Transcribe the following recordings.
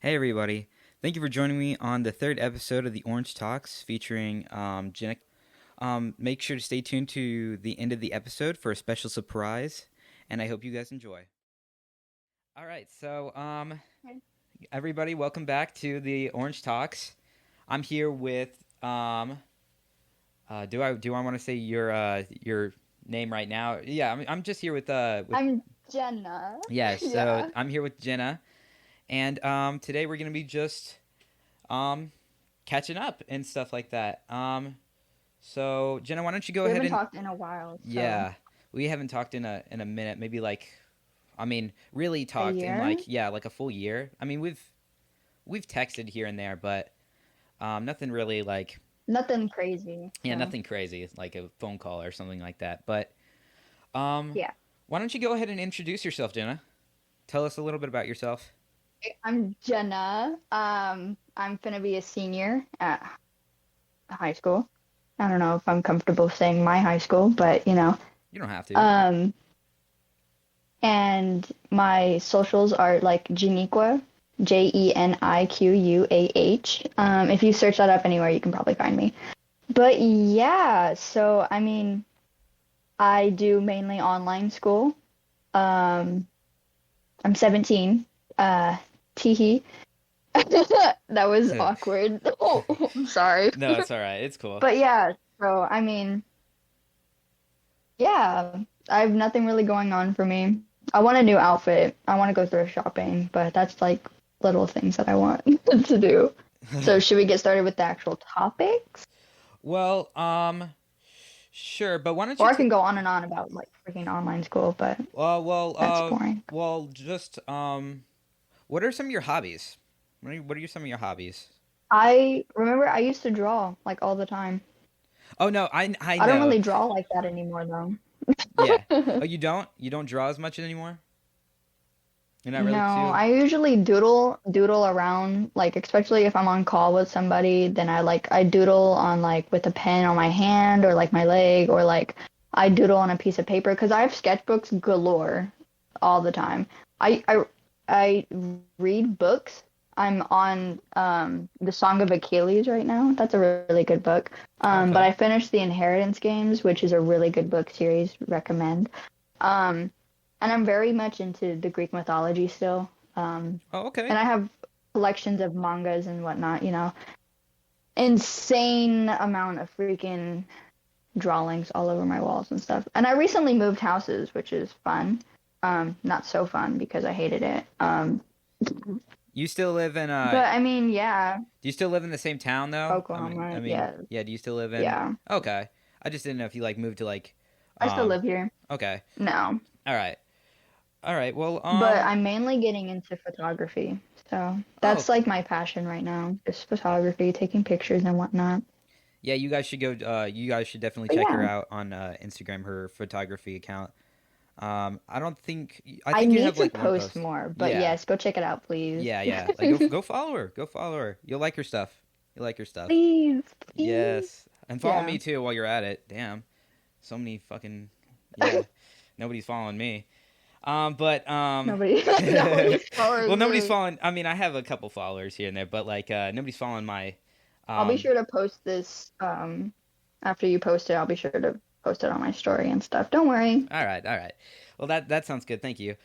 Hey everybody. Thank you for joining me on the third episode of the Orange Talks featuring Jenna. Make sure to stay tuned to the end of the episode for a special surprise, and I hope you guys enjoy. All right, so everybody, welcome back to the Orange Talks. I'm here with do I want to say your name right now? Yeah, I'm just here with I'm Jenna. yes. So Yeah. I'm here with Jenna, and today we're gonna be just um, catching up and stuff like that. So Jenna, why don't you go We ahead haven't and talked in a while, so yeah, we haven't talked in a minute, maybe like, I mean, really a talked in year? like like a full year. I mean, we've texted here and there, but nothing really like Nothing crazy. So nothing crazy like a phone call or something like that. But um, yeah. why don't you go ahead and introduce yourself, Jenna? Tell us a little bit about yourself. I'm Jenna. I'm gonna be a senior at high school. I don't know if I'm comfortable saying my high school, but You don't have to. Um, and my socials are like Janiqua, Jeniquah. If you search that up anywhere, you can probably find me. But yeah, so I mean, I do mainly online school. Um, I'm 17. Teehee. That was awkward. Oh, I'm sorry. No, it's all right. It's cool. But yeah, so I mean, yeah, I have nothing really going on for me. I want a new outfit. I want to go thrift shopping, but that's like little things that I want to do. So should we get started with the actual topics? Well, sure, but why don't Or you I can go on and on about like freaking online school, but Uh, well, that's uh, boring. just what are some of your hobbies? What are some of your hobbies? I remember I used to draw like all the time. Oh no, I I don't know. really draw like that anymore though. Yeah. Oh, you don't? You don't draw as much anymore? You're not No, really too. I usually doodle around, like especially if I'm on call with somebody, then I doodle on like with a pen on my hand or like my leg or like I doodle on a piece of paper because I have sketchbooks galore all the time. I read books. I'm on The Song of Achilles right now. That's a really good book. But Okay. I finished the Inheritance Games, which is a really good book series. Recommend. Um, and I'm very much into the Greek mythology still. Oh, okay. And I have collections of mangas and whatnot. Insane amount of freaking drawings all over my walls and stuff. And I recently moved houses, which is fun. Not so fun because I hated it. You still live in But I mean, yeah, do you still live in the same town though? I Oklahoma, mean, yeah, yeah, do you still live in yeah. Okay. I just didn't know if you like moved to like I still um live here. okay. No, All right. All right. Well, but I'm mainly getting into photography. So oh, that's like my passion right now, just photography, taking pictures and whatnot. yeah, you guys should go. You guys should definitely But check her yeah, out on Instagram, her photography account. I don't think. I I think you need have to like one post post. more. But Yeah, yes, go check it out, please. yeah. Like go follow her. Go follow her. You'll like her stuff. You'll like her stuff. Please, please. Yes, and follow Yeah. me too while you're at it. Damn, so many fucking yeah. Nobody's following me. But Nobody, nobody well, follows nobody's me. following. I mean, I have a couple followers here and there, but like nobody's following my I'll be um. sure to post this. After you post it, I'll be sure to post it on my story and stuff. Don't worry. All right, all right. Well, that sounds good. Thank you.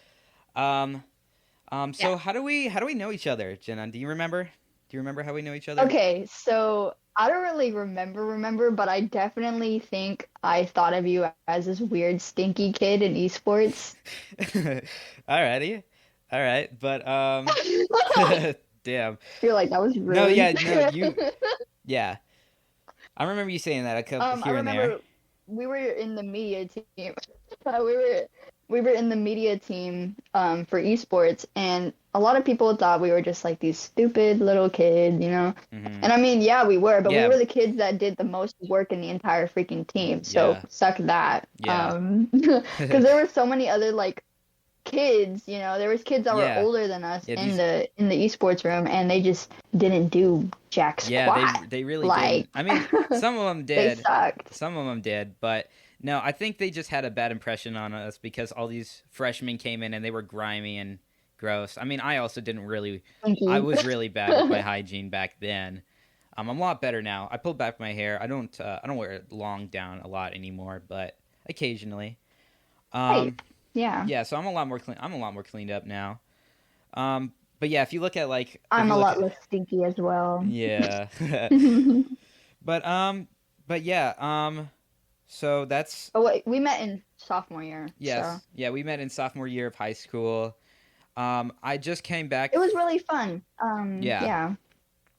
Um, Yeah. So how do we know each other, Jenna? Do you remember? Do you remember how we know each other? Okay, so I don't really remember, but I definitely think I thought of you as this weird stinky kid in esports. Alrighty, all right, but damn. You're like, that was No, rude. yeah, no, you, yeah. I remember you saying that a couple I here and there. remember we were in the media team. We were in the media team for esports, and a lot of people thought we were just like these stupid little kids. Hmm. And I mean, yeah, we were, but we Yeah, were the kids that did the most work in the entire freaking team. So yeah, suck that. yeah, Because there were so many other like kids. There was kids that were yeah, older than us yeah. in These, the esports room, and they just didn't do jack yeah, squat. they really Like didn't. I mean, some of them they did. sucked. Some of them did, but no, I think they just had a bad impression on us because all these freshmen came in and they were grimy and gross. I mean, I also didn't really. Thank I you. was really bad with my hygiene back then. I'm a lot better now. I pulled back my hair. I don't wear it long down a lot anymore, but occasionally. Right. Um, Yeah. yeah, so I'm a lot more clean. I'm a lot more cleaned up now. But yeah, if you look at if I'm you a look lot at less stinky as well. yeah, but but yeah, so that's Oh wait, we met in sophomore year, so yes, yeah, we met in sophomore year of high school. I just came back. it was really fun. Yeah, Yeah.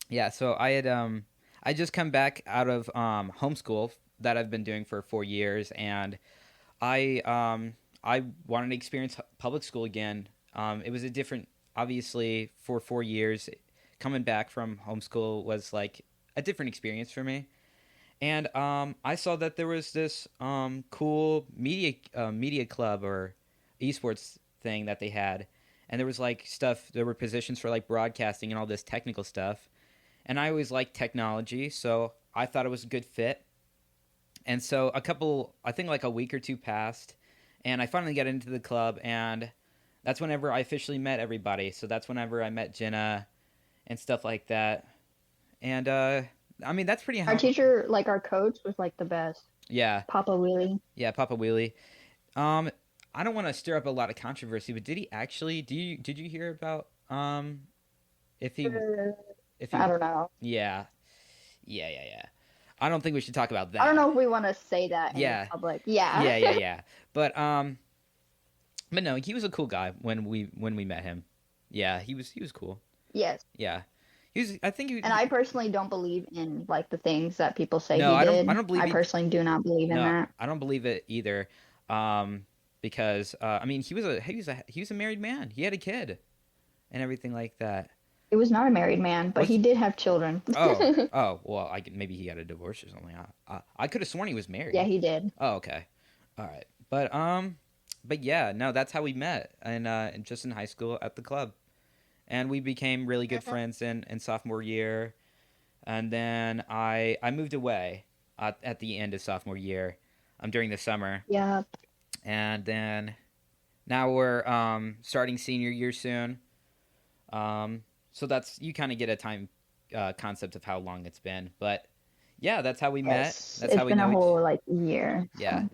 yeah. So I just come back out of homeschool that I've been doing for 4 years, and I wanted to experience public school again. It was a different, obviously, for 4 years. Coming back from homeschool was like a different experience for me. And I saw that there was this cool media club or esports thing that they had, and there was like stuff. There were positions for like broadcasting and all this technical stuff. And I always liked technology, so I thought it was a good fit. And so I think like a week or two passed, and I finally got into the club, and that's whenever I officially met everybody. So that's whenever I met Jenna and stuff like that. And I mean that's pretty Our how. teacher, like our coach, was like the best. Yeah, Papa Willie. yeah, Papa Wheelie. Um, I don't want to stir up a lot of controversy, but did he actually? Did you hear about if he if I he? don't know. Yeah, yeah. I don't think we should talk about I don't that. know if we want to say that in Yeah, public. Yeah. yeah. But no, he was a cool guy when we met him. Yeah, he was cool. Yes. Yeah, he was. I think And I personally don't believe in like the things that people say no, he I did. don't believe I he. personally do not believe in No, that. I don't believe it either. Because I mean, he was a married man. He had a kid and everything like that. He was not a married man, but Was he did have children. well, maybe he got a divorce or something. I could have sworn he was married. Yeah, he did. Oh, okay, all right. But yeah, no, that's how we met, and just in high school at the club, and we became really good friends in sophomore year, and then I moved away at the end of sophomore year, during the summer, Yeah. and then now we're starting senior year soon. So that's you kind of get a time concept of how long it's been, but yeah, that's how we met. Yes. That's It's how we been a know each. whole like year. Yeah, So.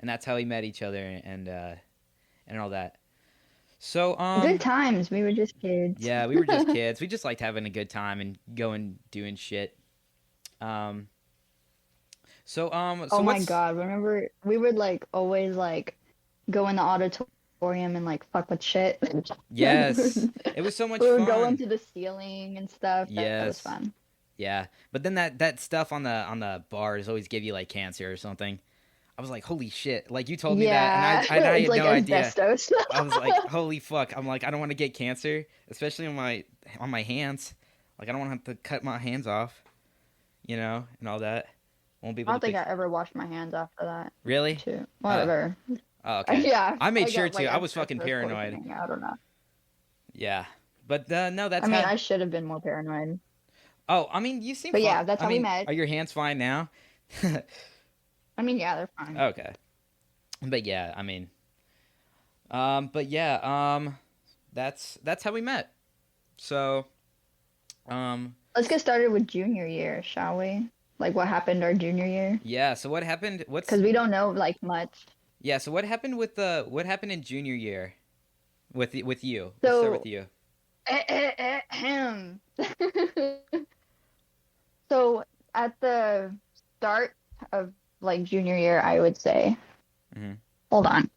and that's how we met each other and all that. So Good times. We were just kids. yeah, we were just kids. We just liked having a good time and going doing shit. Um, so Oh my what's God. Remember we would like always like go in the auditorium and like fuck with shit. yes, it was so much We would go fun. into the ceiling and stuff. That was Yes, fun. yeah, but then that stuff on the bars always give you like cancer or something. I was like, holy shit! Like you told me that, Yeah. and I It's had like no idea. asbestos. I was like, holy fuck! I'm like, I don't want to get cancer, especially on my hands. Like I don't want to have to cut my hands off, and all that. Won't be I able don't to think pick. I ever washed my hands after that Really? too. Oh, Whatever. oh, okay. Yeah. I made I sure got to. like I was fucking asbestos paranoid. poisoning. I don't know. Yeah, but no, that's I mean, how. I should have been more paranoid. Oh, I mean, you seem But fine. yeah, that's I how we mean, met. are your hands fine now? I mean, yeah, they're fine. Okay, but yeah, I mean, but yeah, that's how we met. So, Let's get started with junior year, shall we? Like what happened our junior year? yeah. So what happened? Because we don't know like much. Yeah. So what happened what happened in junior year with you? Let's start with So, you. ahem. So at the start of like junior year, I would say. Hmm. Hold on.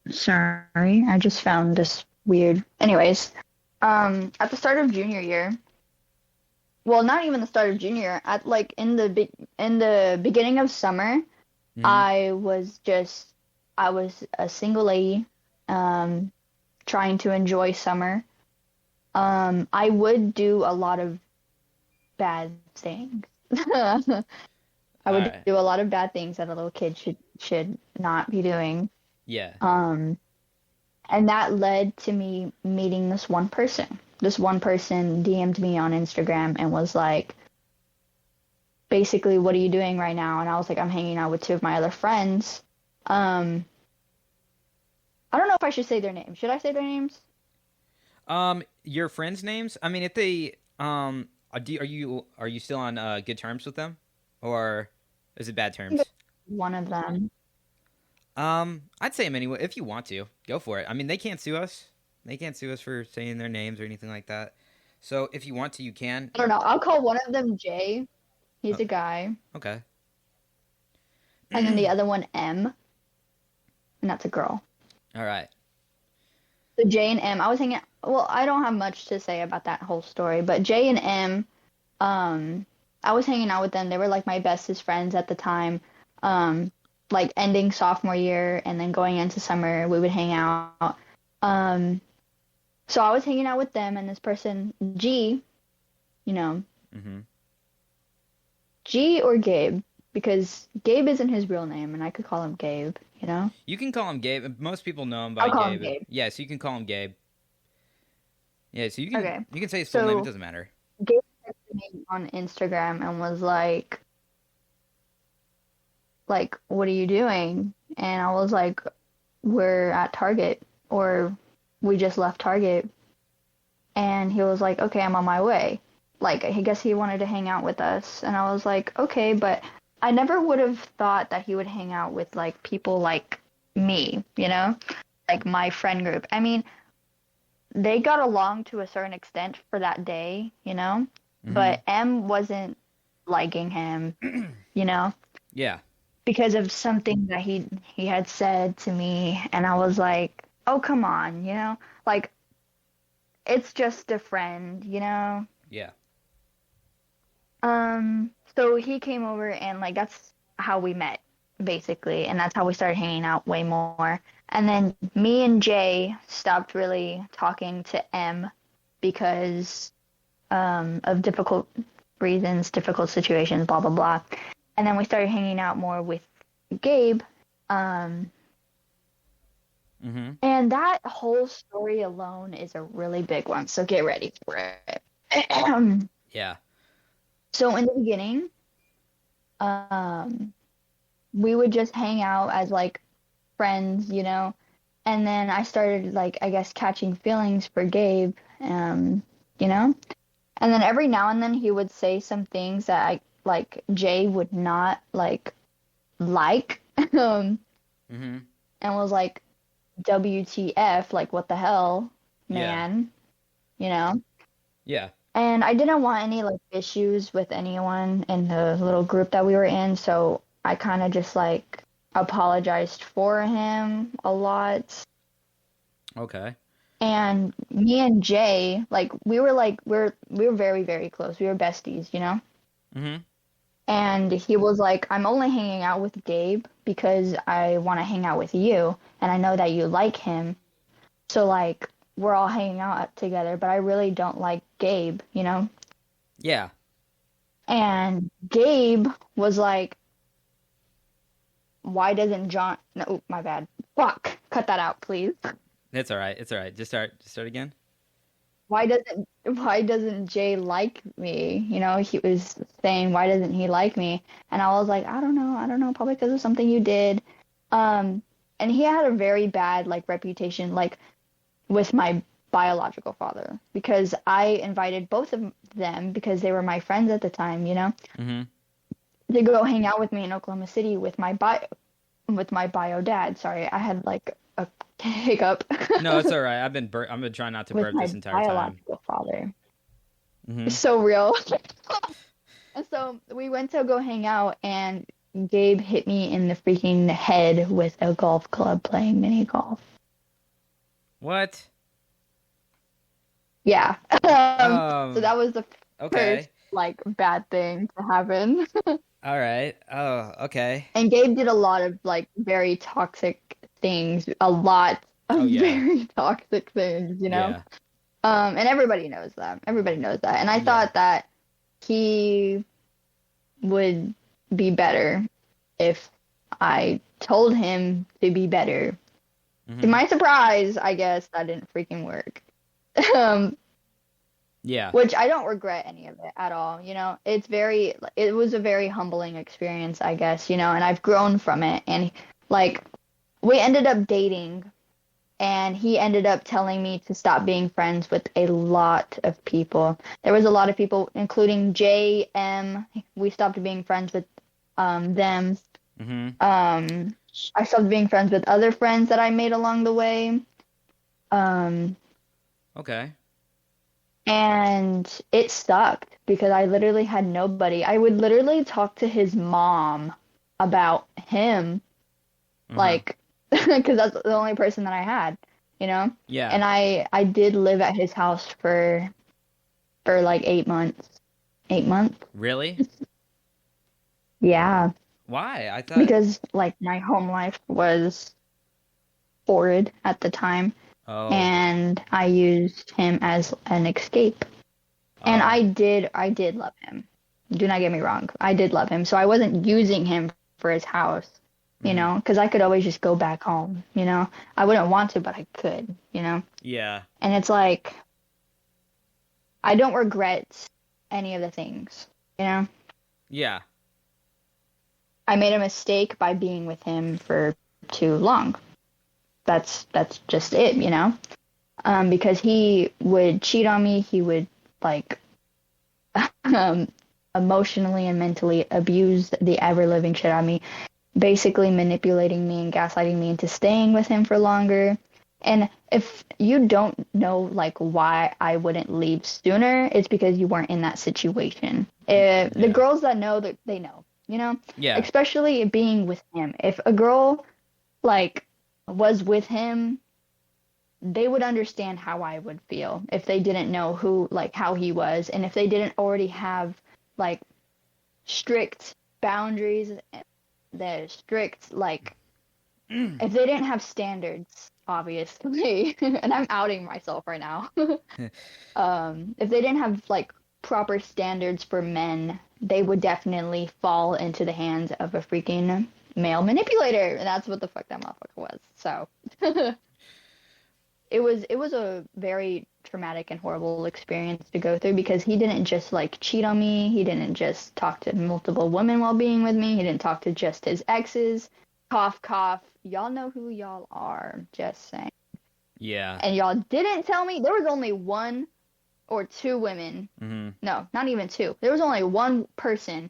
Sorry, I just found this weird. Anyways, at the start of junior year, well, not even the start of junior year, at like in the beginning of summer, Hmm. I was a single lady, trying to enjoy summer. I would do a lot of bad things. I All would right. do a lot of bad things that a little kid should not be doing. Yeah. And that led to me meeting this one person. This one person DM'd me on Instagram and was like, basically, what are you doing right now? And I was like, I'm hanging out with two of my other friends. I don't know if I should say their names. Should I say their names? Your friends' names? I mean, if they are you still on good terms with them, or is it bad I think terms? one of them. I'd say them anyway. If you want to, go for it. I mean, they can't sue us. They can't sue us for saying their names or anything like that. So if you want to, you can. I don't know. I'll call one of them Jay. He's Oh, a guy. okay. And then the other one M, and that's a girl. All right. So J and M, I was hanging. Well, I don't have much to say about that whole story, but J and M, I was hanging out with them. They were like my bestest friends at the time. Like ending sophomore year and then going into summer, we would hang out. Um, so I was hanging out with them and this person G, you know, Mm-hmm. G or Gabe, because Gabe isn't his real name, and I could call him Gabe. You can call him Gabe. Most people know him by I'll call him Gabe. Gabe. Yeah, so you can call him Gabe. Yeah, so Okay. you can say his full name. It So doesn't matter. Gabe texted me on Instagram and was like, what are you doing? And I was like, we're at Target, or we just left Target. And he was like, okay, I'm on my way. Like, I guess he wanted to hang out with us. And I was like, okay, but I never would have thought that he would hang out with like people like me, like my friend group. I mean, they got along to a certain extent for that day, Mm-hmm. but M wasn't liking him, you know, Yeah. because of something that he had said to me, and I was like, "Oh, come on, like it's just a friend." Yeah. So he came over and like that's how we met basically, and that's how we started hanging out way more. And then me and Jay stopped really talking to M because of difficult reasons, difficult situations, blah blah blah. And then we started hanging out more with Gabe. Mm-hmm. And that whole story alone is a really big one, so get ready for it. Yeah. So in the beginning, um, we would just hang out as like friends, and then I started like I guess catching feelings for Gabe, you know, and then every now and then he would say some things that I like Jay would not like, Mm-hmm. and was like, WTF, like what the hell, Yeah. man, you know? Yeah. And I didn't want any like issues with anyone in the little group that we were in, so I kind of just like apologized for him a lot. Okay. And me and Jay, like we were very, very close. We were besties. Mm-hmm. And he was like, I'm only hanging out with Gabe because I want to hang out with you, and I know that you like him. So, like, we're all hanging out together, but I really don't like Gabe. Yeah. And Gabe was like, why doesn't John. No, oh, my bad. Fuck. Cut that out, please. It's all right. It's all right. Just start again. Why doesn't Jay like me? He was saying, why doesn't he like me? And I was like, I don't know, probably because of something you did. And he had a very bad like reputation like with my biological father because I invited both of them because they were my friends at the time, Mm-hmm. to go hang out with me in Oklahoma City with my bio dad. Sorry, I had like a hiccup. No, it's all right. I've been trying not to With burp my this entire time. biological father. Mm-hmm. It's so real. And so we went to go hang out, and Gabe hit me in the freaking head with a golf club playing mini golf. What? Yeah. So Um. that was the first Okay. like bad thing to happen. All right. Oh. Okay. And Gabe did a lot of like very toxic things, a lot Oh of yeah. very toxic things. Yeah. And everybody knows that. Everybody knows that. And I Yeah. thought that he would be better if I told him to be better. To Mm-hmm. my surprise, I guess that didn't freaking work. Um, Yeah. which I don't regret any of it at all. It was a very humbling experience, I guess, and I've grown from it. And like, we ended up dating and he ended up telling me to stop being friends with a lot of people. There was a lot of people, including JM. We stopped being friends with them. Mm-hmm. I stopped being friends with other friends that I made along the way. Um, Okay. and it sucked because I literally had nobody. I would literally talk to his mom about him, Uh-huh. like, because that's the only person that I had, you know? Yeah. And I did live at his house for like 8 months. 8 months? Really? Yeah, Why? I thought. because like my home life was horrid at the time, Oh. and I used him as an escape. And Oh. I did love him. Do not get me wrong. I did love him. So I wasn't using him for his house, you Mm-hmm. know, because I could always just go back home, you know. I wouldn't want to, but I could, you know. Yeah. And it's like, I don't regret any of the things, you know. Yeah. I made a mistake by being with him for too long. That's just it, you know. Because he would cheat on me, he would like um, emotionally and mentally abuse the ever living shit out of me, basically manipulating me and gaslighting me into staying with him for longer. And if you don't know like why I wouldn't leave sooner, it's because you weren't in that situation. If the Yeah. girls that know that they know, you know, Yeah. especially being with him. If a girl like was with him, they would understand how I would feel if they didn't know who like how he was, and if they didn't already have like strict boundaries, the strict like if they didn't have standards, obviously, and I'm outing myself right now. If they didn't have like proper standards for men, they would definitely fall into the hands of a freaking male manipulator, and that's what the fuck that motherfucker was. So it was a very traumatic and horrible experience to go through because he didn't just like cheat on me. He didn't just talk to multiple women while being with me. He didn't talk to just his exes. Cough, cough. Y'all know who y'all are. Just saying. Yeah. And y'all didn't tell me there was only one or two women. Mm-hmm. No, not even two. There was only one person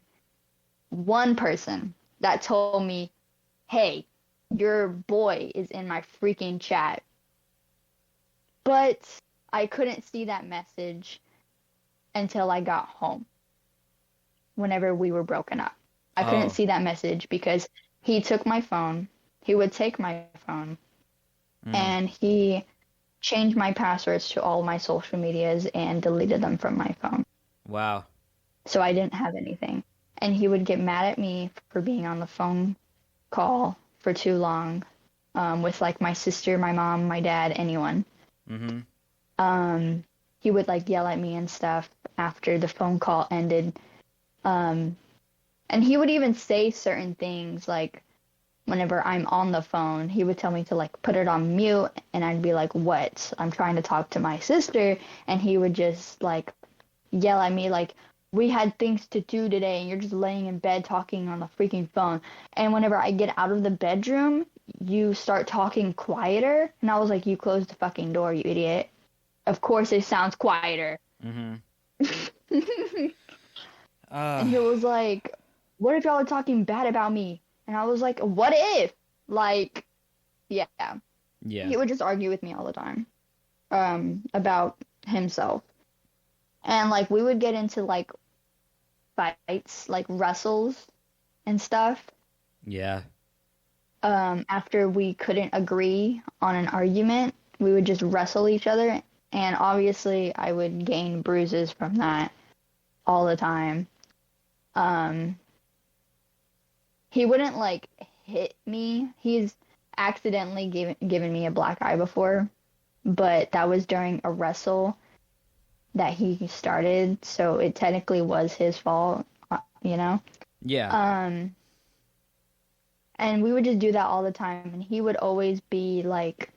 that told me, "Hey, your boy is in my freaking chat." But I couldn't see that message until I got home, whenever we were broken up. I couldn't Oh. see that message because he took my phone. He would take my phone Mm. and he changed my passwords to all my social medias and deleted them from my phone. Wow. So I didn't have anything. And he would get mad at me for being on the phone call for too long, with like my sister, my mom, my dad, anyone. Mm-hmm. um, he would like yell at me and stuff after the phone call ended. Um, and he would even say certain things like whenever I'm on the phone, he would tell me to like put it on mute, and I'd be like, "What? I'm trying to talk to my sister." And he would just like yell at me like, "We had things to do today and you're just laying in bed talking on the freaking phone." And whenever I get out of the bedroom, you start talking quieter. And I was like, "You closed the fucking door, you idiot." Of course it sounds quieter. Mm-hmm. And he was like, "What if y'all are talking bad about me?" And I was like, "What if?" Like, yeah. Yeah. He would just argue with me all the time, about himself. And like we would get into like fights, like wrestles and stuff. Yeah. After we couldn't agree on an argument, we would just wrestle each other. And obviously I would gain bruises from that all the time. Um, he wouldn't like hit me. He's accidentally given me a black eye before, but that was during a wrestle that he started, so it technically was his fault, you know? Yeah. Um, and we would just do that all the time, and he would always be like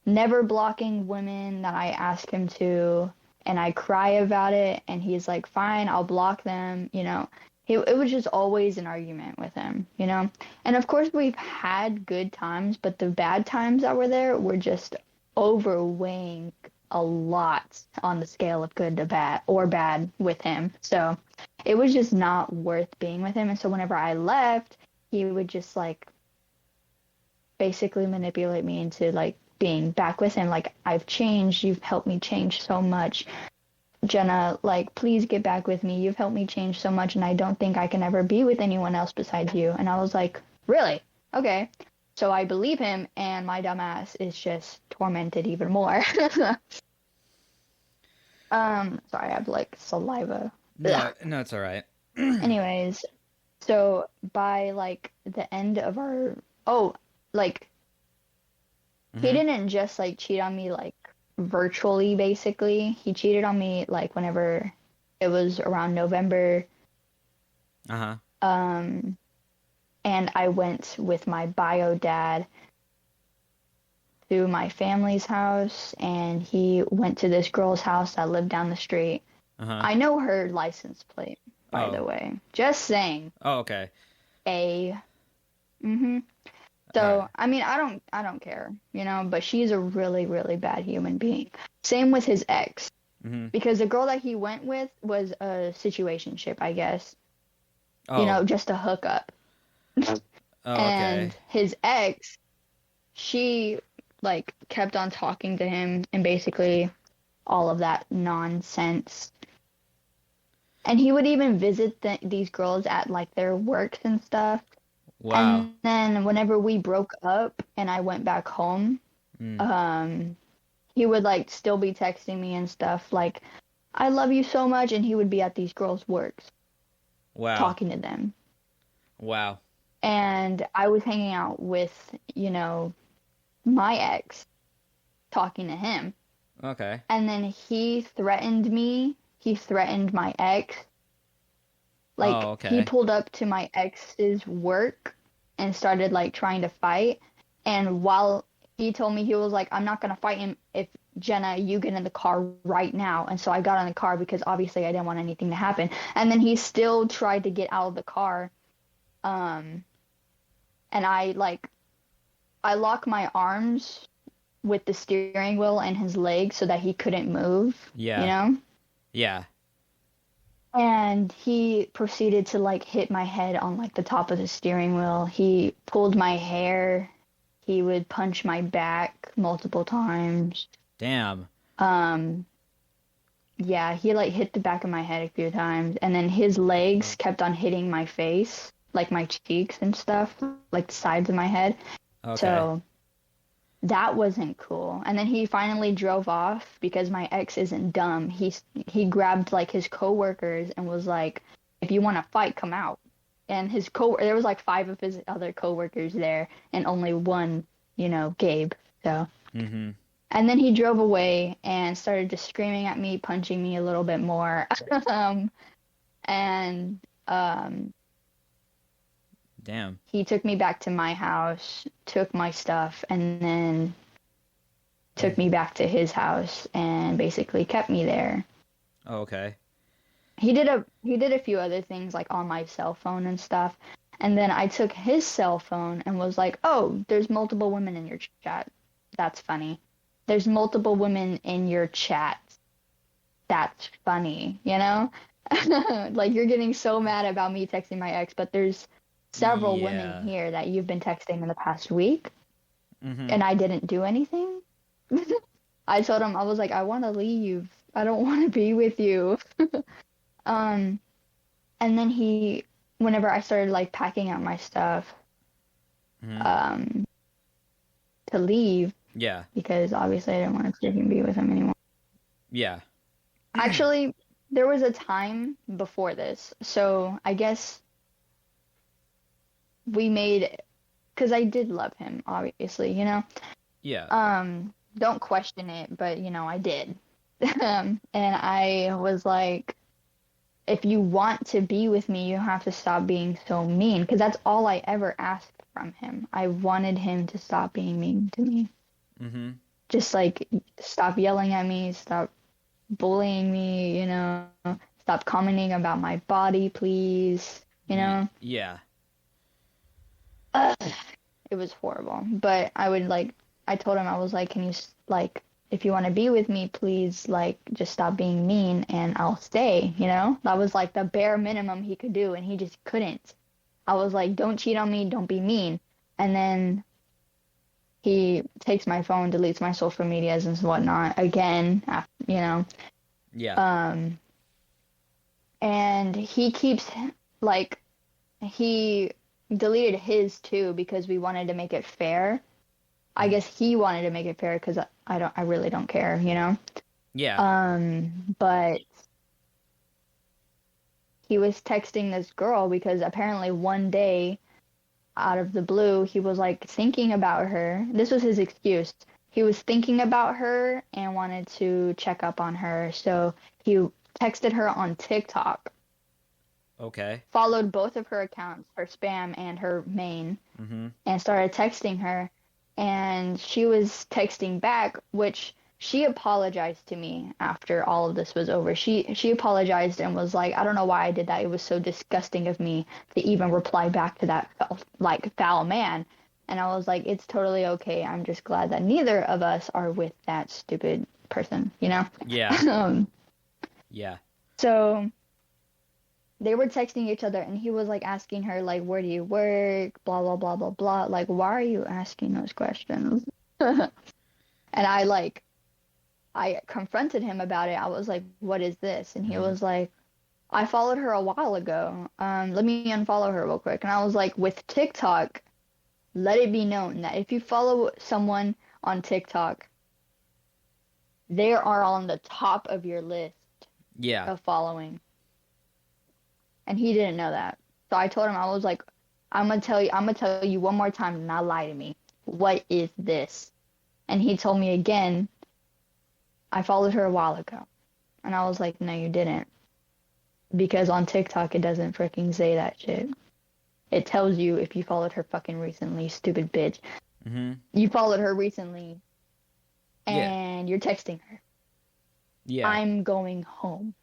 never blocking women that I ask him to, and I cry about it, and he's like, "Fine, I'll block them," you know? it was just always an argument with him, you know? And of course we've had good times, but the bad times that were there were just overweighing a lot on the scale of good to bad or bad with him. So it was just not worth being with him. And so whenever I left, he would just like basically manipulate me into like being back with him. Like, I've changed. You've helped me change so much. Jenna, like, please get back with me. You've helped me change so much, and I don't think I can ever be with anyone else besides you. And I was like, really? Okay. So I believe him, and my dumbass is just tormented even more. Sorry, I have like saliva. No, no, it's all right. Anyways, so by like the end of our, oh, like, he didn't just like cheat on me like virtually, basically. He cheated on me like whenever it was around November. Uh-huh. And I went with my bio dad to my family's house, and he went to this girl's house that lived down the street. Uh-huh. I know her license plate, by the way. Just saying. Oh, okay. So, I mean, I don't care, you know, but she's a really, really bad human being. Same with his ex. Because the girl that he went with was a situationship, I guess. Oh. You know, just a hookup. Oh, And okay. his ex, she, like, kept on talking to him and basically all of that nonsense. And he would even visit these girls at, like, their works and stuff. Wow. And then whenever we broke up and I went back home, he would like still be texting me and stuff like, I love you so much, and he would be at these girls' works. Wow. Talking to them. Wow. And I was hanging out with, you know, my ex, talking to him. Okay. And then he threatened me. He threatened my ex. Like, he pulled up to my ex's work and started, like, trying to fight. And while he told me, he was like, I'm not going to fight him if, Jenna, you get in the car right now. And so I got in the car because obviously I didn't want anything to happen. And then he still tried to get out of the car. And I lock my arms with the steering wheel and his legs so that he couldn't move. Yeah. You know? Yeah. And he proceeded to, like, hit my head on, like, the top of the steering wheel. He pulled my hair. He would punch my back multiple times. Damn. Yeah, he, like, hit the back of my head a few times. And then his legs kept on hitting my face, like, my cheeks and stuff, like, the sides of my head. Okay. So that wasn't cool. And then he finally drove off because my ex isn't dumb. He grabbed like his coworkers and was like, if you want to fight, come out. And there was like 5 of his other coworkers there and only one, you know, Gabe. So. And then he drove away and started just screaming at me, punching me a little bit more. Damn. He took me back to my house, took my stuff, and then took me back to his house and basically kept me there. Oh, okay. He did a few other things like on my cell phone and stuff. And then I took his cell phone and was like, "Oh, there's multiple women in your chat. That's funny. There's multiple women in your chat. That's funny, you know?" Like, you're getting so mad about me texting my ex, but there's several women here that you've been texting in the past week, and I didn't do anything. I told him, I was like, I want to leave. I don't want to be with you. And then whenever I started like packing up my stuff, to leave. Yeah. Because obviously I didn't want to freaking be with him anymore. Yeah. Actually, there was a time before this, so I guess we made, because I did love him, obviously, you know? Yeah. Don't question it, but, you know, I did. And I was like, if you want to be with me, you have to stop being so mean, because that's all I ever asked from him. I wanted him to stop being mean to me. Just, like, stop yelling at me, stop bullying me, you know? Stop commenting about my body, please. You know? Yeah. Ugh, it was horrible. But I would like, I told him, I was like, can you, like, if you want to be with me, please, like, just stop being mean and I'll stay, you know? That was like the bare minimum he could do, and he just couldn't. I was like, don't cheat on me, don't be mean. And then he takes my phone, deletes my social medias and whatnot again, you know? Yeah. And he keeps, like, he deleted his too because we wanted to make it fair. I guess he wanted to make it fair because I really don't care, you know? Yeah. But he was texting this girl because apparently one day, out of the blue, he was like thinking about her. This was his excuse. He was thinking about her and wanted to check up on her. So he texted her on TikTok, Okay. followed both of her accounts, her spam and her main, Mm-hmm. and started texting her. And she was texting back, which she apologized to me after all of this was over. She apologized and was like, I don't know why I did that. It was so disgusting of me to even reply back to that foul man. And I was like, it's totally okay. I'm just glad that neither of us are with that stupid person, you know? Yeah. Yeah. So they were texting each other, and he was like asking her like, where do you work, blah blah blah blah blah, like, why are you asking those questions? And I confronted him about it. I was like, what is this? And he was like, I followed her a while ago, let me unfollow her real quick. And I was like, with TikTok, let it be known that if you follow someone on TikTok, they are on the top of your list Yeah. of following. And he didn't know that. So I told him, I was like, I'm gonna tell you one more time, and not lie to me. What is this? And he told me again, I followed her a while ago. And I was like, no, you didn't. Because on TikTok, it doesn't freaking say that shit. It tells you if you followed her fucking recently, stupid bitch. Mm-hmm. You followed her recently, Yeah. and you're texting her. Yeah. I'm going home.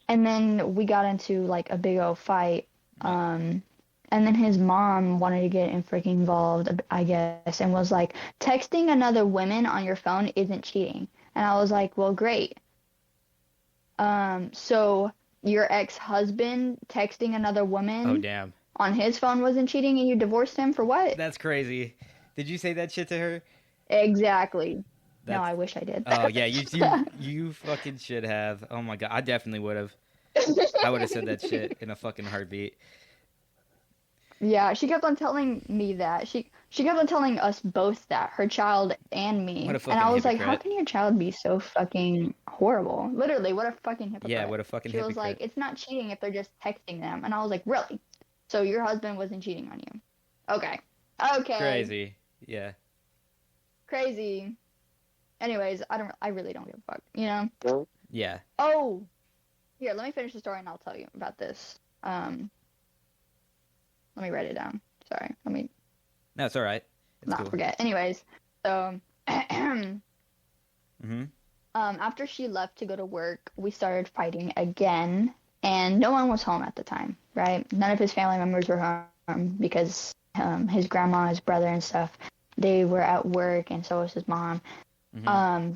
And then we got into like a big old fight. And then his mom wanted to get in freaking involved, I guess, and was like, texting another woman on your phone isn't cheating. And I was like, well, great. So your ex-husband texting another Oh, woman damn. on his phone wasn't cheating, and you divorced him for what? That's crazy. Did you say that shit to her? Exactly. That's... No, I wish I did. Oh, yeah, you fucking should have. Oh, my God. I definitely would have. I would have said that shit in a fucking heartbeat. Yeah, she kept on telling me that. She kept on telling us both that, her child and me. What a And fucking I was like, hypocrite. how can your child be so fucking horrible? Literally, what a fucking hypocrite. Yeah, what a fucking She was hypocrite. like, it's not cheating if they're just texting them. And I was like, really? So your husband wasn't cheating on you? Okay. Okay. Crazy. Yeah. Crazy. Anyways, I really don't give a fuck, you know? Yeah. Oh, here, let me finish the story and I'll tell you about this. Let me write it down. Sorry, let me No, it's all right. It's not cool. forget. Anyways, so Mm-hmm. after she left to go to work, we started fighting again, and no one was home at the time, right? None of his family members were home because his grandma, his brother, and stuff, they were at work, and so was his mom. Mm-hmm.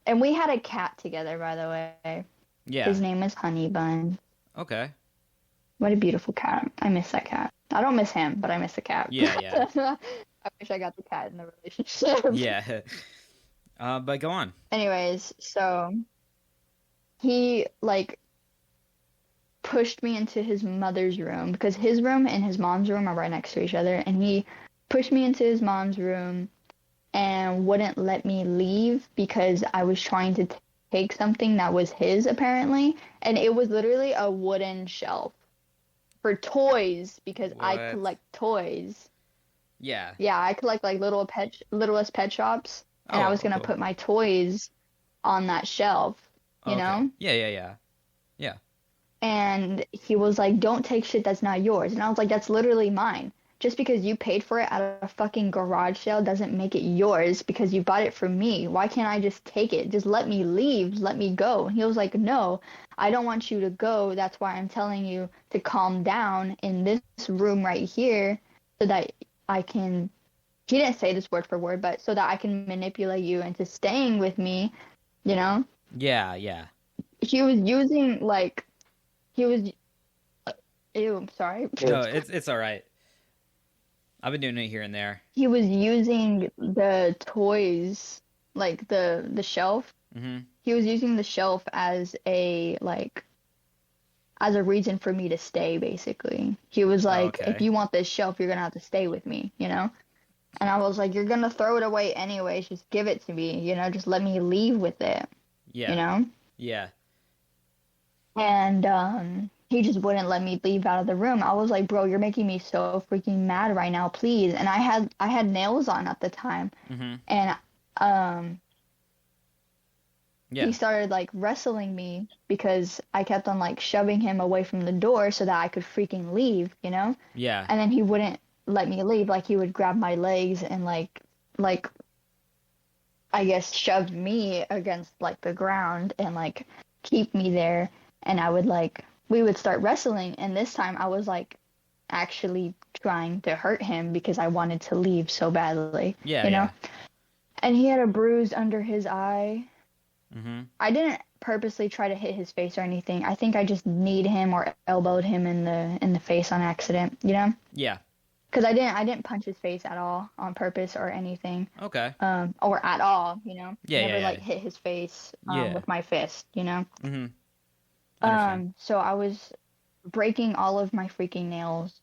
And we had a cat together, by the way. Yeah. His name is Honey Bun. Okay. What a beautiful cat. I miss that cat. I don't miss him, but I miss the cat. Yeah. I wish I got the cat in the relationship. Yeah. But go on. Anyways, so he like pushed me into his mother's room because his room and his mom's room are right next to each other, and he pushed me into his mom's room and wouldn't let me leave because I was trying to take something that was his apparently, and it was literally a wooden shelf for toys because I What? collect toys. Yeah. Yeah, I collect like littlest pet shops, and I Oh, was gonna cool. put my toys on that shelf, you Okay. know? Yeah. And he was like, don't take shit that's not yours. And I was like, that's literally mine. just because you paid for it at a fucking garage sale doesn't make it yours because you bought it from me. Why can't I just take it? Just let me leave. Let me go. And he was like, no, I don't want you to go. That's why I'm telling you to calm down in this room right here so that I can, he didn't say this word for word, but so that I can manipulate you into staying with me, you know? Yeah, yeah. He was using, like, he was, ew, I'm sorry. No, it's all right. I've been doing it here and there. He was using the toys, like the shelf. Mm-hmm. He was using the shelf as a like as a reason for me to stay, basically. He was Oh, like, if okay. you want this shelf, you're gonna have to stay with me, you know? And I was like, you're gonna throw it away anyways, just give it to me, you know, just let me leave with it, you Yeah, know? yeah. And he just wouldn't let me leave out of the room. I was like, bro, you're making me so freaking mad right now, please. And I had nails on at the time. Mm-hmm. And um he Yeah, started like wrestling me because I kept on like shoving him away from the door so that I could freaking leave, you know? yeah, And then he wouldn't let me leave. Like he would grab my legs and like I guess shoved me against like the ground and like keep me there. And I would like we would start wrestling, and this time I was like actually trying to hurt him because I wanted to leave so badly, yeah, you know? yeah. And he had a bruise under his eye. Mm-hmm. I didn't purposely try to hit his face or anything. I think I just kneed him or elbowed him in the face on accident, you know? Yeah. Because I didn't punch his face at all on purpose or anything, Okay. or at all, you know? Yeah, yeah, Never yeah. like hit his face Yeah. with my fist, you know? Mm-hmm. Understand. So I was breaking all of my freaking nails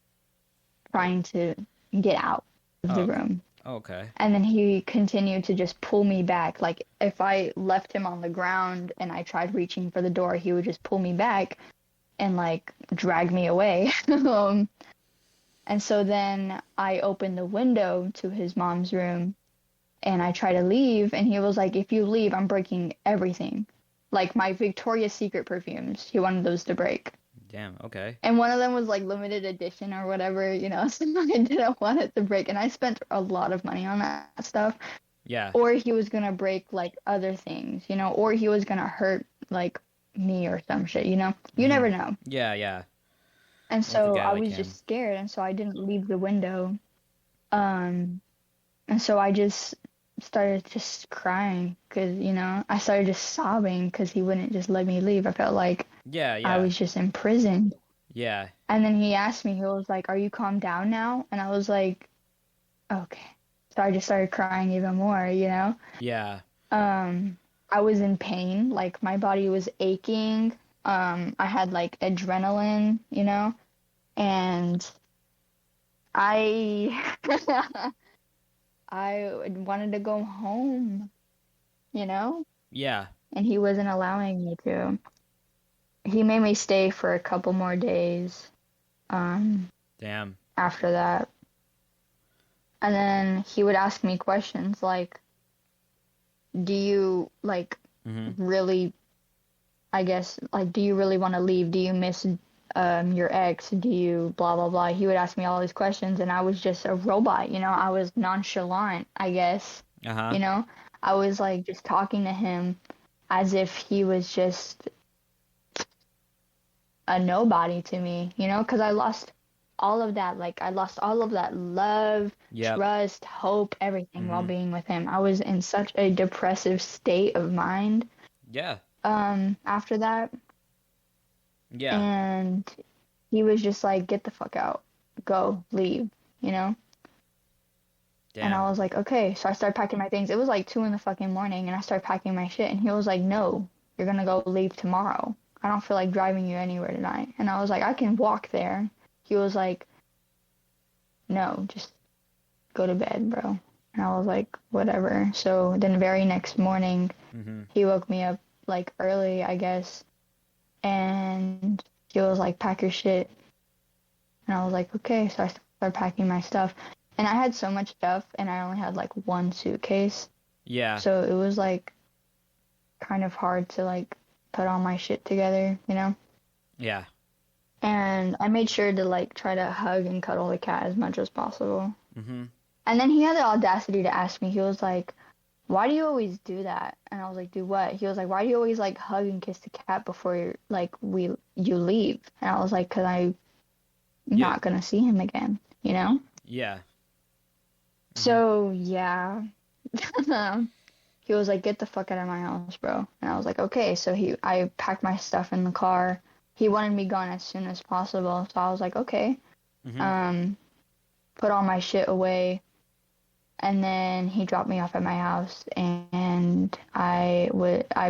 trying to get out of Oh, the okay. room. Okay. And then he continued to just pull me back. Like if I left him on the ground and I tried reaching for the door, he would just pull me back and like drag me away. And so then I opened the window to his mom's room and I tried to leave, and he was like, if you leave, I'm breaking everything. Like my Victoria's Secret perfumes. He wanted those to break. Damn. Okay. And one of them was like limited edition or whatever, you know, so I didn't want it to break. And I spent a lot of money on that stuff. Yeah. Or he was gonna break like other things, you know, or he was gonna hurt like me or some shit, you know. You Mm-hmm. never know. Yeah, yeah. And With a so guy I like was him. just scared, and so I didn't leave the window. Um, and so I just started just crying because, you know, I started just sobbing because he wouldn't just let me leave. I felt like Yeah, I yeah. was just imprisoned. Yeah. And then he asked me, he was like, "Are you calmed down now?" And I was like, "Okay." So I just started crying even more, you know? Yeah. Um, I was in pain, like my body was aching. I had like adrenaline, you know? And I I wanted to go home, you know? Yeah. And he wasn't allowing me to. He made me stay for a couple more days um Damn. after that. And then he would ask me questions like, "Do you like Mm-hmm. really, I guess, like, do you really want to leave? Do you miss your ex? Do you blah blah blah?" He would ask me all these questions, and I was just a robot, you know. I was nonchalant, I guess, Uh-huh. you know. I was like just talking to him as if he was just a nobody to me, you know, because I lost all of that. Like, I lost all of that love, Yep. trust, hope, everything while Mm-hmm. being with him. I was in such a depressive state of mind Yeah. after that. Yeah. And he was just like, get the fuck out, go, leave, you know? And I Damn. was like, okay. So I started packing my things. It was like 2 in the fucking morning, and I started packing my shit. And he was like, no, you're gonna go leave tomorrow. I don't feel like driving you anywhere tonight. And I was like, I can walk there. He was like, no, just go to bed, bro. And I was like, whatever. So then, very next morning, Mm-hmm. he woke me up like early, I guess, and he was like, pack your shit. And I was like, okay. So I started packing my stuff. And I had so much stuff, and I only had like one suitcase. Yeah. So it was like kind of hard to like put all my shit together, you know? Yeah. And I made sure to like try to hug and cuddle the cat as much as possible. Mm-hmm. And then he had the audacity to ask me, he was like, why do you always do that? And I was like, do what? He was like, why do you always like hug and kiss the cat before you leave? And I was like, because I'm Yeah. not gonna see him again, you know? Yeah. Mm-hmm. So yeah. He was like, get the fuck out of my house, bro. And I was like, okay. So I packed my stuff in the car. He wanted me gone as soon as possible. So I was like, okay. Mm-hmm. Um, put all my shit away. And then he dropped me off at my house, and I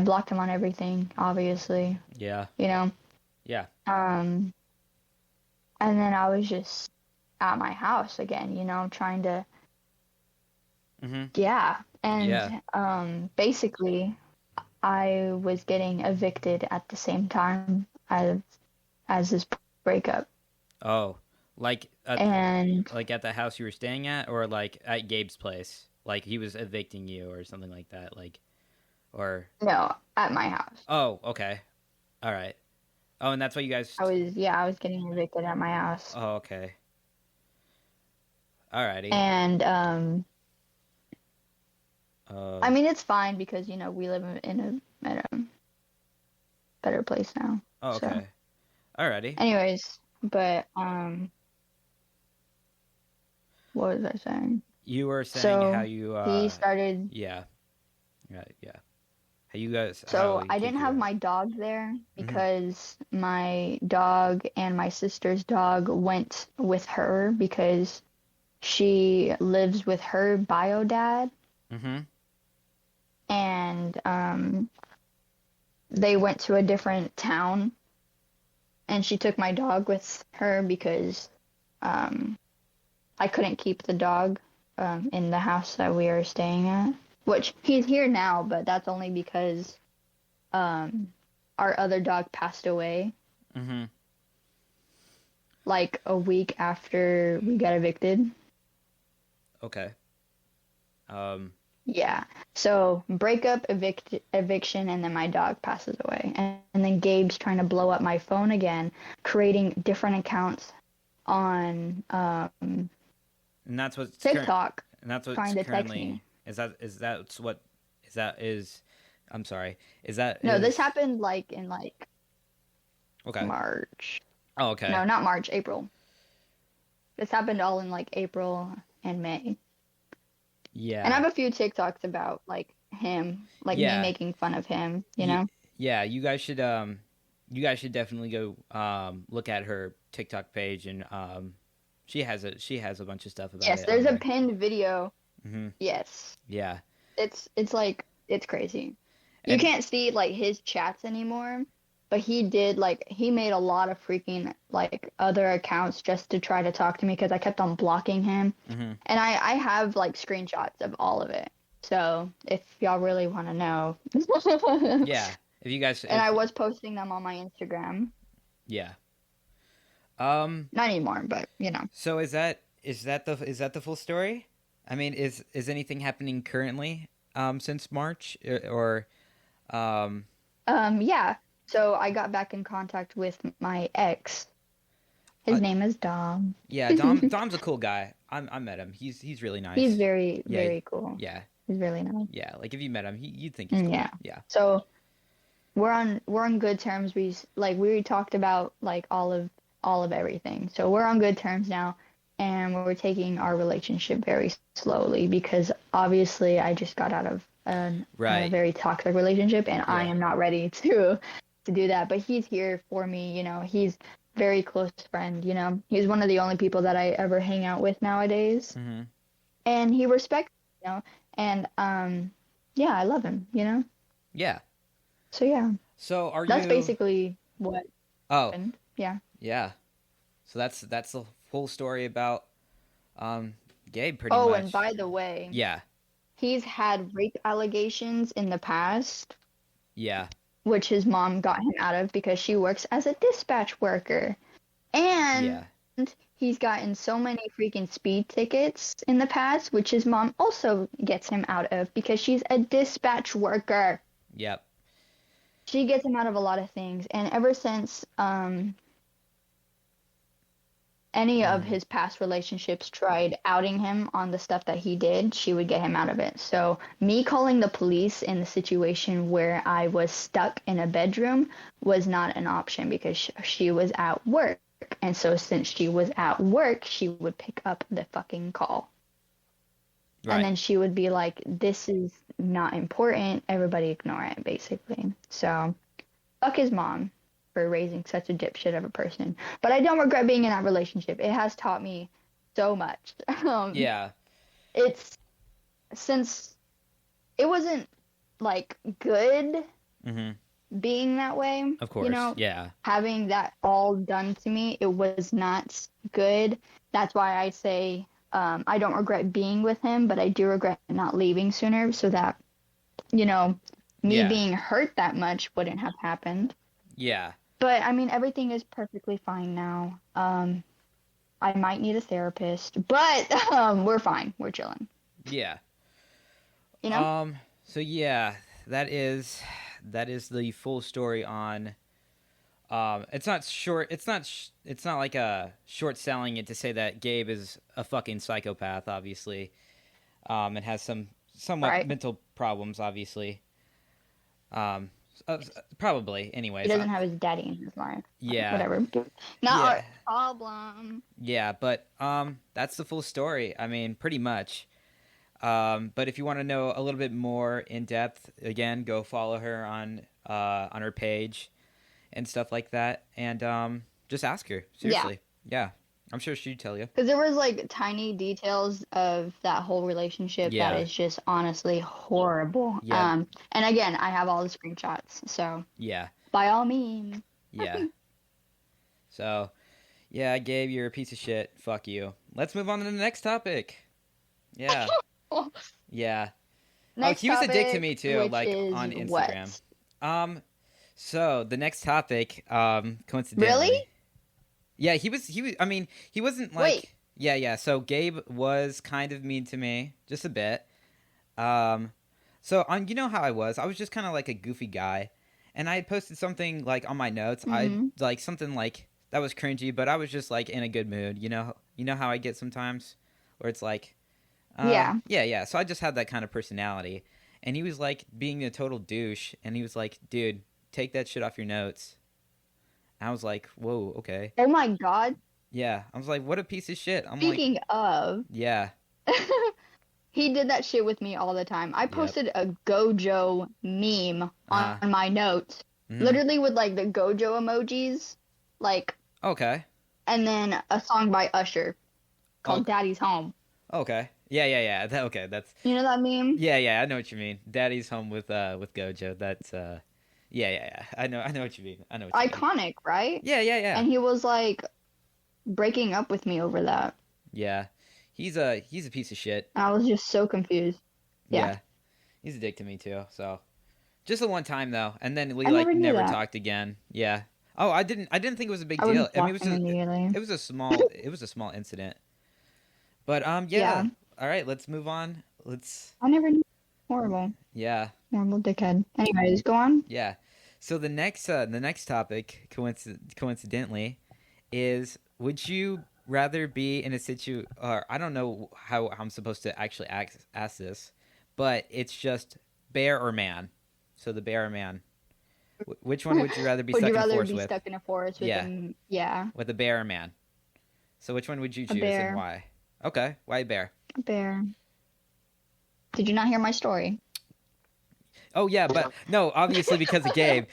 blocked him on everything, obviously, Yeah. you know. Yeah. And then I was just at my house again, you know, trying to, Mm-hmm. yeah. Yeah. And basically, I was getting evicted at the same time as this breakup. Oh, And like at the house you were staying at, or like at Gabe's place, like he was evicting you or something like that, like, or no, at my house. oh, okay, all right. Oh, and that's why you guys. I was getting evicted at my house. Oh, okay. Alrighty. And I Um. mean, it's fine because, you know, we live in a better place now. Oh, So, okay. Alrighty. anyways, but what was I saying? You were saying how So you he started. yeah, yeah, yeah. How you guys how So you I kick didn't your have ass. my dog there Mm-hmm. because my dog and my sister's dog went with her because she lives with her bio dad, Mm-hmm. and they went to a different town, and she took my dog with her because um, I couldn't keep the dog in the house that we are staying at. Which he's here now, but that's only because um, our other dog passed away Mm-hmm. like a week after we got evicted. Okay. Um. Yeah. So breakup, eviction, and then my dog passes away. And then Gabe's trying to blow up my phone again, creating different accounts on And that's what's TikTok, and that's what's trying to text currently me. is that's what is that is I'm sorry. Is that No, this is happened like in like okay. March. Oh, okay. No, not March, April. This happened all in like April and May. And I Yeah. have a few TikToks about like him, like me Yeah. making fun of him, you Y- know? yeah, you guys should definitely go look at her TikTok page and she has a bunch of stuff about Yes, it on there's a there. pinned video. Mhm. Yes. Yeah. It's like it's crazy. You And can't see like his chats anymore, but he made a lot of freaking like other accounts just to try to talk to me because I kept on blocking him. mhm. And I have like screenshots of all of it. So if y'all really want to know. Yeah. If you guys And if I was posting them on my Instagram. yeah. Um Not anymore, but you know. so is that the full story? I mean, is anything happening currently since March or um Yeah. So I got back in contact with my ex. uh, His name is Dom. yeah, Dom's a cool guy. I met him. He's really He's nice. very, Yeah. very cool. Yeah. He's really nice. Yeah, like if you met him, you'd think he's cool. Yeah. Yeah. So we're on good terms. We talked about like all of everything. So we're on good terms now, and we're taking our relationship very slowly because obviously I just got out of a Right. very toxic relationship, and I Yeah. am not ready to do that. But he's here for me. You know, he's very close friend. You know, he's one of the only people that I ever hang out with nowadays, Mhm. and he respects me, you know, and yeah, I love him. You know, Yeah. so yeah. So are That's you basically what Oh, happened. Yeah. yeah. So that's the full story about um Gabe pretty Oh, and much. by the way, Yeah. he's had rape allegations in the past, Yeah. which his mom got him out of because she works as a dispatch worker. And Yeah. he's gotten so many freaking speed tickets in the past, which his mom also gets him out of because she's a dispatch worker. Yep. She gets him out of a lot of things. And ever since any of Mm. his past relationships tried outing him on the stuff that he did, she would get him out of it. So me calling the police in the situation where I was stuck in a bedroom was not an option because she was at work. And so since she was at work, she would pick up the fucking call. And Right. then she would be like, this is not important. Everybody ignore it, basically. So fuck his mom for raising such a dipshit of a person. But I don't regret being in that relationship. It has taught me so much. Yeah. It's since it wasn't like good Mhm. being that way, Of you course. know, Yeah. having that all done to me, it was not good. That's why I say I don't regret being with him, but I do regret not leaving sooner so that, you know, me Yeah. being hurt that much wouldn't have happened. Yeah. But I mean, everything is perfectly fine now. I might need a therapist, but we're fine. We're chilling. Yeah. You know? So yeah, that is the full story on it's not short, it's not like a short selling it to say that Gabe is a fucking psychopath, obviously. And has some somewhat Right? mental problems, obviously. Um Probably He anyways. doesn't have his daddy in his life. Yeah. Whatever. Not Yeah. our problem. Yeah, but that's the full story. I mean, pretty much. But if you want to know a little bit more in depth, again, go follow her on her page and stuff like that, and just ask her. Yeah. Seriously, yeah, I'm sure she'd tell you. Because there was like tiny details of that whole relationship that Yeah, is just honestly horrible. yeah, And again, I have all the screenshots. So yeah, by all means. yeah. So, yeah, Gabe, you're a piece of shit. Fuck you. Let's move on to the next topic. Yeah, yeah. Oh, Next he was a dick to topic, me too, which like is on what? Instagram. Um, so the next topic, coincidentally. Really? Yeah, he was I mean, he wasn't like Wait. yeah. So Gabe was kind of mean to me, just a bit. Um so on you know how I was just kind of like a goofy guy. And I had posted something like on my notes. I Mm-hmm. like something like that was cringy, but I was just like in a good mood, you know. You know how I get sometimes where it's like Yeah. yeah. So I just had that kind of personality. And he was like being a total douche and he was like, "Dude, take that shit off your notes." And I was like, "Whoa, okay." Oh my God. Yeah, I was like, what a piece of shit. I'm like, Speaking of, yeah, he did that shit with me all the time. I yep, posted a Gojo meme uh-huh, on my notes, hmm, literally with like the Gojo emojis, like, okay, and then a song by Usher called okay, Daddy's Home. okay, yeah, okay, that's, You know that meme? yeah, I know what you mean. Daddy's home with Gojo. That's, yeah, I know what you mean. I know what you mean. Iconic, right? Yeah, And he was like breaking up with me over that. yeah. He's a piece of shit. And I was just so confused. Yeah. Yeah, he's a dick to me too. So just the one time though, and then we I like never knew never that. talked again. Yeah. Oh, I didn't think it was a big I would deal. have I mean, blocked him immediately. it was a small incident. But Yeah. yeah. All right, let's move on. I never knew. Horrible. Yeah, Horrible dickhead. Anyways, go on. yeah. So the next topic, coincidentally, is would you rather be in a or I don't know how I'm supposed to actually ask this, but it's just bear or man. So the bear or man. Which one would you rather be Would stuck you in a rather forest be with? stuck in a forest with Yeah, yeah, with a bear or man. So which one would you a choose and bear? why? Okay, why bear? A bear. Did you not hear my story? Oh yeah, but no, obviously because of Gabe.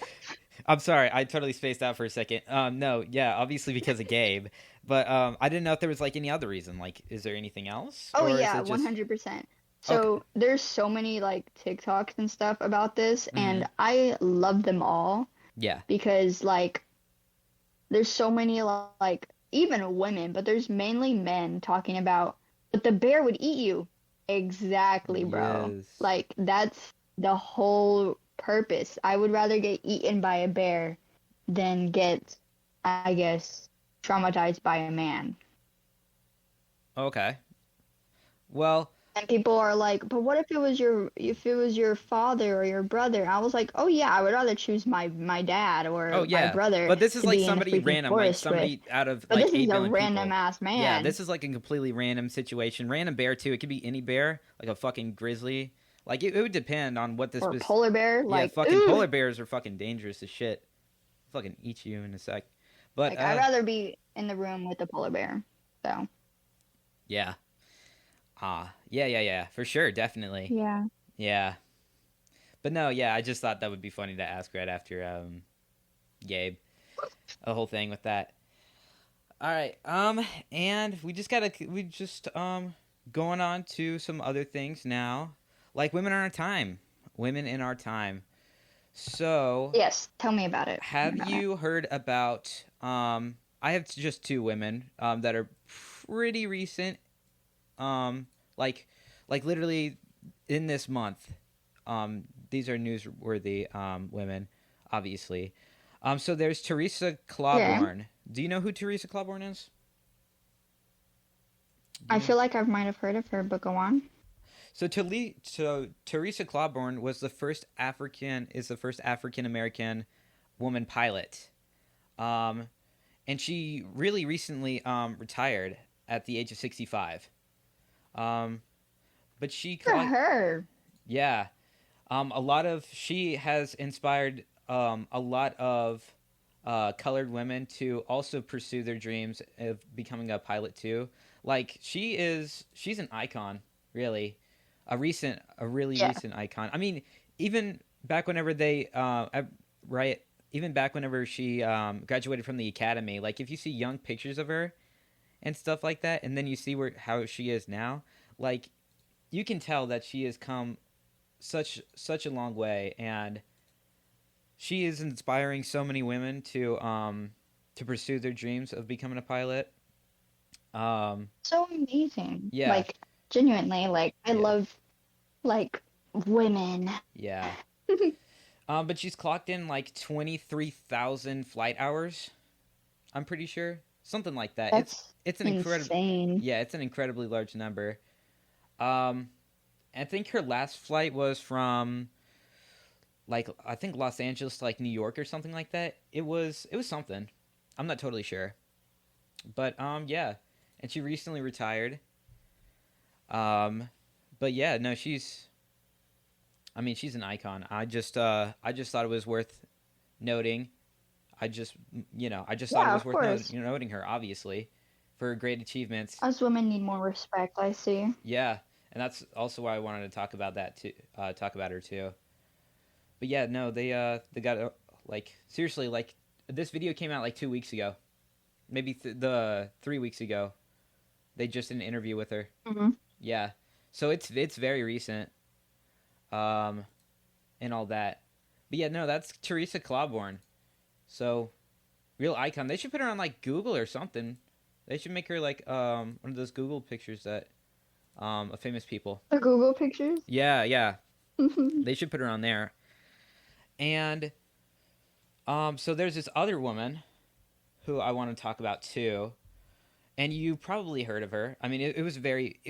I'm sorry, I totally spaced out for a second. No, yeah, obviously because of Gabe, but I didn't know if there was like any other reason. Like, is there anything else, Oh or is yeah, it just 100%. okay? So there's so many like TikToks and stuff about this, Mm-hmm. and I love them all Yeah. because like there's so many like even women, but there's mainly men talking about, but the bear would eat you. Exactly, bro. Yes. Like that's the whole purpose. I would rather get eaten by a bear than get, I guess, traumatized by a man. Okay. Well, And people are like, but what if it was your father or your brother? I was like, oh yeah, I would rather choose my dad Oh or my yeah, brother but this is to like be in the somebody freaking random, like forest with. somebody out of But like this is 8 a billion random people. ass Yeah, man. this is like a completely random situation. Random bear too. It could be any bear, like a fucking grizzly. Like it would depend on what this Or a was. polar bear. Yeah, Like, fucking ooh. polar bears are fucking dangerous as shit. Fucking eat you in a sec. But Like I'd rather be in the room with the polar bear. So yeah. Yeah, for sure, definitely. yeah. Yeah. But no, yeah, I just thought that would be funny to ask right after Gabe. A whole thing with that. All right. And we just going on to some other things now. Like women in our time. Women in our time. So, Yes. Tell me about it. Tell me have about it. you heard about I have just two women that are pretty recent like literally in this month. These are newsworthy women, obviously. So there's Teresa Okay. Claiborne. Do you know who Teresa Claiborne is? Do I you know? feel like I might have heard of her, but go on. So Teresa Claiborne was the first African American woman pilot. Um, and she really recently retired at the age of 65. Um, but she For clocked, her. yeah. She has inspired a lot of colored women to also pursue their dreams of becoming a pilot too. Like she's an icon, really, a really Yeah. recent icon. I mean, even back whenever right, even back whenever she graduated from the academy. Like if you see young pictures of her and stuff like that, and then you see how she is now, like you can tell that she has come such a long way, and she is inspiring so many women to pursue their dreams of becoming a pilot. Um, So amazing. yeah, Like genuinely, like I yeah, love like women. yeah. But she's clocked in like 23,000 flight hours. I'm pretty sure something like that. That's It's an incredible insane. yeah, it's an incredibly large number. Um, I think her last flight was from like I think Los Angeles to like New York or something like that. It was something. I'm not totally sure. But yeah. And she recently retired. Um but yeah, no, she's an icon. I just thought it was worth noting. I just thought it Yeah, was of worth course. noting her obviously for her great achievements. Us women need more respect, I see. Yeah. And that's also why I wanted to talk about that too, talk about her too. But yeah, no, they got like seriously like this video came out like 2 weeks ago. Maybe the 3 weeks ago. They just did an interview with her. Hmm. Yeah. So it's very recent. Um and all that. But yeah, no, that's Teresa Claiborne. So real icon. They should put her on like Google or something. They should make her like one of those Google pictures that of famous people. The Google pictures. Yeah, yeah. They should put her on there. And so there's this other woman who I want to talk about too. And you probably heard of her. I mean, it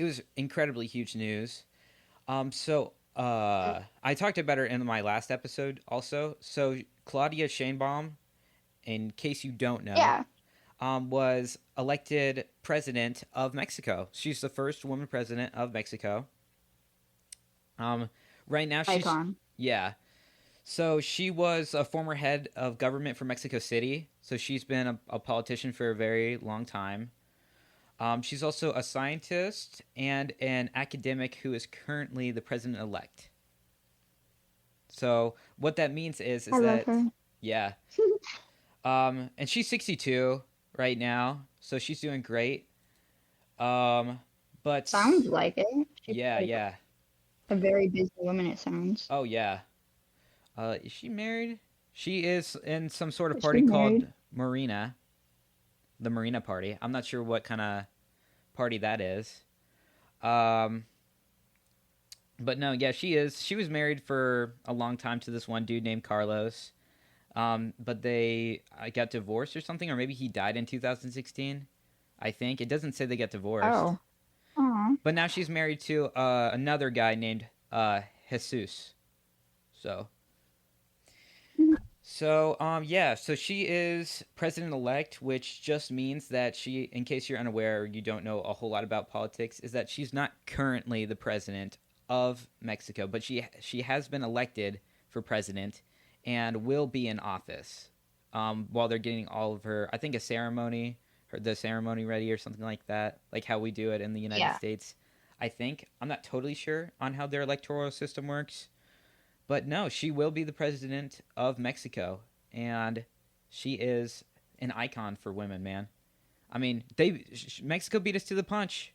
was incredibly huge news. I talked about her in my last episode also. So Claudia Sheinbaum, in case you don't know, Yeah, was elected president of Mexico. She's the first woman president of Mexico. Um, right now she's icon. yeah. So she was a former head of government for Mexico City. So she's been a politician for a very long time. She's also a scientist and an academic who is currently the president elect. So what that means I is love that her. yeah, and she's 62 right now, so she's doing great. Um, but Sounds like it. She's yeah, like yeah, a very busy woman, it sounds. oh yeah. Is she married? She is in some sort of Is she party called married? Marina, the Marina Party. I'm not sure what kind of party that is. Um, but no, yeah, she is. She was married for a long time to this one dude named Carlos. But they got divorced or something, or maybe he died in 2016. I think it doesn't say they got divorced. Oh. Oh. But now she's married to another guy named Jesus. So yeah, so she is president elect, which just means that she, in case you're unaware or you don't know a whole lot about politics, is that she's not currently the president of Mexico, but she has been elected for president and will be in office while they're getting all of her, I think, the ceremony ready or something like that, like how we do it in the United Yeah. States. I think I'm not totally sure on how their electoral system works. But no, she will be the president of Mexico, and she is an icon for women, man. I mean, Mexico beat us to the punch.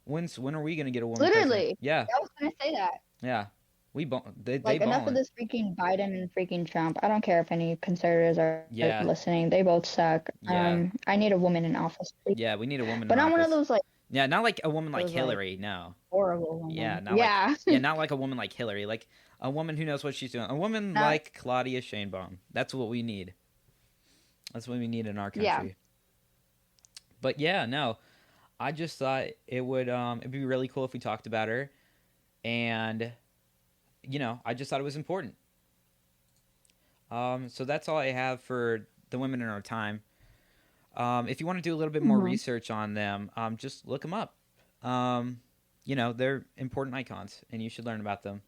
When are we gonna get a woman president? Literally. Yeah, I was gonna say that. yeah. They Like, enough of balling. this freaking Biden and freaking Trump. I don't care if any conservatives are Yeah, listening. They both suck. yeah, I need a woman in office, please. yeah. We need a woman But in not one of office. those like Yeah, not like a woman like those like Hillary. No. horrible Yeah, women. not like Yeah. yeah, not like a woman like Hillary. Like a woman who knows what she's doing. A woman Not like Claudia Sheinbaum. That's what we need. That's what we need in our country. yeah. But yeah, no. I just thought it'd be really cool if we talked about her, and I just thought it was important. So that's all I have for the women in our time. If you want to do a little bit more Mhm. research on them, just look them up. They're important icons, and you should learn about them.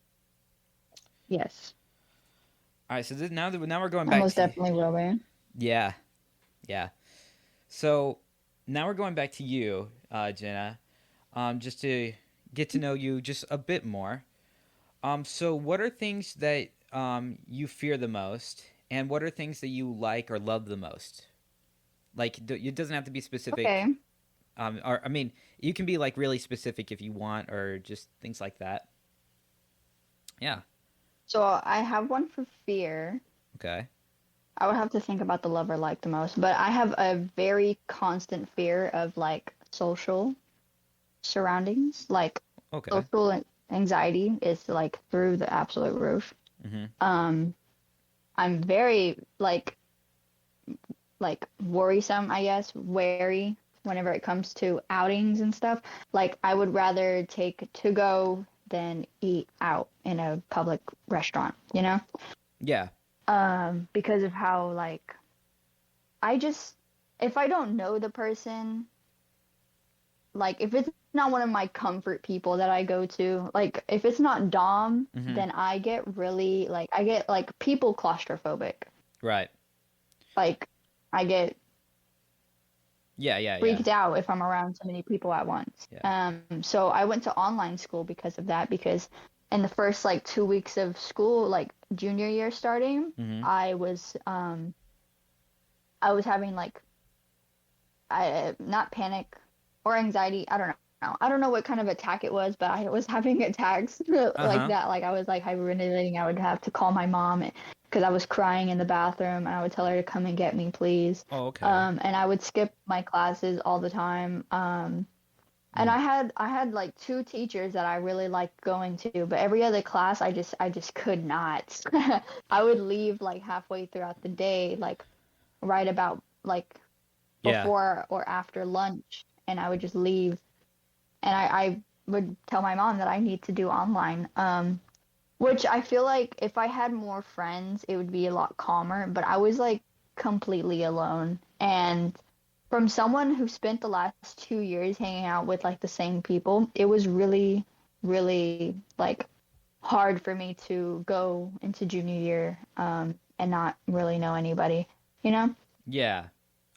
Yes. All right, so now we're going I back most to definitely will, man. yeah, yeah. So now we're going back to you, Jenna, just to get to know you just a bit more. So what are things that you fear the most, and what are things that you like or love the most? Like, it doesn't have to be specific. Okay. Or I mean, you can be like really specific if you want, or just things like that. Yeah. So I have one for fear. Okay. I would have to think about the love or like the most, but I have a very constant fear of like social surroundings. Like Okay. social anxiety is like through the absolute roof. Mm-hmm. I'm very like worrisome, I guess, wary whenever it comes to outings and stuff. Like I would rather take to go than eat out in a public restaurant, you know? Yeah. Because of how like if I don't know the person, like if it's not one of my comfort people that I go to, like if it's not Dom, Mm-hmm. then I get really like people claustrophobic. Right. Like I get Yeah. freaked out if I'm around so many people at once. Yeah. So I went to online school because of that, because in the first like 2 weeks of school, like junior year starting, Mm-hmm. I was having like not panic or anxiety. I don't know. I don't know what kind of attack it was, but I was having attacks like that. Like I was like hyperventilating. I would have to call my mom because I was crying in the bathroom, and I would tell her to come and get me, please. Oh, okay. And I would skip my classes all the time. And I had like two teachers that I really liked going to, but every other class I just could not. I would leave like halfway throughout the day, like right about like Yeah. before or after lunch, and I would just leave. And I would tell my mom that I need to do online. Which I feel like if I had more friends, it would be a lot calmer, but I was like completely alone. And from someone who spent the last 2 years hanging out with like the same people, it was really, really like hard for me to go into junior year and not really know anybody, you know? Yeah.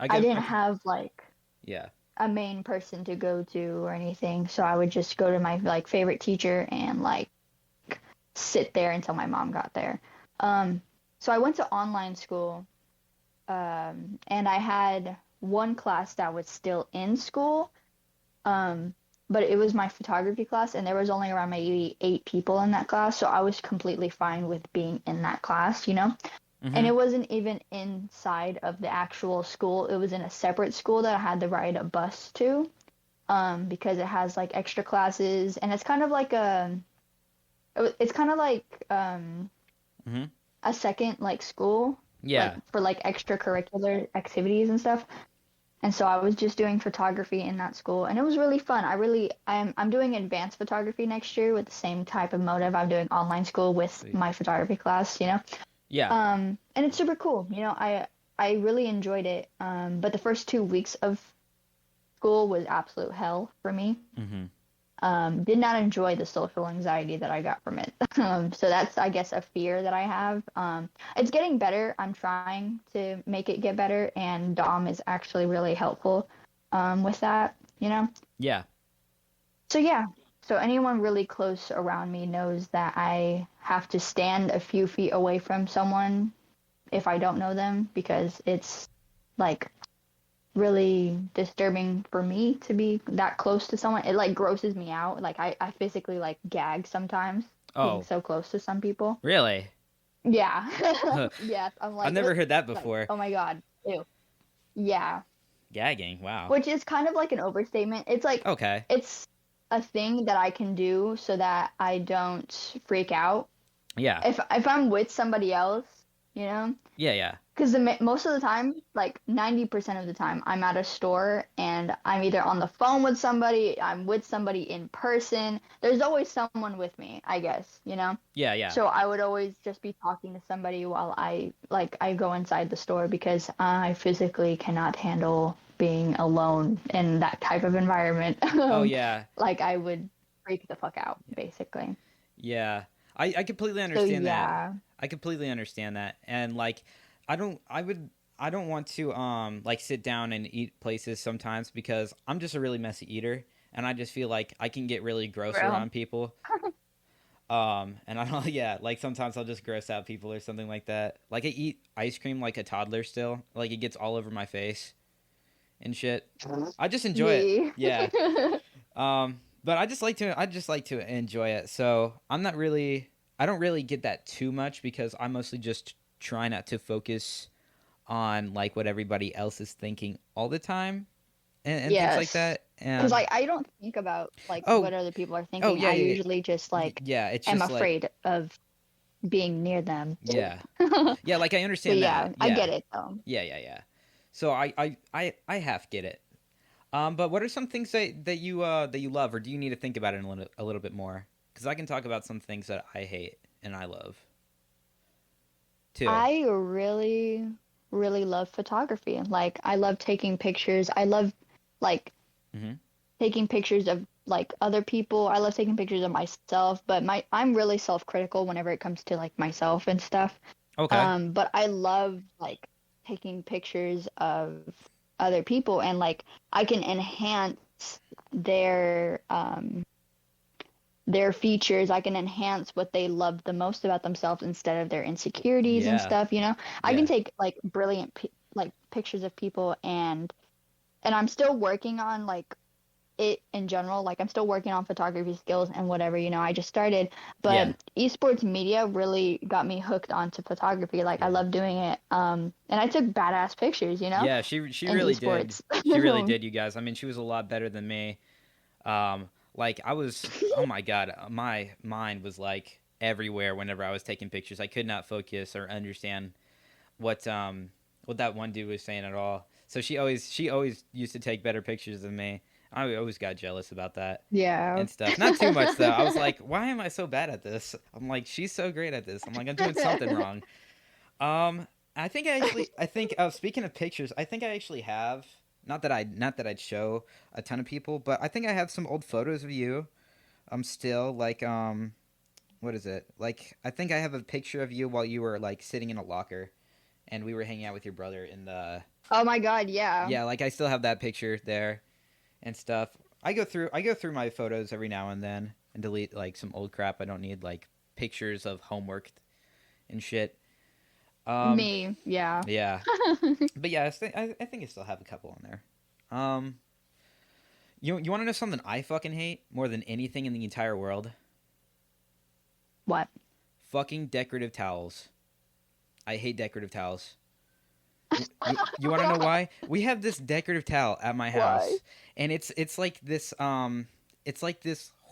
I didn't have like Yeah. a main person to go to or anything, so I would just go to my like favorite teacher and like sit there until my mom got there. So I went to online school, and I had one class that was still in school, but it was my photography class, and there was only around maybe 8 people in that class, so I was completely fine with being in that class, you know? Mm-hmm. And it wasn't even inside of the actual school. It was in a separate school that I had to ride a bus to, because it has like extra classes, and it's kind of like Mm-hmm. a second like school, Yeah. like for like extracurricular activities and stuff. And so I was just doing photography in that school, and it was really fun. I'm doing advanced photography next year with the same type of motive. I'm doing online school with Sweet. my photography class, you know. Yeah. And it's super cool. You know, I really enjoyed it. But the first 2 weeks of school was absolute hell for me. Mm-hmm. Did not enjoy the social anxiety that I got from it. So that's, I guess, a fear that I have. It's getting better. I'm trying to make it get better, and Dom is actually really helpful with that, you know? Yeah. So yeah. So anyone really close around me knows that I have to stand a few feet away from someone if I don't know them, because it's like really disturbing for me to be that close to someone. It like grosses me out. Like I physically like gag sometimes being Oh, so close to some people. really? Yeah. Huh. Yes, I'm I've like, never "Ugh," heard that like, before. oh my God. Ew. Yeah. Gagging. Wow. Which is kind of like an overstatement. It's like Okay. it's a thing that I can do so that I don't freak out. Yeah. If I'm with somebody else, you know, Yeah. Yeah. because most of the time, like 90% of the time, I'm at a store and I'm either on the phone with somebody, I'm with somebody in person. There's always someone with me, I guess, you know? Yeah. Yeah. So I would always just be talking to somebody while I go inside the store, because I physically cannot handle being alone in that type of environment. Oh, yeah. Like I would freak the fuck out, basically. Yeah. I completely So understand that. yeah. I completely understand that. And like I don't want to like sit down and eat places sometimes because I'm just a really messy eater and I just feel like I can get really gross Real. around people. And I don't yeah, like sometimes I'll just gross out people or something like that. Like I eat ice cream like a toddler still. Like it gets all over my face and shit. I just enjoy it. Me. Yeah. But I just like to enjoy it. So I don't really get that too much because I mostly just try not to focus on like what everybody else is thinking all the time and things like Yes. that. Because And like I don't think about like oh what other people are oh thinking. yeah I yeah yeah, usually just like yeah it's am just like afraid of being near them. yeah But yeah like I understand yeah, that I yeah get it though. yeah yeah yeah. So I half get it. But what are some things that you love, or do you need to think about it a little bit more? Because I can talk about some things that I hate and I love too. I really, really love photography. Like I love taking pictures. I love like Hmm. taking pictures of like other people. I love taking pictures of myself, but I'm really self-critical whenever it comes to like myself and stuff. Okay. But I love like taking pictures of other people, and like I can enhance their their features. I can enhance what they love the most about themselves instead of their insecurities and Yeah. stuff, you know? I can Yeah. take like brilliant like pictures of people, and I'm still working on like it in general. Like I'm still working on photography skills and whatever, you know, I just started. Yeah. But esports media really got me hooked onto photography. Like I Yeah. love doing it. And I took badass pictures, you know, Yeah. She in really did. esports. She really did, you guys. I mean, she was a lot better than me. Like I was. Oh my god, my mind was like everywhere whenever I was taking pictures. I could not focus or understand what that one dude was saying at all. So she always used to take better pictures than me. I always got jealous about that Yeah. and stuff. Not too much though. I was like, why am I so bad at this? I'm like, she's so great at this. I'm like, I'm doing something wrong. I think speaking of pictures, I think I actually have not that I'd show a ton of people, but I think I have some old photos of you. Still like what is it? Like I think I have a picture of you while you were like sitting in a locker and we were hanging out with your brother in the Oh my God, yeah. yeah, like I still have that picture there and stuff. I go through my photos every now and then and delete like some old crap I don't need, like pictures of homework and shit. Um, Me, yeah. yeah, but yeah, I think I still have a couple on there. Um, you want to know something I fucking hate more than anything in the entire world? What? Fucking decorative towels. I hate decorative towels. You want to know why? We have this decorative towel at my house, Why? and it's like this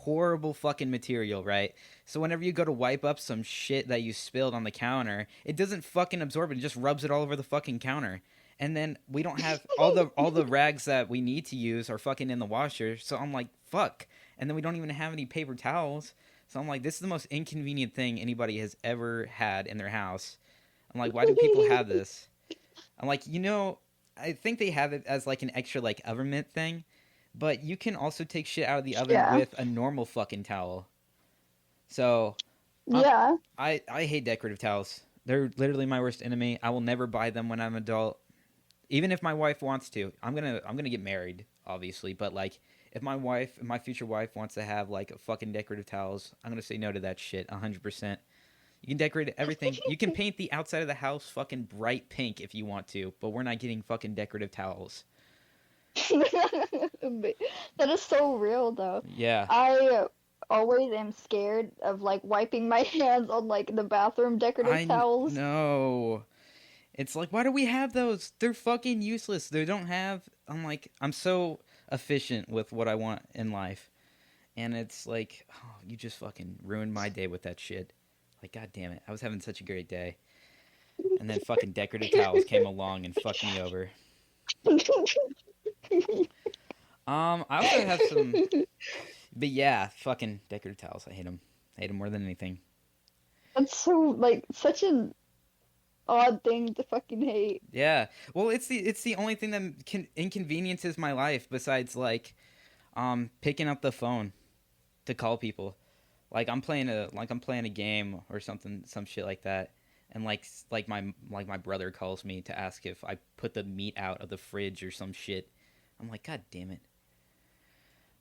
horrible fucking material, right? So whenever you go to wipe up some shit that you spilled on the counter, it doesn't fucking absorb it. It just rubs it all over the fucking counter. And then we don't have all the rags that we need to use are fucking in the washer. So I'm like, fuck. And then we don't even have any paper towels. So I'm like, this is the most inconvenient thing anybody has ever had in their house. I'm like, why do people have this? I'm like, I think they have it as like an extra like oven mitt thing, but you can also take shit out of the oven Yeah. with a normal fucking towel. So Yeah. I hate decorative towels. They're literally my worst enemy. I will never buy them when I'm an adult. Even if my wife wants to. I'm gonna get married, obviously, but like if my future wife wants to have like fucking decorative towels, I'm gonna say no to that shit 100%. You can decorate everything. You can paint the outside of the house fucking bright pink if you want to, but we're not getting fucking decorative towels. That is so real, though. Yeah. I always am scared of like wiping my hands on like the bathroom decorative towels. know. It's like, why do we have those? They're fucking useless. They don't have. I'm so efficient with what I want in life. And it's like, oh, you just fucking ruined my day with that shit. Like, god damn it. I was having such a great day. And then fucking decorative towels came along and fucked me over. I also have some. But yeah, fucking decorative towels. I hate them. I hate them more than anything. That's so like such an odd thing to fucking hate. Yeah. Well, it's the only thing that inconveniences my life besides like picking up the phone to call people. Like I'm playing a game or something, some shit like that, and my brother calls me to ask if I put the meat out of the fridge or some shit. I'm like, god damn it.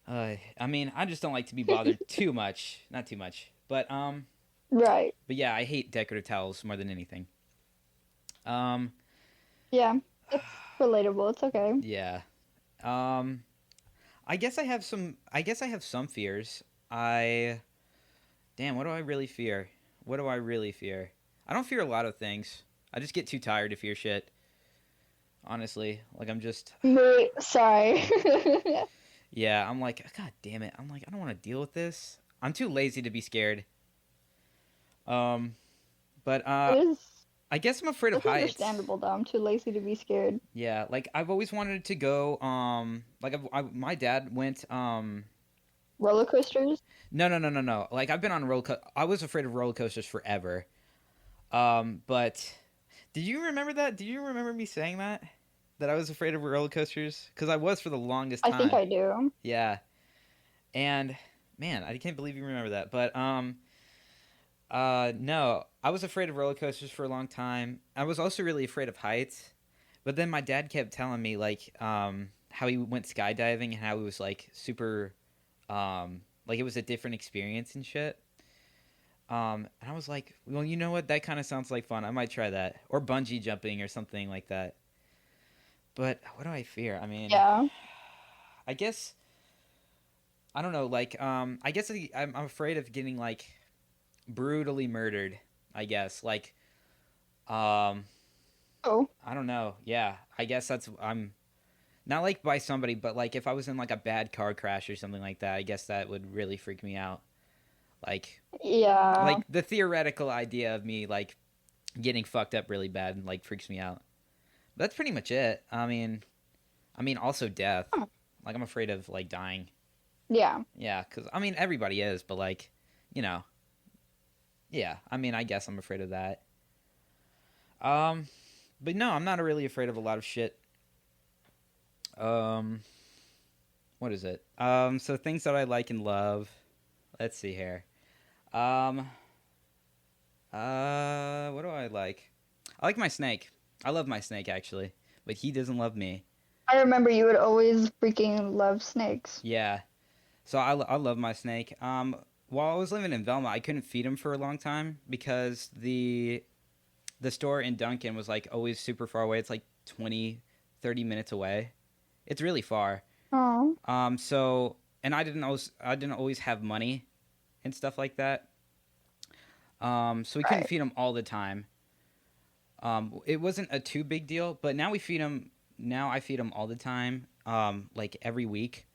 I mean, I just don't like to be bothered too much, not too much, Right. but yeah, I hate decorative towels more than anything. Um, Yeah. It's relatable. It's okay. yeah. Um, I guess I have some. I guess I have some fears. Damn. What do I really fear? What do I really fear? I don't fear a lot of things. I just get too tired to fear shit. Honestly, like I'm just. Me, sorry. Yeah, I'm like, god damn it. I'm like, I don't want to deal with this. I'm too lazy to be scared. Um, but It is. I guess I'm afraid of It's heights. understandable though. I'm too lazy to be scared. Yeah, like I've always wanted to go. My dad went. Roller coasters? No, no, no, no, no. Like I've been on I was afraid of roller coasters forever. But did you remember that? Do you remember me saying that? That I was afraid of roller coasters? Because I was for the longest I time. think I do. Yeah, and man, I can't believe you remember that. But no, I was afraid of roller coasters for a long time. I was also really afraid of heights. But then my dad kept telling me like how he went skydiving and how he was like super like it was a different experience and shit. And I was like, well, you know what? That kind of sounds like fun. I might try that, or bungee jumping or something like that. But what do I fear? I mean, Yeah. I guess I don't know. Like, I guess I'm afraid of getting like brutally murdered. I guess like, um, Oh. I don't know. Yeah, I guess I'm not like by somebody, but like if I was in like a bad car crash or something like that, I guess that would really freak me out. Like Yeah. like the theoretical idea of me like getting fucked up really bad like freaks me out. But that's pretty much it. I mean also death. Huh. Like I'm afraid of like dying. Yeah. Yeah, cuz I mean everybody is, but like, you know. Yeah, I mean I guess I'm afraid of that. Um but no, I'm not really afraid of a lot of shit. Um what is it? So things that I like and love. Let's see here. Um what do I like? I like my snake. I love my snake actually, but he doesn't love me. I remember you would always freaking love snakes. Yeah. So I love my snake. While I was living in Velma, I couldn't feed him for a long time because the store in Duncan was like always super far away. It's like 20, 30 minutes away. It's really far. Oh. So and I didn't always have money and stuff like that. So we couldn't Right. feed him all the time. It wasn't a too big deal, but now we feed him. Now I feed him all the time, like every week,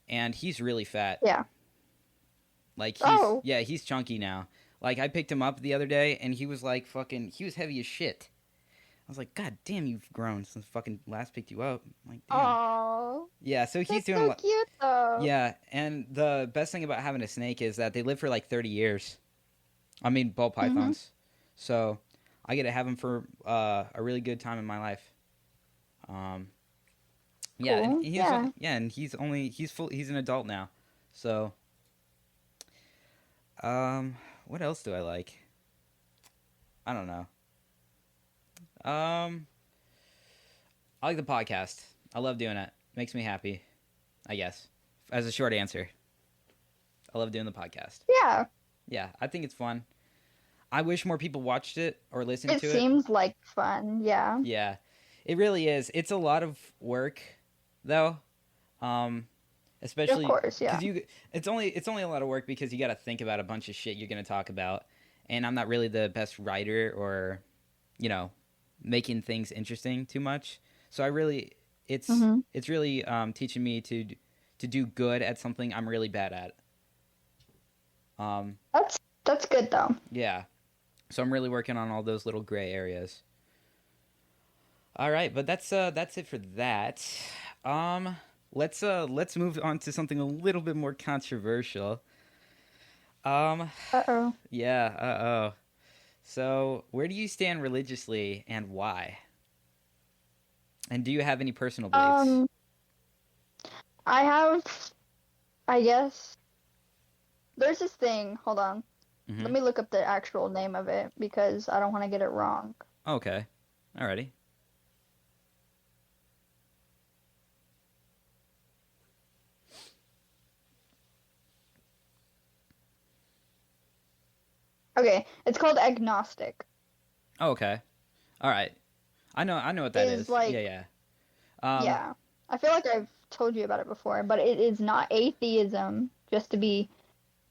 and he's really fat. Yeah. Like Oh. he's chunky now. Like I picked him up the other day and he was like he was heavy as shit. I was like, God damn, you've grown since fucking last picked you up. I'm like, damn. Oh. Yeah, so he's That's doing a so lot. cute though. Yeah, and the best thing about having a snake is that they live for like 30 years. I mean, ball Mhm. pythons. So I get to have him for a really good time in my life. Um, yeah, and Cool. Yeah. he's an adult now. So, what else do I like? I don't know. Um, I like the podcast. I love doing it. Makes me happy, I guess. As a short answer, I love doing the podcast. Yeah. Yeah, I think it's fun. I wish more people watched it or listened It to it. seems like fun. Yeah. Yeah, it really is. It's a lot of work, though. Of Especially course. Yeah. because it's only a lot of work because you got to think about a bunch of shit you're gonna talk about, and I'm not really the best writer or, you know, making things interesting too much. So I really, Mhm. it's really teaching me to do good at something I'm really bad at. Um, That's good though. yeah. So I'm really working on all those little gray areas. All right, but that's it for that. Um, let's move on to something a little bit more controversial. Um, Uh-oh. yeah, uh-oh. So, where do you stand religiously and why? And do you have any personal beliefs? Um, I have, I guess, there's this thing. Hold on. Mm-hmm. Let me look up the actual name of it because I don't want to get it wrong. Okay. Alrighty. Okay, it's called agnostic. Oh, okay. All right. I know what that Is is. Yeah, like, yeah. Um, yeah. I feel like I've told you about it before, but it is not atheism, just to be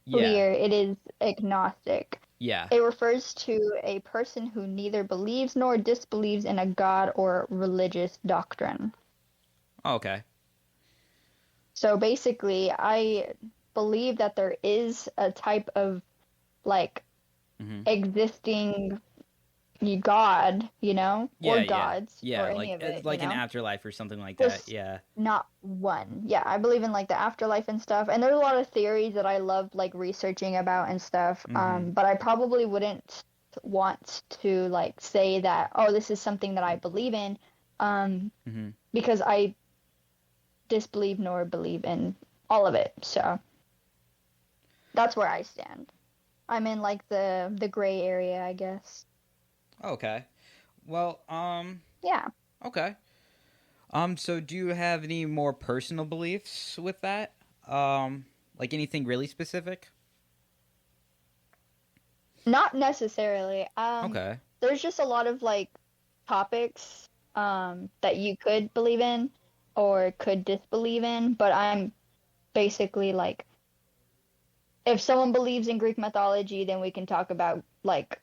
yeah. clear. It is agnostic. Yeah. It refers to a person who neither believes nor disbelieves in a god or religious doctrine. Oh, okay. So basically, I believe that there is a type of like Mm-hmm. existing God, or Yeah, yeah. gods, Yeah, or any like of it, like an afterlife or something like that. Just Yeah. not one. Yeah, I believe in like the afterlife and stuff. And there's a lot of theories that I love like researching about and stuff. Mm-hmm. But I probably wouldn't want to like say that, oh, this is something that I believe in, Mm-hmm. because I disbelieve nor believe in all of it. So that's where I stand. I'm in like the gray area, I guess. Okay. Well, Yeah. okay. So do you have any more personal beliefs with that? Like anything really specific? Not necessarily. Okay. There's just a lot of like topics that you could believe in or could disbelieve in, but I'm basically like, if someone believes in Greek mythology, then we can talk about like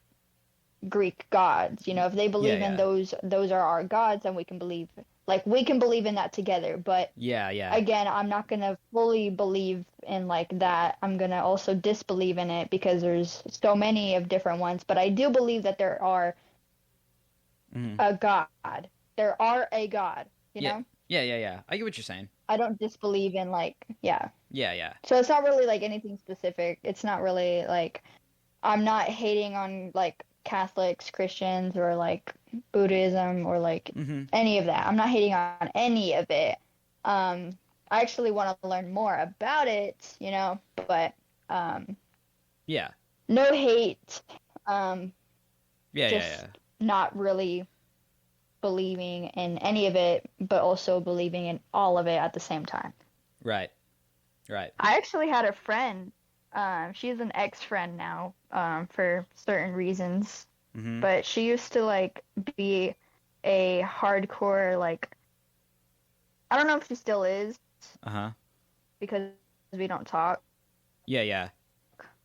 Greek gods. If they Yeah, believe in yeah. those are our gods, then we can believe in that together. But Yeah, yeah. again, I'm not gonna fully believe in like that. I'm gonna also disbelieve in it because there's so many of different ones. But I do believe that there are Mm-hmm. a God. There are a God, you Yeah. know? Yeah, yeah, yeah. I get what you're saying. I don't disbelieve in like, yeah. Yeah, yeah. So it's not really like anything specific. It's not really like, I'm not hating on like Catholics, Christians, or like Buddhism or like Mm-hmm. any of that. I'm not hating on any of it. I actually want to learn more about it, but Yeah. no hate. Um, Yeah, yeah, just yeah. not really believing in any of it, but also believing in all of it at the same time. Right. Right. I actually had a friend. She's an ex-friend now, for certain reasons, Mm-hmm. but she used to like be a hardcore like, I don't know if she still is Uh-huh. because we don't talk. Yeah, yeah.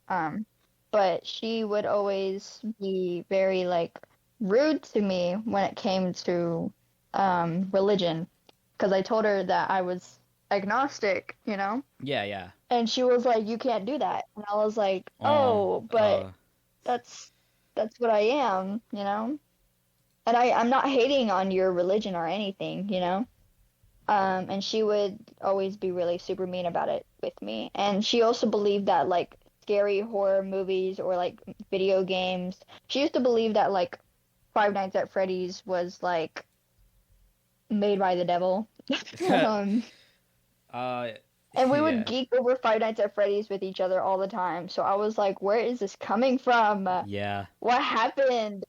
Um, but she would always be very like rude to me when it came to religion, because I told her that I was agnostic, you know? Yeah, yeah. And she was like, "You can't do that." And I was like, Oh, "Oh, but that's that's what I am, you know?" And I'm not hating on your religion or anything, you know? And she would always be really super mean about it with me. And she also believed that like scary horror movies or like video games, she used to believe that like Five Nights at Freddy's was like made by the devil. um, uh, and we would yeah, geek over Five Nights at Freddy's with each other all the time. So I was like, where is this coming from? yeah. What happened?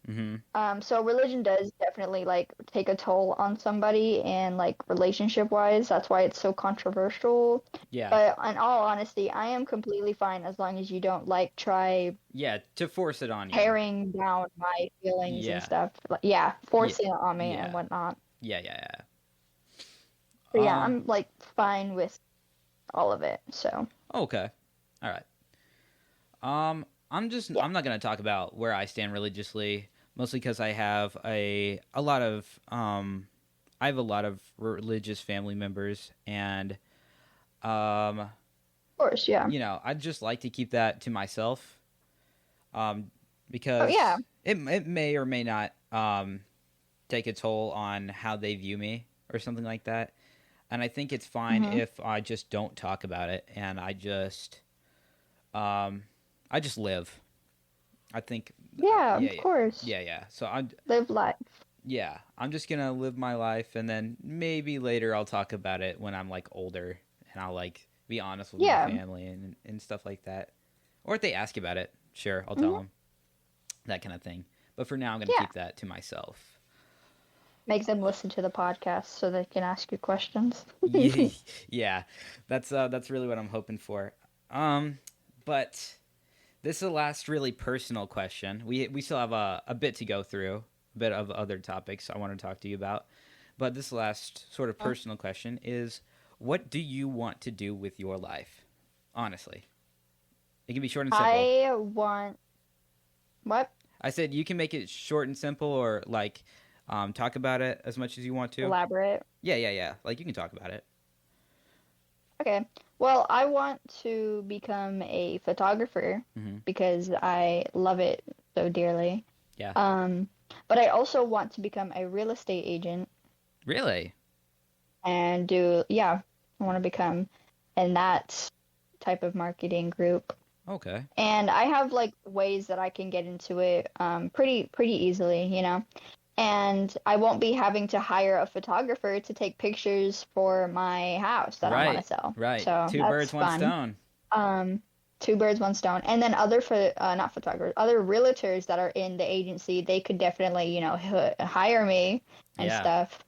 Mm-hmm. So religion does definitely like take a toll on somebody and like relationship wise. That's why it's so controversial. Yeah, But in all honesty, I am completely fine as long as you don't like try yeah. To force it on you. tearing down my feelings and Yeah, stuff. Like, yeah, yeah, forcing it on me and yeah, whatnot. yeah, yeah, But yeah, yeah. I'm like fine with all of it. So Okay. All right. yeah. I'm not gonna talk about where I stand religiously, mostly because I have a lot of religious family members, and um, Of course, yeah. I'd just like to keep that to myself, Oh yeah. because it may or may not take a toll on how they view me or something like that. And I think it's fine Hmm. if I just don't talk about it and um, I just live. I think, Yeah, yeah, of yeah, course. yeah, yeah. So I, Live life. yeah, I'm just gonna live my life, and then maybe later I'll talk about it when I'm like older, and I'll like be honest with my Yeah. family and stuff like that. Or if they ask about it, sure, I'll tell Hmm. them that kind of thing. But for now, I'm gonna Yeah. keep that to myself. Make them listen to the podcast so they can ask you questions. Yeah, yeah, that's really what I'm hoping for. But this is the last really personal question. We still have a bit to go through, a bit of other topics I want to talk to you about. But this last sort of personal question is, what do you want to do with your life? Honestly, it can be short and simple. I want what? I said you can make it short and simple, or like talk about it as much as you want to. Elaborate. Yeah, yeah, yeah. Like you can talk about it. Okay. Well, I want to become a photographer Hmm. because I love it so dearly. Yeah. Um, but I also want to become a real estate agent Really? and yeah, I want to become in that type of marketing group. Okay. And I have like ways that I can get into it pretty easily, you know. And I won't be having to hire a photographer to take pictures for my house that I want to Right. sell. Right. So Two that's birds, one fun. stone. Um, two birds, one stone. And then other for not photographers, other realtors that are in the agency, they could definitely, you know, hire me and Yeah. stuff.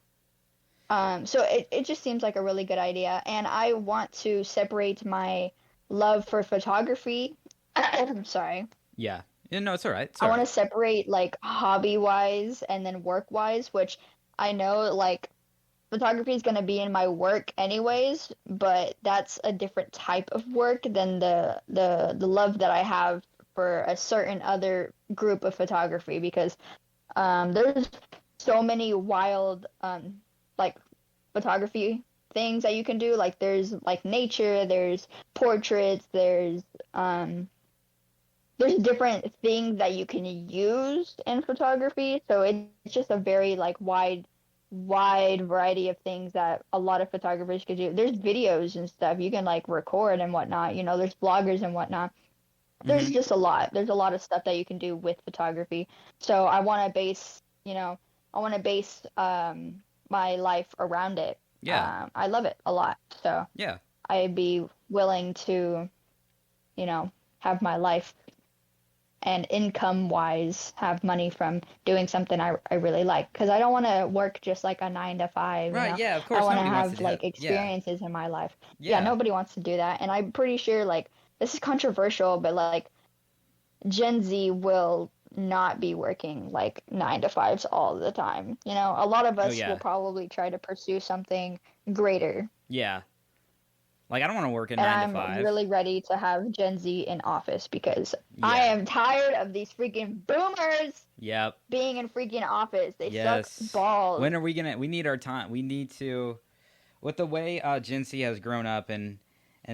So it just seems like a really good idea. And I want to separate my love for photography. I'm sorry. Yeah. Yeah, no, it's all right. It's I all want to right. separate like hobby wise and then work wise, which I know like photography is going to be in my work anyways, but that's a different type of work than the love that I have for a certain other group of photography because there's so many wild like photography things that you can do. Like there's like nature, there's portraits, there's different things that you can use in photography. So it's just a very like wide variety of things that a lot of photographers could do. There's videos and stuff you can like record and whatnot. You know, there's bloggers and whatnot. There's Hmm. just a lot. There's a lot of stuff that you can do with photography. So I want to base, you know, I want to base my life around it. Yeah. I love it a lot. So Yeah. I'd be willing to, you know, have my life and income wise have money from doing something I really like because I don't want to work just like a 9 to 5, you Right. know. Yeah. Of I course, want to nobody wants to have do that. like Yeah. experiences in my life. Yeah, Yeah. nobody wants to do that, and I'm pretty sure like this is controversial, but like Gen Z will not be working like 9 to 5s all the time. You know, a lot of Oh us will yeah. probably try to pursue something greater. Yeah. Like I don't want to work a And nine to I'm five. really ready to have Gen Z in office because I Yeah. am tired of these freaking boomers Yep. being in freaking office. They suck Yes. balls. When are we gonna? We need our time. We need to. with the way Gen Z has grown up and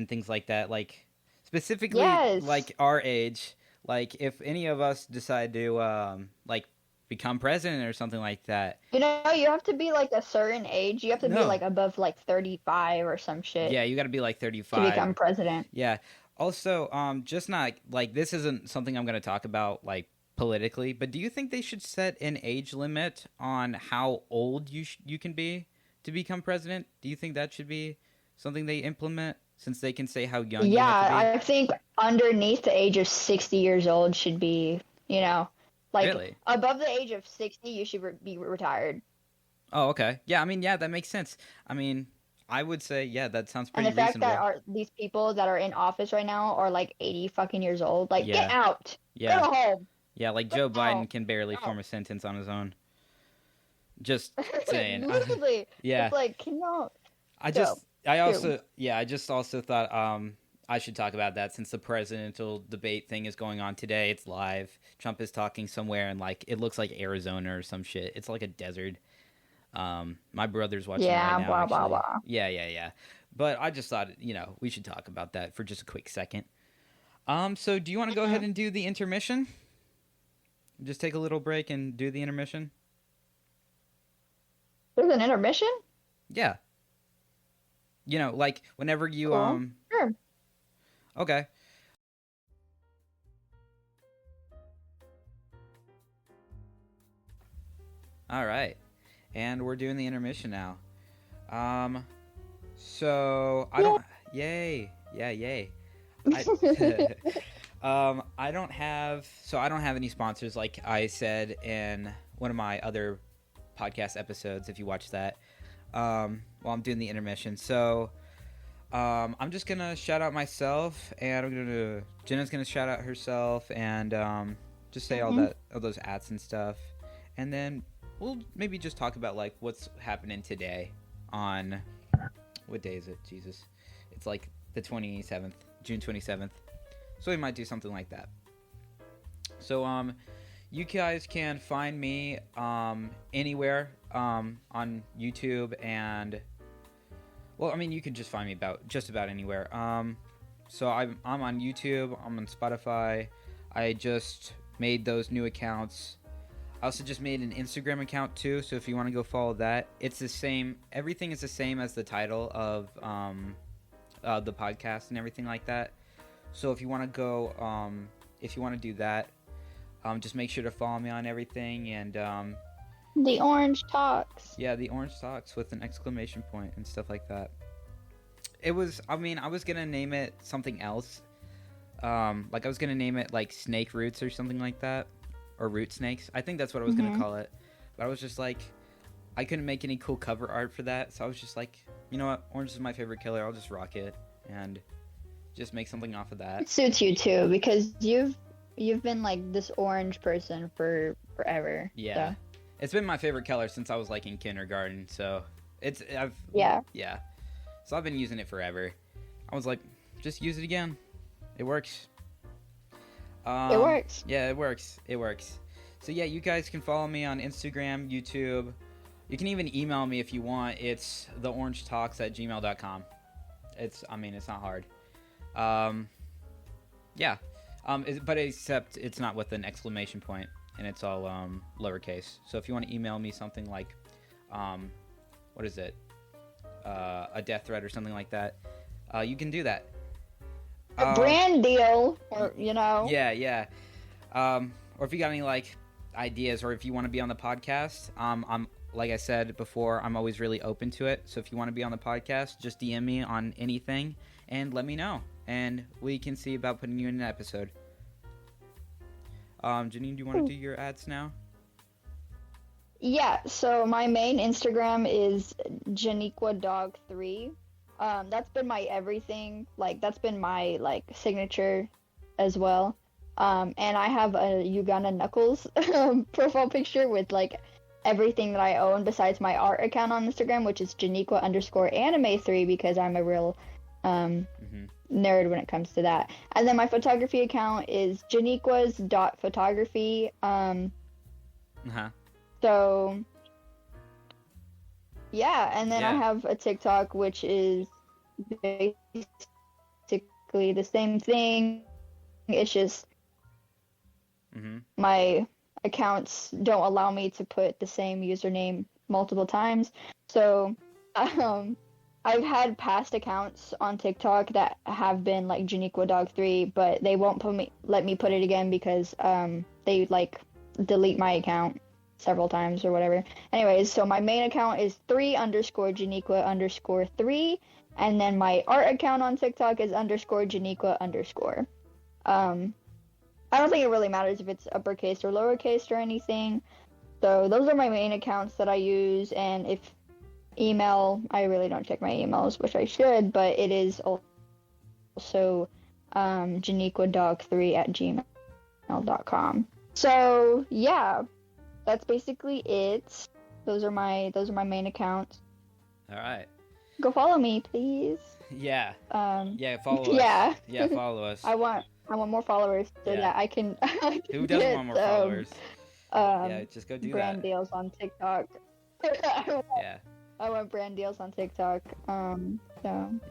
things like that, like specifically Yes. like our age, like if any of us decide to like become president or something like that. You know, you have to be like a certain age. You have to be No. like above like 35 or some shit Yeah, you got to be like to 35. become president. Yeah. Also, just not like this isn't something I'm going to talk about like politically, but do you think they should set an age limit on how old you can be to become president? Do you think that should be something they implement since they can say how young you have to Yeah, be? I think underneath the age of 60 years old should be, you know, like Really? above the age of 60, you should be retired. Oh, okay. Yeah, I mean, yeah, that makes sense. I mean, I would say, yeah, that sounds And pretty the fact that reasonable. are these people that are in office right now are like 80 fucking years old, like get Yeah. out, Yeah. go home, Yeah, like go Joe Biden home, can barely go. form a sentence on his own. Just saying. Literally, Yeah. it's like, can y'all I go? just I Go. also yeah, I just also thought I should talk about that since the presidential debate thing is going on today. It's live. Trump is talking somewhere and like it looks like Arizona or some shit. It's like a desert. My brother's watching it right Yeah, now blah blah actually. blah. Yeah, yeah, yeah. But I just thought, we should talk about that for just a quick second. So do you want to go ahead and do the intermission? Just take a little break and do the intermission? There's an intermission? Yeah. Like whenever you Cool. Sure. okay. All right. And we're doing the intermission now. So I don't yay. Yeah, yay. I I don't have any sponsors like I said in one of my other podcast episodes if you watch that. While I'm doing the intermission. So I'm just gonna shout out myself, and Jenna's gonna shout out herself, and just say all those ads and stuff, and then we'll maybe just talk about like what's happening today on what day is it? Jesus, it's like the 27th, June 27th. So we might do something like that. So you guys can find me anywhere on YouTube and. Well, I mean, you can just find me just about anywhere. So I'm on YouTube. I'm on Spotify. I just made those new accounts. I also just made an Instagram account too. So if you want to go follow that, it's the same. Everything is the same as the title of the podcast and everything like that. So if you want to go, if you want to do that, just make sure to follow me on everything and. The Orange Talks. Yeah, the Orange Talks with an exclamation point and stuff like that. I was gonna name it something else. Like I was gonna name it like Snake Roots or something like that. Or Root Snakes. I think that's what I was gonna call it. But I was just like, I couldn't make any cool cover art for that. So I was just like, you know what? Orange is my favorite color. I'll just rock it. And just make something off of that. It suits you too because you've been like this orange person for forever. Yeah. So. It's been my favorite color since I was like in kindergarten, so Yeah. So I've been using it forever. I was like, just use it again. It works. It works. Yeah, it works. It works. So yeah, you guys can follow me on Instagram, YouTube. You can even email me if you want. It's theorangetalks@gmail.com. It's not hard. Yeah. But except it's not with an exclamation point. And it's all lowercase. So if you want to email me something like, what is it? A death threat or something like that, you can do that. A brand deal, or Yeah, yeah. Or if you got any like ideas, or if you want to be on the podcast, I'm like I said before, I'm always really open to it. So if you want to be on the podcast, just DM me on anything and let me know, and we can see about putting you in an episode. Janine, do you want to do your ads now? Yeah, so my main Instagram is JaniquaDog3. That's been my everything. Like that's been my like signature as well. And I have a Uganda Knuckles profile picture with like everything that I own besides my art account on Instagram, which is Janiqua_anime3 because I'm a real nerd when it comes to that. And then my photography account is janiquas.photography. So Yeah, and then I Yeah. have a TikTok which is basically the same thing. It's just Mm-hmm. my accounts don't allow me to put the same username multiple times. So, um, I've had past accounts on TikTok that have been like Janiqua Dog 3, but they won't let me put it again because they like delete my account several times or whatever. Anyways, so my main account is 3_Janiqua_3, and then my art account on TikTok is _Janiqua_. Um, I don't think it really matters if it's uppercase or lowercase or anything. So those are my main accounts that I use, and if email, I really don't check my emails, which I should, but it is also janiquadog3@gmail.com. So yeah, that's basically it. Those are my main accounts. All right. Go follow me, please. Yeah. Um, Yeah. Follow us. yeah. Yeah. Follow us. I want more followers so Yeah. that I can, I can Who doesn't get want more followers? Yeah. um Just go do brand that. deals on TikTok. Yeah. I want brand deals on TikTok. So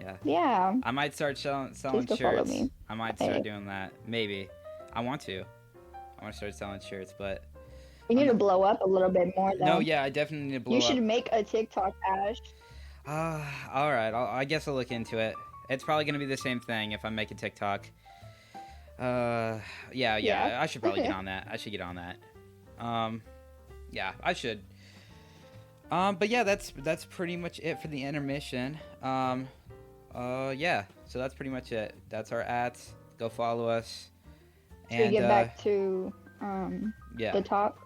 Yeah. yeah, I might start selling please go follow shirts. me. I might start doing that. Maybe. I want to. I want to start selling shirts, but We I'm need to not. blow up a little bit more No, though. yeah, I definitely need to blow You should up. make a TikTok, Ash. All right. I guess I'll look into it. It's probably gonna be the same thing if I make a TikTok. Yeah, Yeah. I should probably get on that. I should get on that. Um, yeah, I should. But yeah, that's pretty much it for the intermission. Yeah, so that's pretty much it. That's our ads. Go follow us. Should we And get back to yeah, the talk?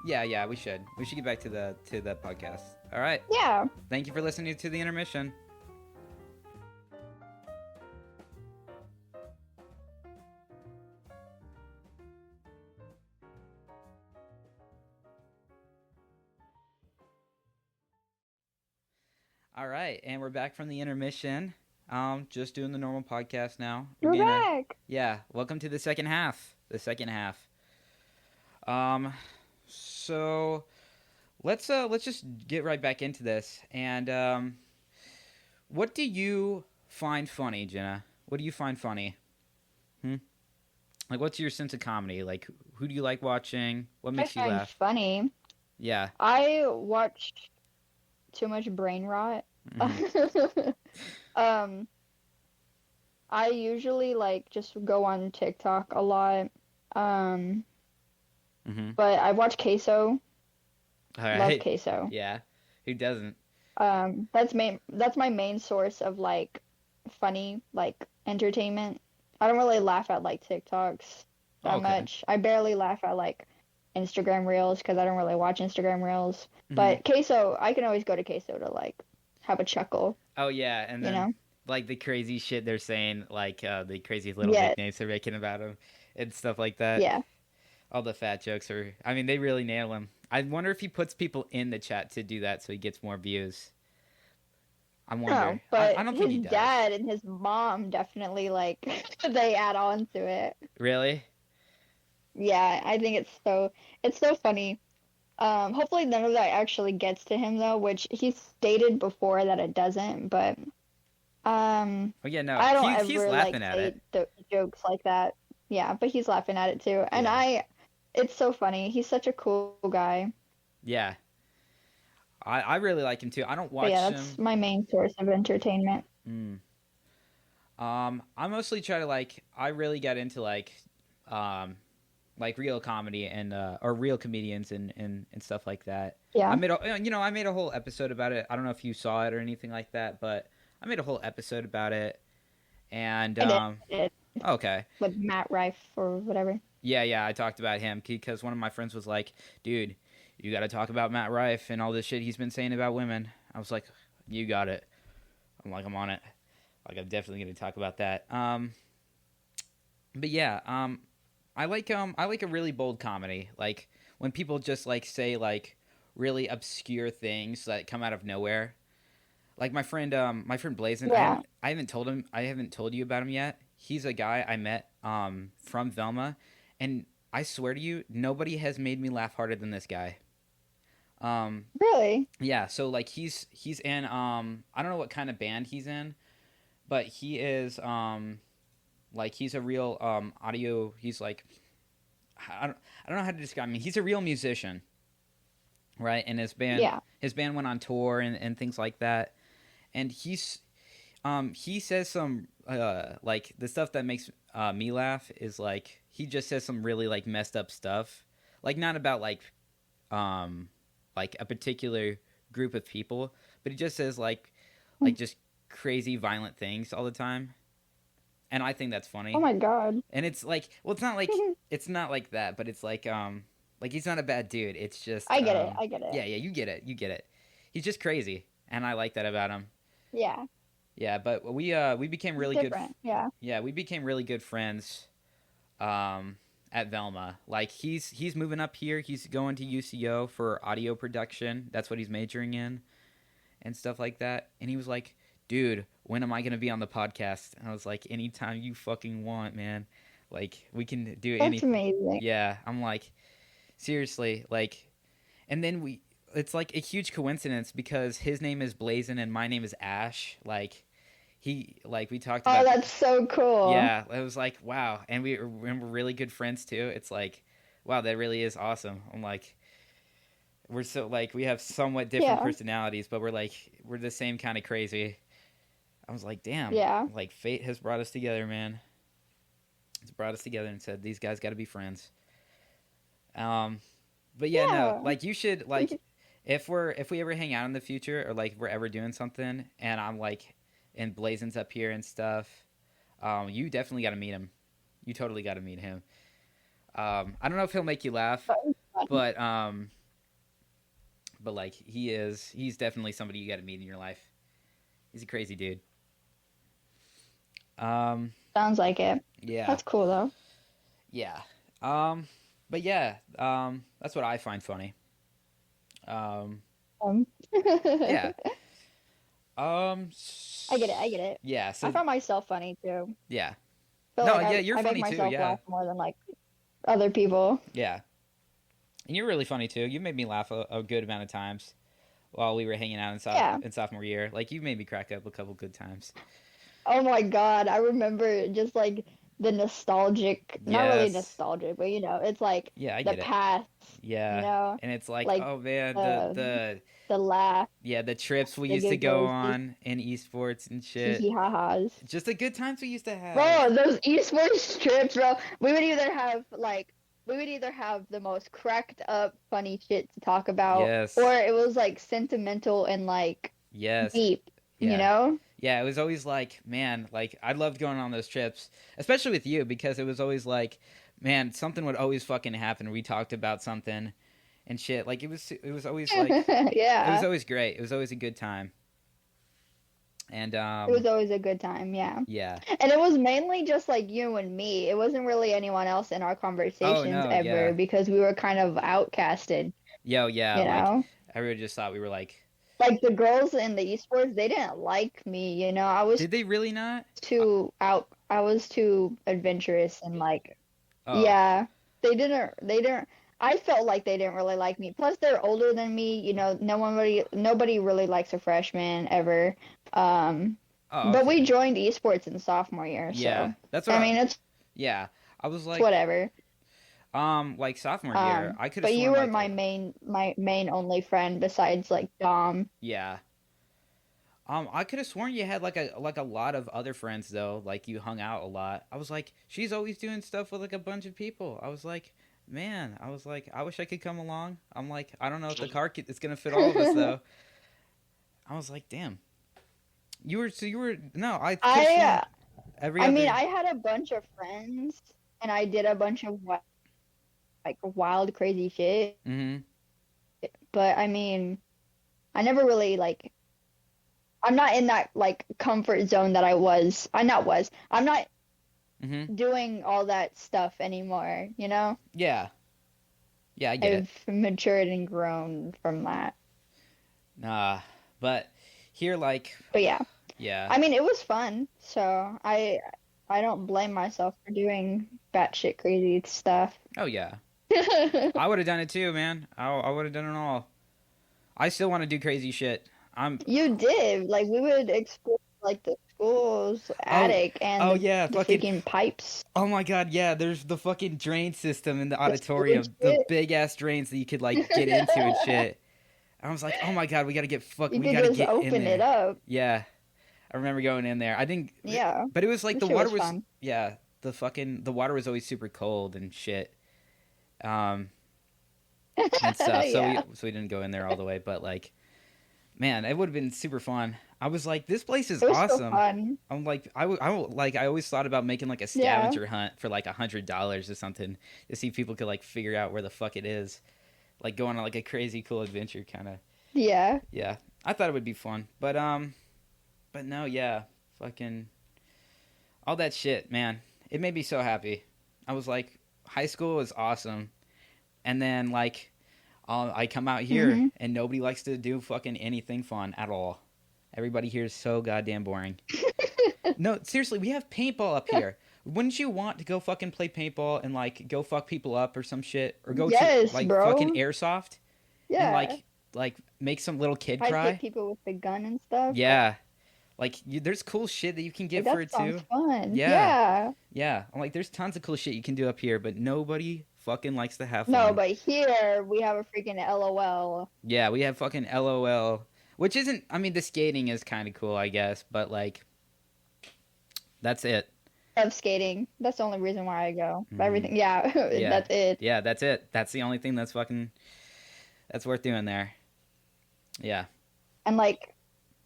yeah, we should. We should get back to the podcast. All right. Yeah. Thank you for listening to the intermission. All right, and we're back from the intermission. Just doing the normal podcast now. We're back. Yeah, welcome to the second half. The second half. So let's just get right back into this. And what do you find funny, Jenna? What do you find funny? Hmm? Like, what's your sense of comedy? Like, who do you like watching? What I makes you find laugh? funny. Yeah. I watch too much brain rot. Mhm. um, I usually like just go on TikTok a lot. Um, Mhm. but I watch Queso. All Love right. Queso. Yeah. Who doesn't? That's my main source of like funny like entertainment. I don't really laugh at like TikToks that Okay. much. I barely laugh at like Instagram Reels because I don't really watch Instagram Reels. Mhm. But Queso, I can always go to Queso to like have a chuckle, Oh yeah, and you then know? like the crazy shit they're saying, like the crazy little Yeah, nicknames they're making about him and stuff like that. yeah. All the fat jokes are. I mean, they really nail him. I wonder if he puts people in the chat to do that so he gets more views. I No, wonder. I but don't think his he does. dad and his mom definitely like they add on to it. Really? Yeah, I think it's so funny. Hopefully none of that actually gets to him though, which he stated before that it doesn't, but Oh yeah, no. I don't He's ever like laughing at say it. jokes like that. Yeah, but he's laughing at it too. And Yeah. it's so funny. He's such a cool guy. Yeah. I really like him too. I don't But watch yeah, him. that's my main source of entertainment. Mm. I mostly try to like. I really got into um, like real comedy and or real comedians and stuff like that. Yeah. I made a whole episode about it. I don't know if you saw it or anything like that, but I made a whole episode about it. And I did okay, with Matt Rife or whatever. yeah, I talked about him because one of my friends was like, "Dude, you got to talk about Matt Rife and all this shit he's been saying about women." I was like, "You got it." I'm like, I'm on it. Like, I'm definitely going to talk about that. But yeah, I like a really bold comedy. Like when people just like say like really obscure things that come out of nowhere. Like my friend Blazin. Yeah. I haven't told him. I haven't told you about him yet. He's a guy I met from Velma, and I swear to you, nobody has made me laugh harder than this guy. Really? Yeah, so like he's in I don't know what kind of band he's in, but he is like he's a real audio. He's like I don't know how to describe him. He's a real musician, right? And Yeah. his band went on tour and things like that. And he says some like the stuff that makes me laugh is like he just says some really like messed up stuff, like not about um like a particular group of people, but he just says like just crazy violent things all the time, and I think that's Oh funny. my God. And it's like, well, it's not like that, but it's like he's not a bad dude. It's just I get it. I get it. yeah, you get it. He's just crazy, and I like that about him. Yeah. Yeah, but we became It's really different. Yeah. yeah, we became really good friends at Velma. Like he's moving up here. He's going to UCO for audio production. That's what he's majoring in and stuff like that. And he was like, "Dude, when am I going to be on the podcast?" And I was like, "Anytime you fucking want, man. Like we can do That's anything." amazing. Yeah, I'm like, seriously, like, and then it's like a huge coincidence because his name is Blazin and my name is Ash. Like like we talked Oh, about. that's so cool. Yeah, it was like wow, and we're really good friends too. It's like, wow, that really is awesome. I'm like, we're so like we have somewhat different Yeah. personalities, but we're the same kind of crazy. I was like, damn, Yeah. like fate has brought us together, man. It's brought us together and said these guys got to be friends. Um, but yeah, no, Yeah. like you should like if we ever hang out in the future or like we're ever doing something and I'm like and Blazen's up here and stuff, you definitely got to meet him. You totally got to meet him. I don't know if he'll make you laugh, but like he's definitely somebody you got to meet in your life. He's a crazy dude. Um, Sounds like it. yeah, That's cool though. yeah. But yeah, that's what I find funny. Um, yeah. I get it. I get it. Yeah. I So find myself funny too. yeah. Feel No, like yeah, you're I make funny too. myself Yeah, laugh more than like other people. yeah. And you're really funny too. You made me laugh a good amount of times while we were hanging out Yeah. in sophomore year. Like you made me crack up a couple good times. Oh my God. I remember just like the nostalgic, not really Yes. nostalgic, but it's like Yeah, I the get it. past, Yeah. And it's like, like oh man, the the the laugh, yeah, the trips we the used to go giggles, the on in esports and hee shit. hee ha ha's. Just the good times we used to have. Bro, those esports trips, bro. We would either have the most cracked up funny shit to talk about, Yes. or it was like sentimental and like Yes. deep, you Yeah. know? Yeah, it was always like, man, like I loved going on those trips, especially with you because it was always like, man, something would always fucking happen. We talked about something and shit. Like it was always like it was Yeah. always great. It was always a good time. And It was always a good time, yeah. yeah. And it was mainly just like you and me. It wasn't really anyone else in our Oh conversations no, ever yeah. because we were kind of outcasted, Yo, yeah, you like know? everyone just thought we were like, Like the girls in the esports, they didn't like me, you know? did they really not? I was too adventurous and like Oh. yeah. They didn't I felt like they didn't really like me. Plus they're older than me, nobody really likes a freshman ever. Oh, But we okay. joined esports in sophomore year, Yeah. so That's what I mean yeah. I was it's like whatever. like sophomore year, I could have But you sworn were like my main only friend besides like Dom. yeah. I could have sworn you had like a lot of other friends though. Like you hung out a lot. I was like, she's always doing stuff with like a bunch of people. I was like, man. I was like, I wish I could come along. I'm like, I don't know if the is gonna fit all of us though. I was like, damn. You were no. I could have sworn I every I mean other. I had a bunch of friends and I did a bunch of like wild crazy shit. Mm-hmm. But I mean I never really like I'm not in that like comfort zone that I was. I'm not Mm-hmm. doing all that stuff anymore, you know? Yeah. Yeah, I get it. I've matured and grown from that. Nah, but here, like, But yeah, yeah. I mean, it was fun, so I don't blame myself for doing batshit crazy stuff. Oh yeah. I would have done it too, man. I would have done it all. I still want to do crazy shit. I'm You did. Like we would explore like the school's oh attic and oh the yeah, the fucking freaking pipes. oh my god, yeah. There's the fucking drain system in the The sewage auditorium, the shit. big ass drains that you could like get into and shit. I was like, oh my god, You we could gotta just get in open it there. up. Yeah, I remember going in there. I think, Yeah. but it was like This the shit water was was fun. yeah, the water was always super cold and shit. Um, and stuff. Yeah. So we didn't go in there all the way, but like, man, it would have been super fun. I was like, this place is It was so awesome. fun. I'm like, like, I always thought about making like a Yeah. scavenger hunt for like $100 or something to see if people could like figure out where the fuck it is, like going on like a crazy cool adventure kind of. Yeah. Yeah, I thought it would be fun, but no, yeah, fucking all that shit, man. It made me so happy. I was like, high school was awesome, and then like I come out here Hmm. and nobody likes to do fucking anything fun at all. Everybody here is so goddamn boring. No, seriously, we have paintball up here. Wouldn't you want to go fucking play paintball and like go fuck people up or some shit, or go to Yes, like fucking bro. airsoft and Yeah. like make some little kid I'd hit cry? people with the gun and stuff. Yeah, like there's cool shit that you can Like get for that it sounds too. fun. Yeah, Yeah. yeah. I'm like, there's tons of cool shit you can do up here, but nobody fucking likes to have No, fun. but here we have a freaking LOL Yeah, we have fucking LOL, which isn't. I mean, the skating is kind of cool, I guess, but like, that's it. of skating. That's the only reason why I go. But Hmm. everything, yeah, Yeah, that's it. yeah, that's it. That's the only thing that's worth doing there. Yeah, And like,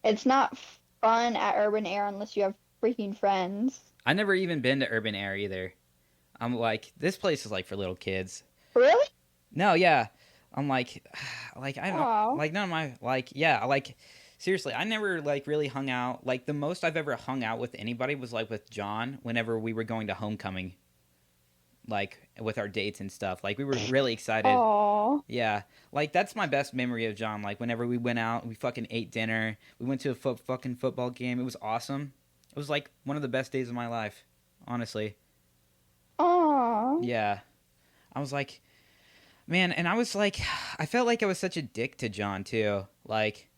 it's not fun at urban air unless you have freaking friends. I never even been to urban air either. I'm like, this place is like for little kids. Really? No, yeah. I'm like, like I don't Oh, like none of my like yeah like seriously I never like really hung out like the most I've ever hung out with anybody was like with John whenever we were going to homecoming like with our dates and stuff like we were really excited. oh, Yeah, like that's my best memory of John. Like whenever we went out, we fucking ate dinner. We went to a fucking football game. It was awesome. It was like one of the best days of my life, honestly. oh. Yeah, I was like, man, and I was like, I felt like I was such a dick to John too. Like,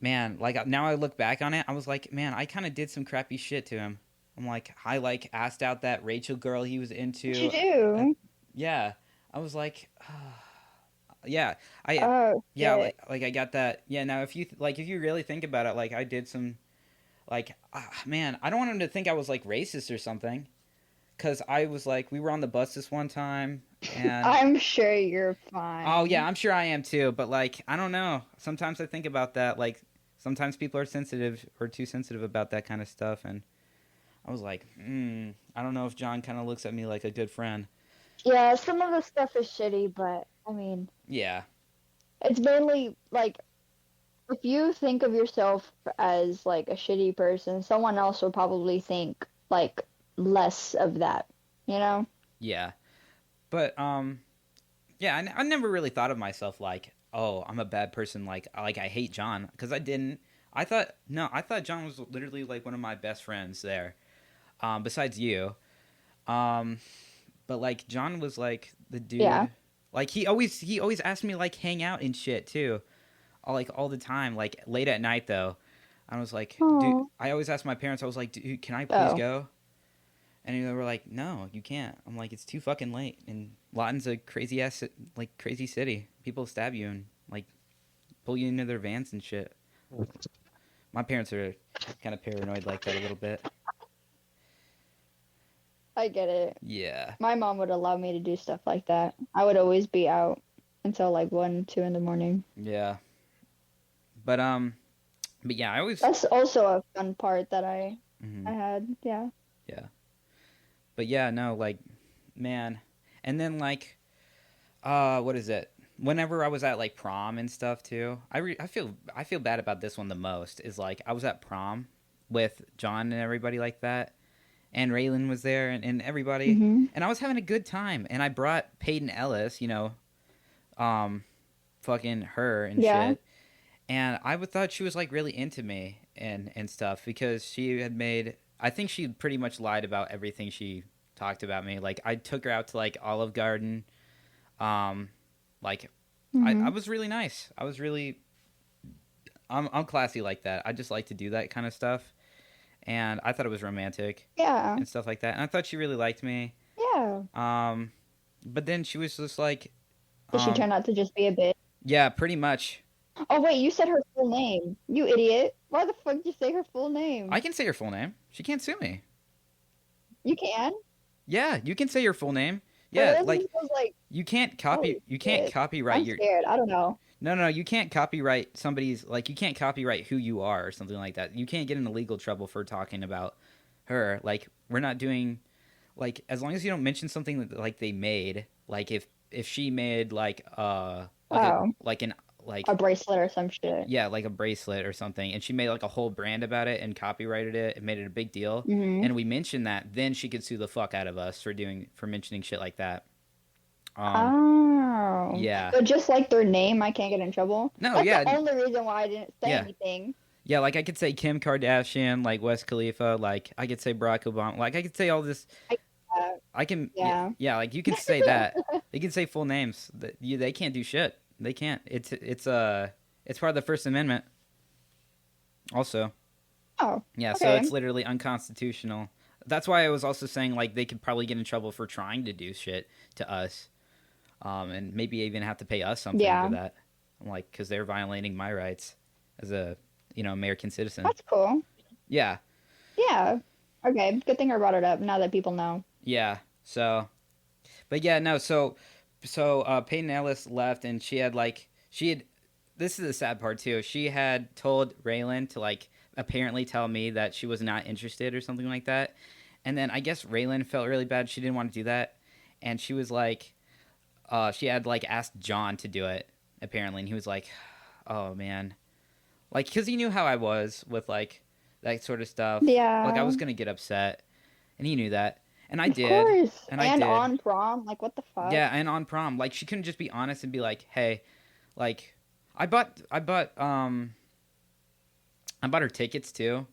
man, like now I look back on it, I was like, man, I kind of did some crappy shit to him. I'm like, I like asked out that Rachel girl he was What'd you into. do? Yeah, I was like, yeah, I Oh yeah, shit. like I got that. Yeah, now if you like if you really think about it, like I did some like man, I don't want him to think I was like racist or something cuz I was like we were on the bus this one time and I'm sure you're oh yeah, fine. I'm sure I am too, but like I don't know. Sometimes I think about that like sometimes people are sensitive or too sensitive about that kind of stuff and I was like, I don't know if John kind of looks at me like a good friend. Yeah, some of the stuff is shitty, but I mean, Yeah. it's mainly like if you think of yourself as like a shitty person, someone else will probably think like less of that, you know? Yeah. But yeah, I never really thought of myself like, oh, I'm a bad person. Like I hate John because I didn't. I thought no, I thought John was literally like one of my best friends there. Besides you, um, but like John was like the Yeah. dude. Like he always asked me like hang out and shit too, all the time. Like late at night though, I was like, dude. Oh. I always asked my parents. I was like, dude, can I please Oh. go? And they were like, "No, you can't." I'm like, "It's too fucking late." And Lawton's a crazy ass, like crazy city. People stab you and like pull you into their vans and shit. My parents are kind of paranoid like that a little bit. I get it. Yeah, My mom would allow me to do stuff like that. I would always be out until like 1, 2 in the morning. yeah. But but yeah, I always. That's also a fun part that I Mhm. had. Yeah. Yeah, but yeah, no, like, man, and then like, what is it? Whenever I was at like prom and stuff too, I feel bad about this one the most. Is like I was at prom with John and everybody like that, and Raylan was there and everybody, Hmm. and I was having a good time, and I brought Peyton Ellis, um, fucking her and Yeah. shit, and I would thought she was like really into me and stuff because she had made. I think she pretty much lied about everything she talked about me. Like I took her out to like Olive Garden, like I Hmm. was really nice. I was really I'm classy like that. I just like to do that kind of stuff, and I thought it was romantic Yeah. and stuff like that. And I thought she really liked me. Yeah. Um, but then she was just like, Did she um, turn out to just be a bitch? yeah, pretty much. Oh wait, you said her full name. You idiot. Why the fuck did you say her full I name? can say her full name. She can't sue me. You can? Yeah, you can say your full name. For Yeah, those of like you who's like, holy you can't shit. copyright I'm your scared. I don't know. no, you can't copyright somebody's like you can't copyright who you are or something like that. You can't get into legal trouble for talking about her. Like we're not doing like as long as you don't mention something that, like they made, like if she made like a Wow. like an like A bracelet or some shit. yeah, like a bracelet or something, and she made like a whole brand about it and copyrighted it and made it a big deal, Mm-hmm. and we mentioned that, then she could sue the fuck out of us for mentioning shit like that. Um, Oh. yeah, But just like their name, I can't get in trouble. no, That's the yeah, only reason why I didn't say yeah, anything. yeah. Like I could say Kim Kardashian, like Wes Khalifa, like I could say Barack Obama, like I could say all this. Uh, I can, yeah, yeah. yeah, like you can say that. They can say full names. They can't do shit. They can't. It's part of the First Amendment. Also. Oh, Yeah, so okay. it's literally unconstitutional. That's why I was also saying like they could probably get in trouble for trying to do shit to us, and maybe even have to pay us something for Yeah. that. I'm like, because they're violating my rights as a American citizen. That's cool. Yeah, Yeah. Okay. Good thing I brought it up now that people know. yeah. So, but yeah, no. So Peyton Ellis left, and she had. This is the sad part too. She had told Raylan to like apparently tell me that she was not interested or something like that. And then I guess Raylan felt really bad. She didn't want to do that. And she was like, she had like asked John to do it apparently. And he was like, oh man. Like, because he knew how I was with like that sort of stuff. Like, I Yeah. was going to get upset. And he knew that. And I Of did. course. And I And did. on prom, like what the fuck? Yeah. And on prom, like, she couldn't just be honest and be like, hey, like, I bought her tickets too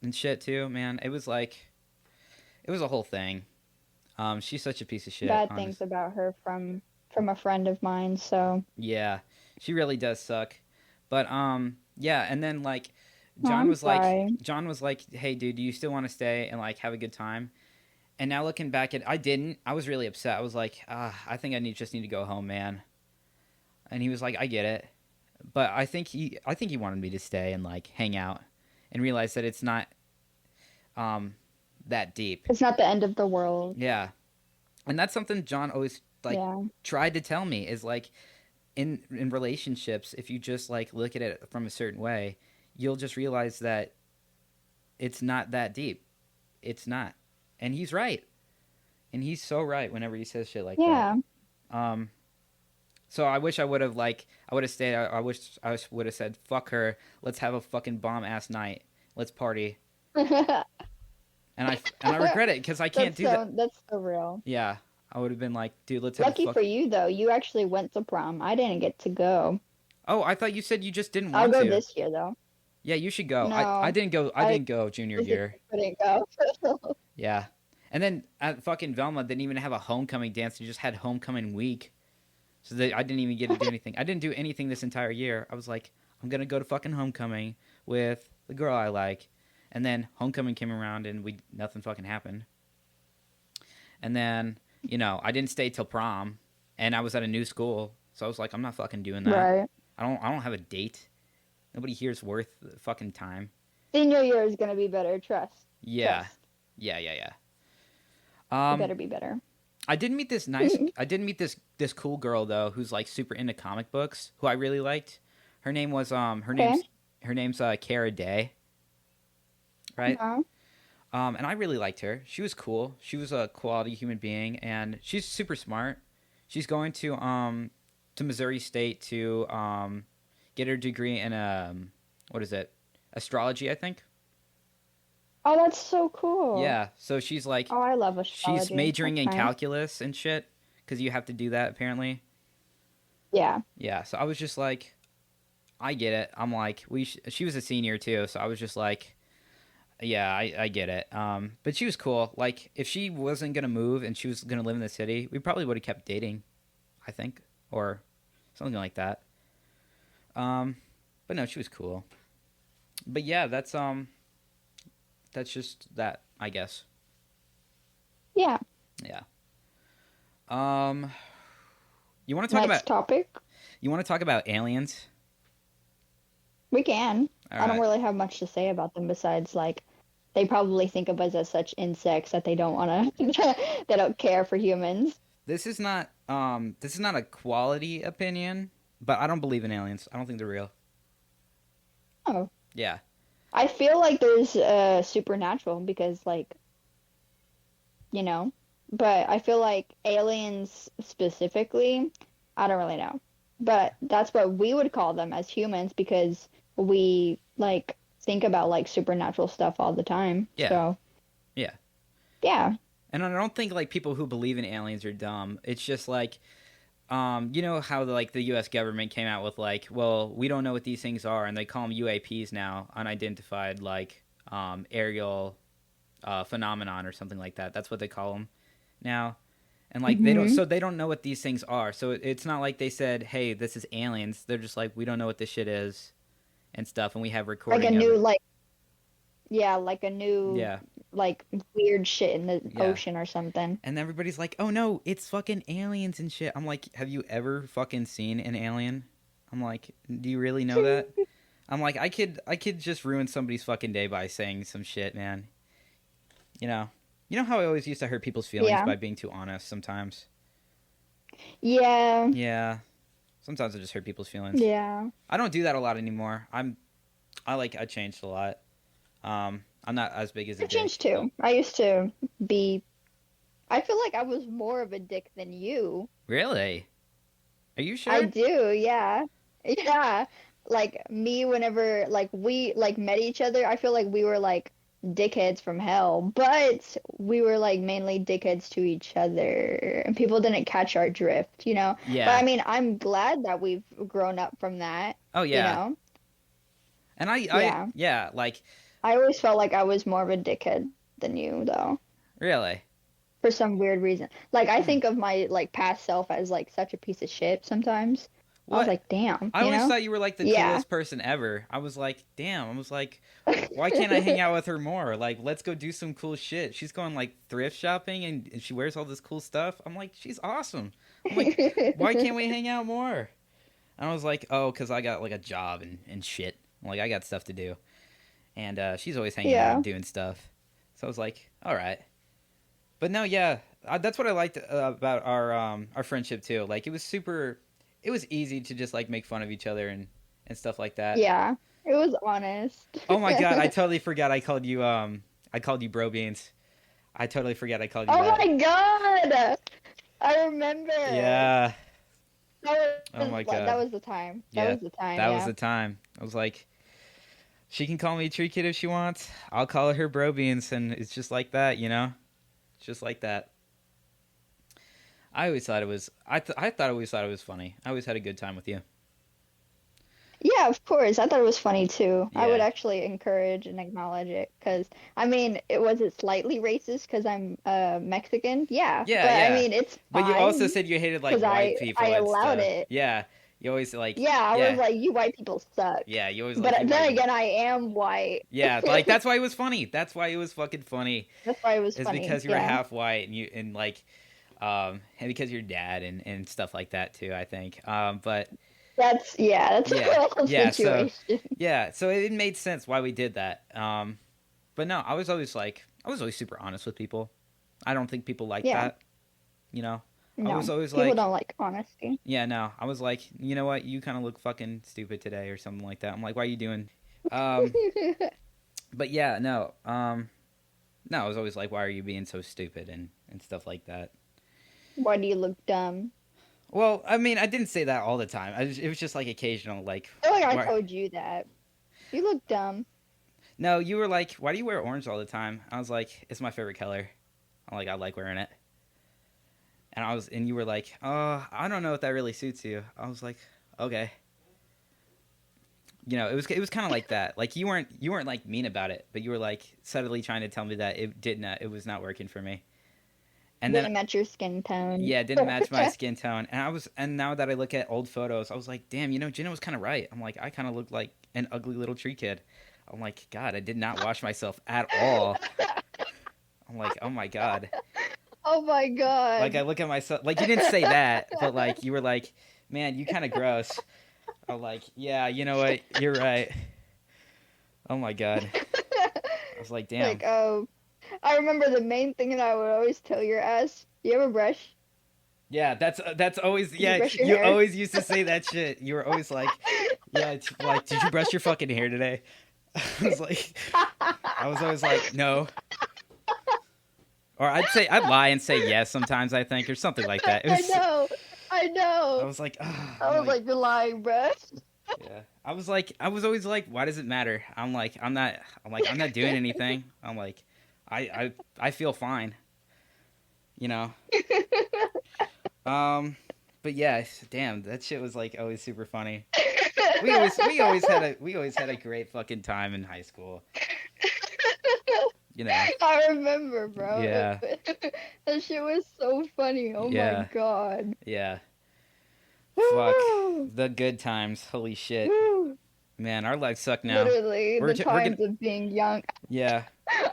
and shit too, man. It was a whole thing. She's such a piece of shit, Bad things honest. about her from a friend of mine, so Yeah, she really does suck. But yeah, and then like oh, I'm sorry. John was like, "Hey, dude, do you still want to stay and like have a good time?" And now looking back at, I didn't. I was really upset. I was like, I think just need to go home, man. And he was like, "I get it," but I think he wanted me to stay and like hang out and realize that it's not um that deep. It's not the end of the world. Yeah, and that's something John always like Yeah. tried to tell me is like in relationships, if you just like look at it from a certain way, you'll just realize that it's not that deep. It's not, and he's right, and he's so right whenever he says shit like that. Yeah. Um, so I wish I would have stayed. I wish would have said fuck her. Let's have a fucking bomb ass night. Let's party. And I regret it because I can't do that. That's so real. Yeah, I would have been like, dude, let's have a Lucky fuck. for you though, you actually went to prom. I didn't get to go. Oh, I thought you said you just didn't I'll want go to. this year though. Yeah, you should go. I No, didn't go. I I didn't go junior year. physically couldn't go. Yeah, and then at fucking Velma didn't even have a homecoming dance. They just had homecoming week, so I didn't even get to do anything. I didn't do anything this entire year. I was like, I'm gonna go to fucking homecoming with the girl I like, and then homecoming came around and nothing fucking happened. And then I didn't stay till prom, and I was at a new school, so I was like, I'm not fucking doing that. Right. I don't have a date. Nobody here's worth the fucking time. Senior year is gonna be better, trust. Yeah, Trust. yeah. It better be better. I did meet this cool girl though, who's like super into comic books, who I really liked. Her name was Okay. her name's Cara Day, right? Uh-huh. And I really liked her. She was cool. She was a quality human being, and she's super smart. She's going to Missouri State to get her degree in what is it? Astrology, I think. Oh, that's so cool. Yeah. So she's like Oh, I love she's astrology. majoring That's in nice. calculus and shit because you have to do that apparently. Yeah. Yeah. So I was just like, I get it. I'm like, she was a senior too, so I was just like, yeah, I get it. But she was cool. Like, if she wasn't gonna move and she was gonna live in the city, we probably would have kept dating, I think, or something like that. Um, But no, she was cool. But yeah, that's just that, I guess. Yeah. Yeah. Um, you want to talk about Next topic. aliens? We can. All I don't right. really have much to say about them besides like they probably think of us as such insects that they don't want to they don't care for humans. This is not a quality opinion, but I don't believe in aliens. I don't think they're real. Oh. Yeah. I feel like there's supernatural because like, you know, but I feel like aliens specifically, I don't really know. But that's what we would call them as humans because we like think about like supernatural stuff all the time. Yeah. So, Yeah. yeah. And I don't think like people who believe in aliens are dumb. It's just like you know how like the U.S. government came out with like, well, we don't know what these things are, and they call them UAPs now, unidentified like aerial phenomenon or something like that. That's what they call them now. And like Hmm. they don't know what these things are. So it's not like they said, "Hey, this is aliens." They're just like, "We don't know what this shit is," and stuff, and we have Like a recording of new it. like yeah, like a new Yeah, like weird shit in the yeah. ocean or something. And everybody's like, "Oh no, it's fucking aliens and shit." I'm like, "Have you ever fucking seen an alien?" I'm like, "Do you really know that?" I'm like, I could just ruin somebody's fucking day by saying some shit, man. You know. You know how I always used to hurt people's feelings Yeah. by being too honest sometimes? Yeah. Yeah. Sometimes I just hurt people's feelings. Yeah. I don't do that a lot anymore. I changed a lot. I'm not as big as a I've changed dick. too. I used to be I feel like I was more of a dick than you. Really? Are you I sure? do, yeah. Yeah. Like me whenever like we like met each other, I feel like we were like dickheads from hell, but we were like mainly dickheads to each other and people didn't catch our drift, you know? But I Yeah. mean, I'm glad that we've grown up from that, Oh you yeah. know? And Yeah. yeah, like I always felt like I was more of a dickhead than you though, really. for some weird reason. Like I Hmm. think of my like past self as like such a piece of shit sometimes. I was What? like, damn, I you always know? thought you were like the Yeah. coolest person ever. I was like, damn. I was like, why can't I hang out with her more? Like, let's go do some cool shit. She's going like thrift shopping and she wears all this cool stuff. I'm like, she's awesome. I'm like, why can't we hang out more? And I was like, oh, because I got like a job and shit. Like, I got stuff to do. And she's always hanging out Yeah. and doing stuff. So I was like, all right. But no, yeah, that's what I liked about our friendship too. Like, it was easy to just like make fun of each other and stuff like that. Yeah. It was honest. Oh my god, I totally forgot I called you bro beans. I totally forgot I called you Oh that. my God. I remember. Yeah. Oh Was my like that god. was the time. That Yeah. was the time, That was yeah. the time. I was like, she can call me Tree Kid if she wants. I'll call her bro beans, and it's just like that, you know. It's just like that. I always thought it was. I always thought it was funny. I always had a good time with you. Yeah, of course. I thought it was funny too. I would Yeah. actually encourage and acknowledge it because I mean, it was it slightly racist because I'm Mexican? Yeah, Yeah. but I Yeah. mean, it's But you also fine said you hated like because white I people and allowed stuff. it. Yeah. You always like. Yeah, I was Yeah. like, you white people suck. Yeah. You always like But you white then people. again, I am white. Yeah. Like that's why it was funny. That's why it was fucking funny. That's why it was Is funny. because you were Yeah. half white and like and because your dad and stuff like that too. I think. That's a Yeah. whole Yeah. So situation. yeah. So it made sense why we did that. But no, I was always super honest with people. I don't think people like Yeah. that. You know, I was No. always People like, don't like honesty. yeah, no, I was like, you know what, you kind of look fucking stupid today or something like that. I'm like, why are you doing? Um, but yeah, no, no, I was always like, why are you being so stupid and stuff like that. Why do you look dumb? Well, I mean, I didn't say that all the time. It was just like occasional, like, I feel like I why? told you that. You look dumb. No, you were like, why do you wear orange all the time? I was like, it's my favorite color. I'm like, I like wearing it. And you were like, I don't know if that really suits you. I was like, okay. You know, it was kind of like that. Like you weren't like mean about it, but you were like subtly trying to tell me that it was not working for me. And then Didn't match your skin tone. yeah, it didn't match my skin tone. And now that I look at old photos, I was like, damn, Jenna was kind of right. I'm like, I kind of looked like an ugly little tree kid. I'm like, God, I did not wash myself at all. I'm like, oh my God. Oh my Like God. I look at myself, like you didn't say that, but like you were like, man, you kind of gross. I'm like, yeah, you know what? You're right. Oh my God. I was like, damn. Like, I remember the main thing that I would always tell your ass. You ever brush? Yeah, that's always You yeah. brush your You hair? always used to say that shit. You were always like, yeah, it's like, did you brush your fucking hair today? I was like, I was always like, no. Or I'd lie and say yes sometimes. I think or something like that. It I was. know. I I know. was like, oh, I was like, you're lying, bruh. yeah. I was always like, why does it matter? I'm not doing anything. I'm like, I feel fine. You know. Um, but yeah, damn, that shit was like always super funny. We always had a great fucking time in high school. You know. I remember, bro. Yeah. That shit was so funny. Oh my Yeah. God. Yeah. Fuck. Woo! The good times. Holy shit. Woo! Man, our lives suck now. Literally, the We're gonna times of being young. yeah.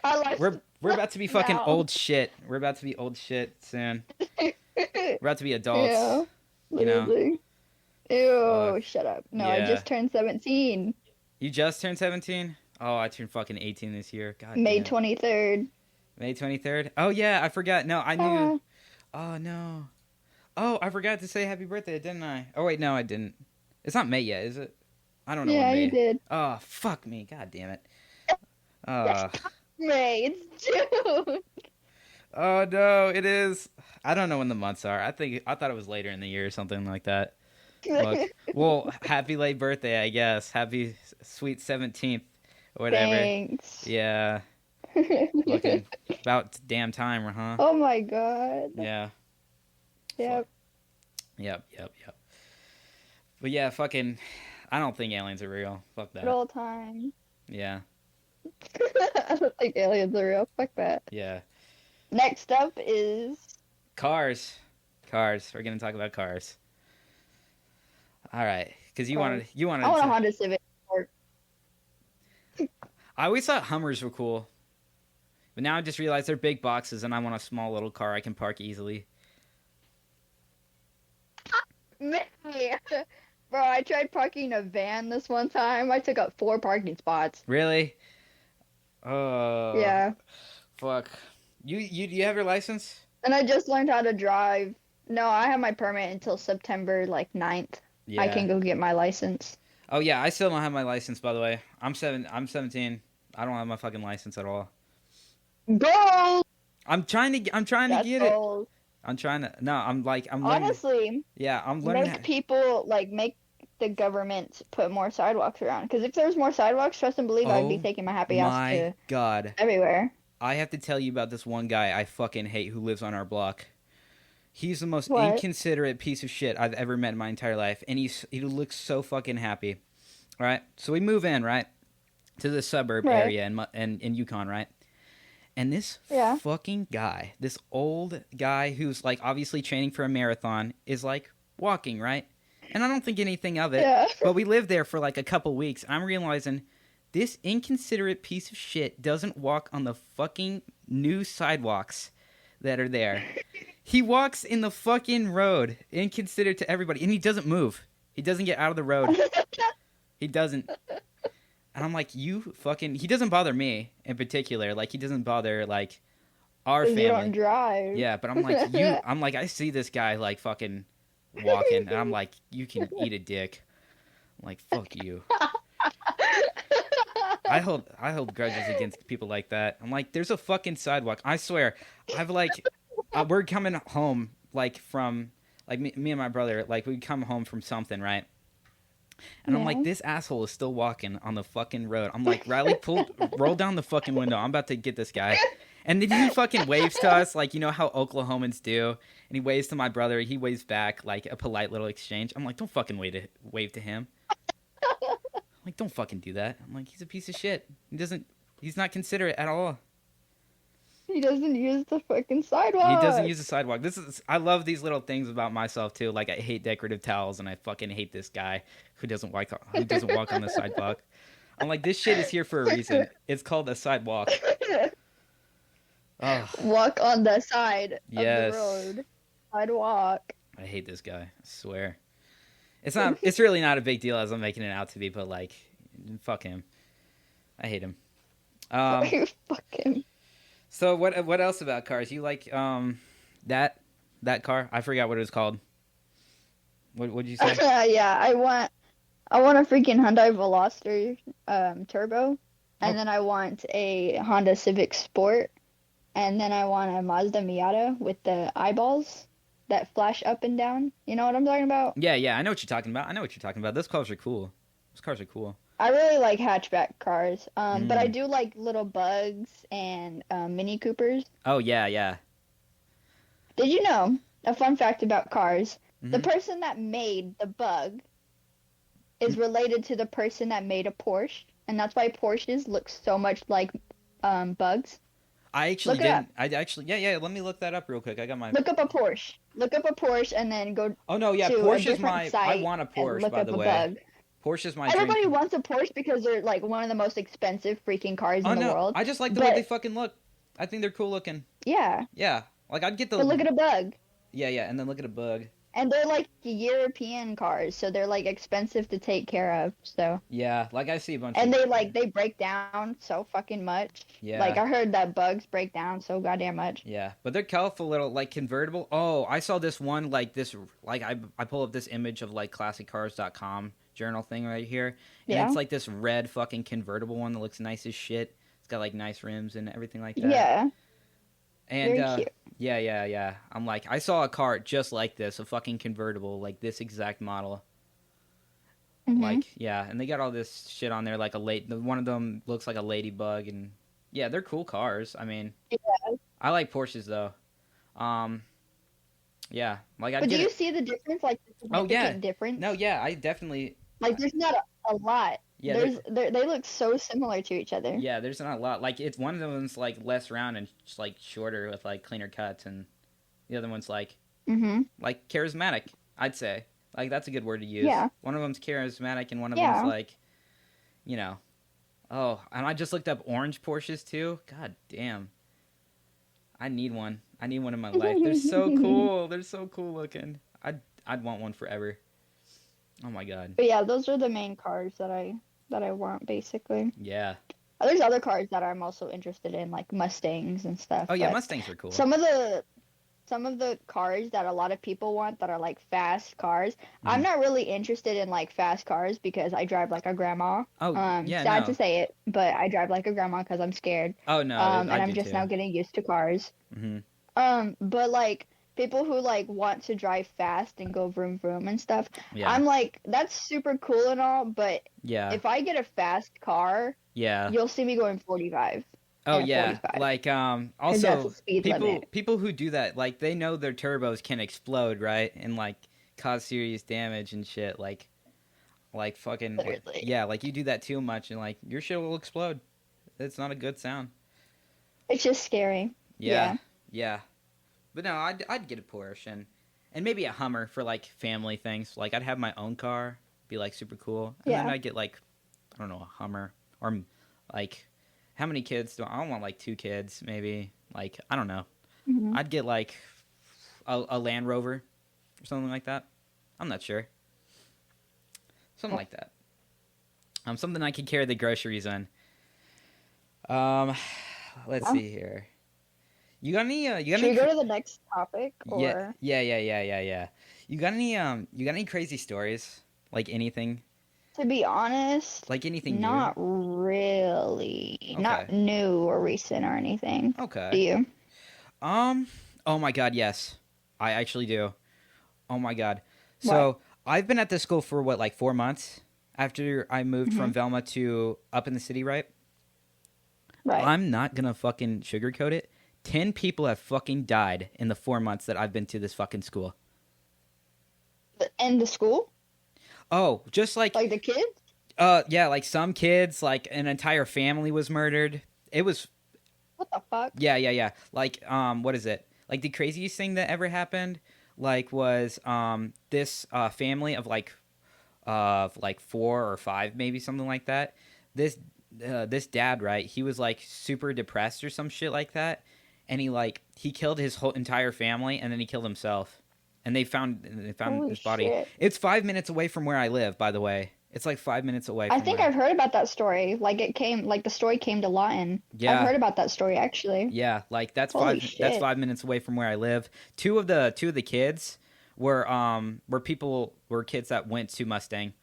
I like We're about to be fucking now. old shit. We're about to be old shit soon. We're about to be adults. Yeah, You know. literally. Ew, Fuck. shut up. No, I Yeah. just turned 17. You just turned 17? Oh, I turned fucking 18 this year. God May damn. 23rd. May 23rd? Oh yeah, I forgot. No, I knew. Oh no. Oh, I forgot to say happy birthday, didn't I? Oh wait, no, I didn't. It's not May yet, is it? I don't know Yeah, when May. you did. Oh, fuck me. God damn it. Oh. May, it's June. Oh no, it is. I don't know when the months are. I thought it was later in the year or something like that. Look. Well, happy late birthday, I guess. Happy sweet 17th or whatever. Thanks. Yeah. Looking about damn time, huh? Oh my God. Yeah. Yep. Yep. But yeah, fucking I don't think aliens are real. Fuck Good that. old time. Yeah. I don't think aliens are real. Fuck that. Yeah. Next up is Cars. We're gonna talk about cars. All right, because you cars. wanted. I want a Honda Civic. I always thought Hummers were cool, but now I just realized they're big boxes, and I want a small little car I can park easily. Me. Bro, I tried parking a van this one time. I took up 4 parking spots. Really? Oh. Yeah. Fuck. You have your license? And I just learned how to drive. No, I have my permit until September like 9th. Yeah. I can go get my license. Oh yeah, I still don't have my license, by the way. I'm 17. I don't have my fucking license at all. Goals. I'm trying to get Goals. it. I'm learning. Honestly, Yeah, I'm learning. make people make the government put more sidewalks around. Because if there was more sidewalks, trust and believe I'd be taking my happy ass My to God. everywhere. I have to tell you about this one guy I fucking hate who lives on our block. He's the most What? inconsiderate piece of shit I've ever met in my entire life, and he looks so fucking happy. All right, so we move in right to the suburb Right. area in Yukon, right? And this Yeah. fucking guy, this old guy who's like obviously training for a marathon, is like walking, right? And I don't think anything of it. Yeah. But we lived there for like a couple weeks. I'm realizing this inconsiderate piece of shit doesn't walk on the fucking new sidewalks that are there. He walks in the fucking road, inconsiderate to everybody, and he doesn't move. He doesn't get out of the road. He doesn't. And I'm like, you fucking. He doesn't bother me in particular. Like, he doesn't bother like our 'Cause family. you don't drive. Yeah, but I'm like, you. I'm like, I see this guy like fucking walking, and I'm like, you can eat a dick. I'm like, fuck you. I hold grudges against people like that. I'm like, there's a fucking sidewalk. I swear, I've like, we're coming home like from like me and my brother, like we come home from something, right? And I'm like, Yeah. this asshole is still walking on the fucking road. I'm like, Riley, roll down the fucking window. I'm about to get this guy. And then he fucking waves to us, like, you know how Oklahomans do. And he waves to my brother. He waves back, like a polite little exchange. I'm like, don't fucking wave to him. I'm like, don't fucking do that. I'm like, he's a piece of shit. He's not considerate at all. He doesn't use the fucking He doesn't sidewalk. use the sidewalk. I love these little things about myself too. Like I hate decorative towels, and I fucking hate this guy who doesn't walk on the sidewalk. I'm like, this shit is here for a reason. It's called a sidewalk. Oh, Walk on the side of the yes. road. Sidewalk. I hate this guy. I swear. It's not. It's really not a big deal as I'm making it out to be. But like, fuck him. I hate him. Um. Fuck him. So what else about cars? You like that car? I forgot what it was called. What'd you say? Yeah, I want a freaking Hyundai Veloster turbo, and Oh, then I want a Honda Civic Sport, and then I want a Mazda Miata with the eyeballs that flash up and down. You know what I'm talking about? yeah. I know what you're talking about. Those cars are cool. I really like hatchback cars, but I Mm. do like little bugs and Mini Coopers. Oh yeah. Did you know a fun fact about cars? The Hmm. person that made the bug is related to the person that made a Porsche, and that's why Porsches look so much like bugs. I actually Look it up. didn't. I actually yeah. Let me look that up real quick. I got my. Look up a Porsche. Look up a Porsche, and then go Oh no, yeah. to a Porsche is different my. I site want a and Porsche, look by up the a way. bug. Porsche is my dream. Everybody wants a Porsche because they're like one of the most expensive freaking cars Oh in the no, world. I just like the way they But fucking look. I think they're cool looking. yeah, Yeah, like I'd get but look the. at a bug. Yeah, and then look at a bug. And they're like European cars, so they're like expensive to take care of. So, Yeah, like I see a bunch and of. they break down so fucking much. Like Yeah. I heard that bugs break down so goddamn much. Yeah, but they're colorful little like convertible. Oh, I saw this one like this like I pull up this image of like classiccars.com journal thing right here, and Yeah. it's like this red fucking convertible one that looks nice as shit. It's got like nice rims and everything like that. Yeah. And Very cute. yeah. I'm like I saw a car just like this, a fucking convertible, like this exact model. Hmm. Like yeah, and they got all this shit on there like one of them looks like a ladybug and yeah, they're cool cars. I mean, Yeah. I like Porsches though. Um Yeah, like I'd But do get you it. see the difference, like the Oh yeah, significant difference? no, yeah, I definitely. Like there's not a lot. Yeah, there, They look so similar to each other. yeah, there's not a lot. Like it's one of them's like less round and just like shorter with like cleaner cuts, and the other one's Hmm. like charismatic. I'd say like that's a good word to use. Yeah. One of them's charismatic, and one of them's Yeah. like, you know, oh, and I just looked up orange Porsches too. God damn, I need one. I need one in my life. They're so cool. They're so cool looking. I'd want one forever. Oh my god. But yeah, those are the main cars that I want basically. Yeah. There's other cars that I'm also interested in, like Mustangs and stuff. Oh yeah, But Mustangs are cool. some of the cars that a lot of people want that are like fast cars, I'm not really interested in like fast cars because I drive like a grandma. Oh yeah, Sad no. to say it, but I drive like a grandma because I'm scared. Oh no, And I I'm do just too. now getting used to cars. Hmm. But like people who like want to drive fast and go vroom vroom and stuff, Yeah, I'm like, that's super cool and all, but yeah, if I get a fast car, yeah. you'll see me going 45 Oh and yeah, 45. like 'Cause that's also the speed limit. people who do that like they know their turbos can explode, right, and like cause serious damage and shit. Like fucking Literally. yeah, like you do that too much and like your shit will explode. It's not a good sound. It's just scary. Yeah, yeah. But no, I'd get a Porsche and maybe a Hummer for like family things. Like I'd have my own car, be like super cool, and then Yeah. I'd get like I don't know a Hummer or like how many kids do I don't want like 2 kids maybe like I don't know. Hmm. I'd get like a Land Rover or something like that. I'm not sure. Something like that. Something I could carry the groceries on. Um, let's Oh. see here. You got any? You got Should we any? go to the next topic Yeah, or yeah. You got any? You got any crazy stories? Like anything? to be honest, Like anything not really. Not new or recent or anything. new? Do Okay. you? Oh my God, yes, I actually do. Oh my God. So I've been at this school for what, like 4 months after I moved from Velma to up in the city, right? Right. I'm not gonna fucking sugarcoat it. 10 people have fucking died in the 4 months that I've been to this fucking school. In the school? Oh, just like Like the kids? yeah, like some kids, like an entire family was murdered. It was What the fuck? Yeah. Like, what is it? Like the craziest thing that ever happened, like, was this family of like 4 or 5, maybe something like that. This this dad, right? He was like super depressed or some shit like that, and he killed his whole entire family, and then he killed himself. And they found Holy his body. shit. It's 5 minutes away from where I live, by the way. It's like 5 minutes away I from think where. I've heard about that story. Like the story came to Lawton. I've Yeah, heard about that story actually. yeah. Like that's Holy five. That's shit. 5 minutes away from where I live. Two of the kids were kids that went to Mustang.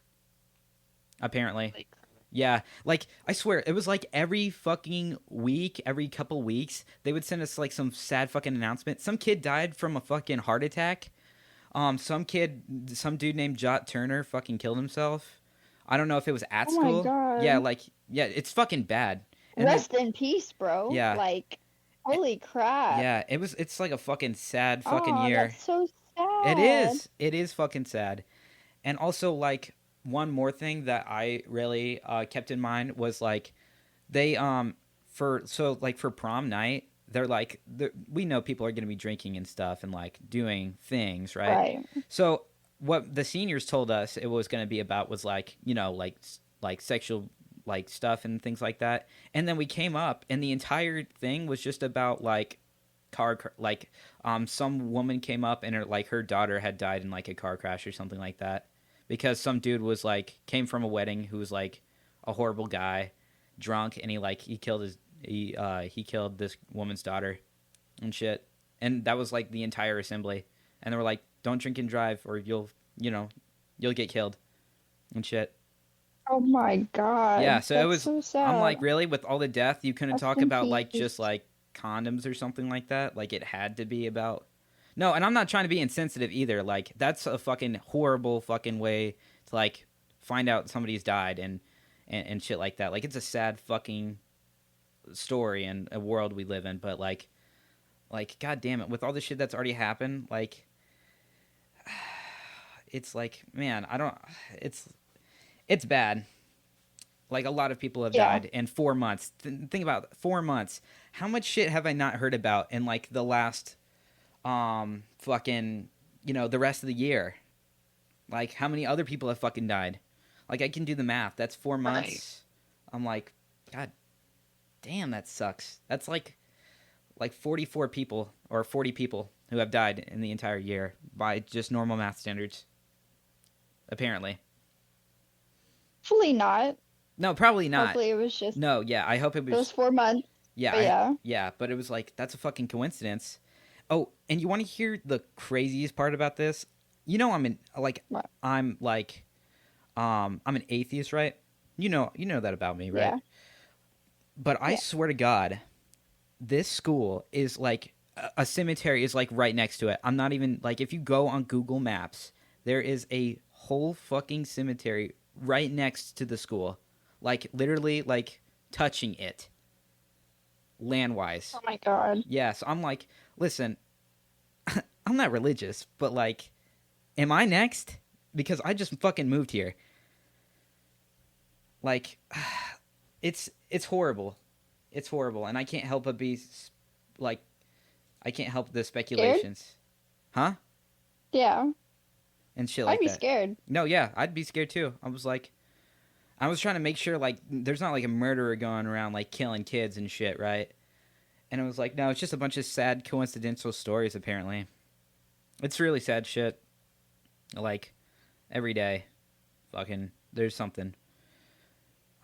Apparently. Like, Yeah, like I swear, it was like every fucking week, every couple weeks, they would send us like some sad fucking announcement. Some kid died from a fucking heart attack. Some dude named Jot Turner fucking killed himself. I don't know if it was at oh my school. Yeah, God. like yeah, it's fucking bad. And then Rest in peace, bro. yeah, Like, eh, holy crap. yeah, it's like a fucking sad fucking Oh, year. that's so It sad. is. It is fucking sad. And also like one more thing that I really kept in mind was like they for prom night we know people are going to be drinking and stuff and like doing things, right? Right. So what the seniors told us it was going to be about was like, like sexual like stuff and things like that. And then we came up and the entire thing was just about like some woman came up and her daughter had died in like a car crash or something like that, because some dude was like came from a wedding who was like a horrible guy, drunk, and he killed this woman's daughter and shit. And that was like the entire assembly. And they were like, don't drink and drive or you'll get killed and shit. Oh my Yeah, God. so it That's was. so I'm sad. like, really, with all the death, you couldn't Rest talk in about like just peace. like condoms or something like that. Like it had to be about. No, and I'm not trying to be insensitive either. Like that's a fucking horrible fucking way to like find out somebody's died and shit like that. Like it's a sad fucking story and a world we live in. But like god damn it, with all the shit that's already happened, like it's like, man, I don't. It's bad. Like a lot of people have Yeah. died in 4 months. Think about 4 months. How much shit have I not heard about in like the last fucking the rest of the year? Like how many other people have fucking died? Like I can do the math. That's four Right. months. I'm like, god damn, that sucks. That's like 44 people or 40 people who have died in the entire year by just normal math standards. Apparently. Hopefully not. No, probably not. Hopefully it was just No, yeah, I hope it those was. 4 months. Yeah, But yeah. yeah, but it was like that's a fucking coincidence. Oh, and you want to hear the craziest part about this? What? I'm an atheist, right? You know that about me, right? Yeah. But I Yeah. swear to God, this school is like a cemetery is like right next to it. I'm not even like if you go on Google Maps, there is a whole fucking cemetery right next to the school. Like literally like touching it land wise. Oh my God. Yeah, so I'm like, listen, I'm not religious, but like, am I next? Because I just fucking moved here. Like, it's horrible. It's horrible, and I can't help but be like, I can't help the Scared? speculations, huh? Yeah. And shit I'd like be that. scared. No, yeah, I'd be scared too. I was trying to make sure like there's not like a murderer going around like killing kids and shit, right? And it was like, no, it's just a bunch of sad coincidental stories. Apparently, it's really sad shit. Like every day, fucking, there's something.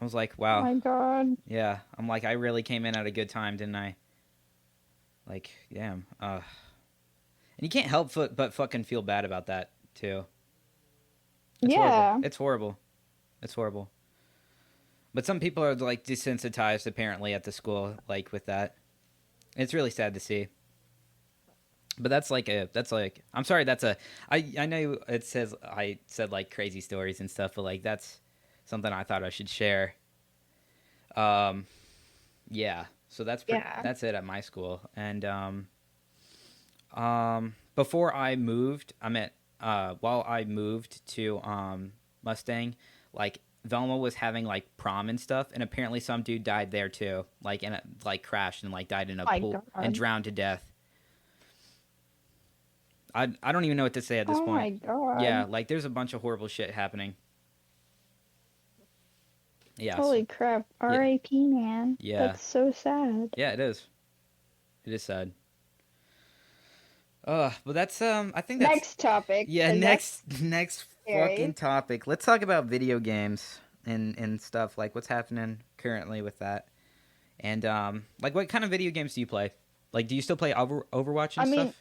I was like, Oh wow, my God. yeah. I'm like, I really came in at a good time, didn't I? Like, damn. And you can't help but fucking feel bad about that too. It's horrible. Yeah. It's horrible. It's horrible. But some people are like desensitized apparently at the school, like with that. It's really sad to see. But I'm sorry, I know it says I said like crazy stories and stuff, but like that's something I thought I should share. Um yeah. So Yeah. that's it at my school. And before I moved, while I moved to Mustang, like Velma was having like prom and stuff, and apparently some dude died there too, like and like crashed and like died in a My pool and God. drowned to death. I don't even know what to say at this Oh point. my Yeah, God. like there's a bunch of horrible shit happening. Yeah, so, Holy crap. yeah, R.I.P. man. yeah, That's so sad. yeah. It is. It is sad. But that's I think that's Next topic, yeah. because that's Next fucking scary. topic. Let's talk about video games and stuff like what's happening currently with that. And like what kind of video games do you play? Like, do you still play Overwatch I and mean, stuff?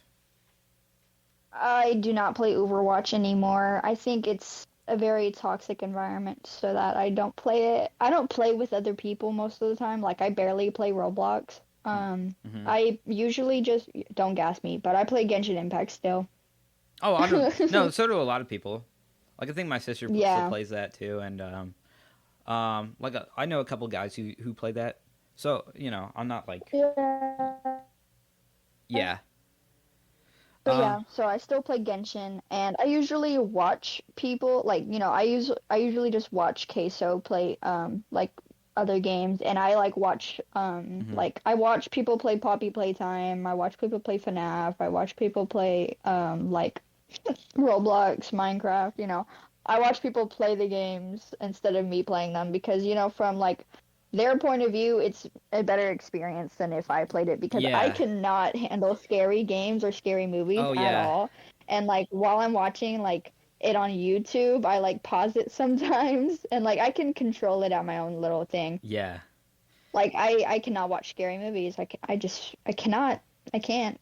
I do not play Overwatch anymore. I think it's a very toxic environment, so that I don't play it. I don't play with other people most of the time. Like I barely play Roblox. Mm-hmm. I usually just don't gas me, but I play Genshin Impact still. Oh, I don't. No, so do a lot of people. Like, I think my sister still Yeah. plays that too, and like I know a couple guys who play that. So I'm not like Yeah. yeah. But Uh, yeah, so I still play Genshin, and I usually watch people like I usually just watch Queso play like other games, and I like watch mhm. like I watch people play Poppy Playtime, I watch people play FNAF, I watch people play like Roblox, Minecraft, I watch people play the games instead of me playing them because from like their point of view, it's a better experience than if I played it because I Yeah. cannot handle scary games or scary movies Oh at yeah. all. And like while I'm watching like it on YouTube, I like pause it sometimes and like I can control it at my own little thing. Yeah. Like I cannot watch scary movies. I cannot. I can't.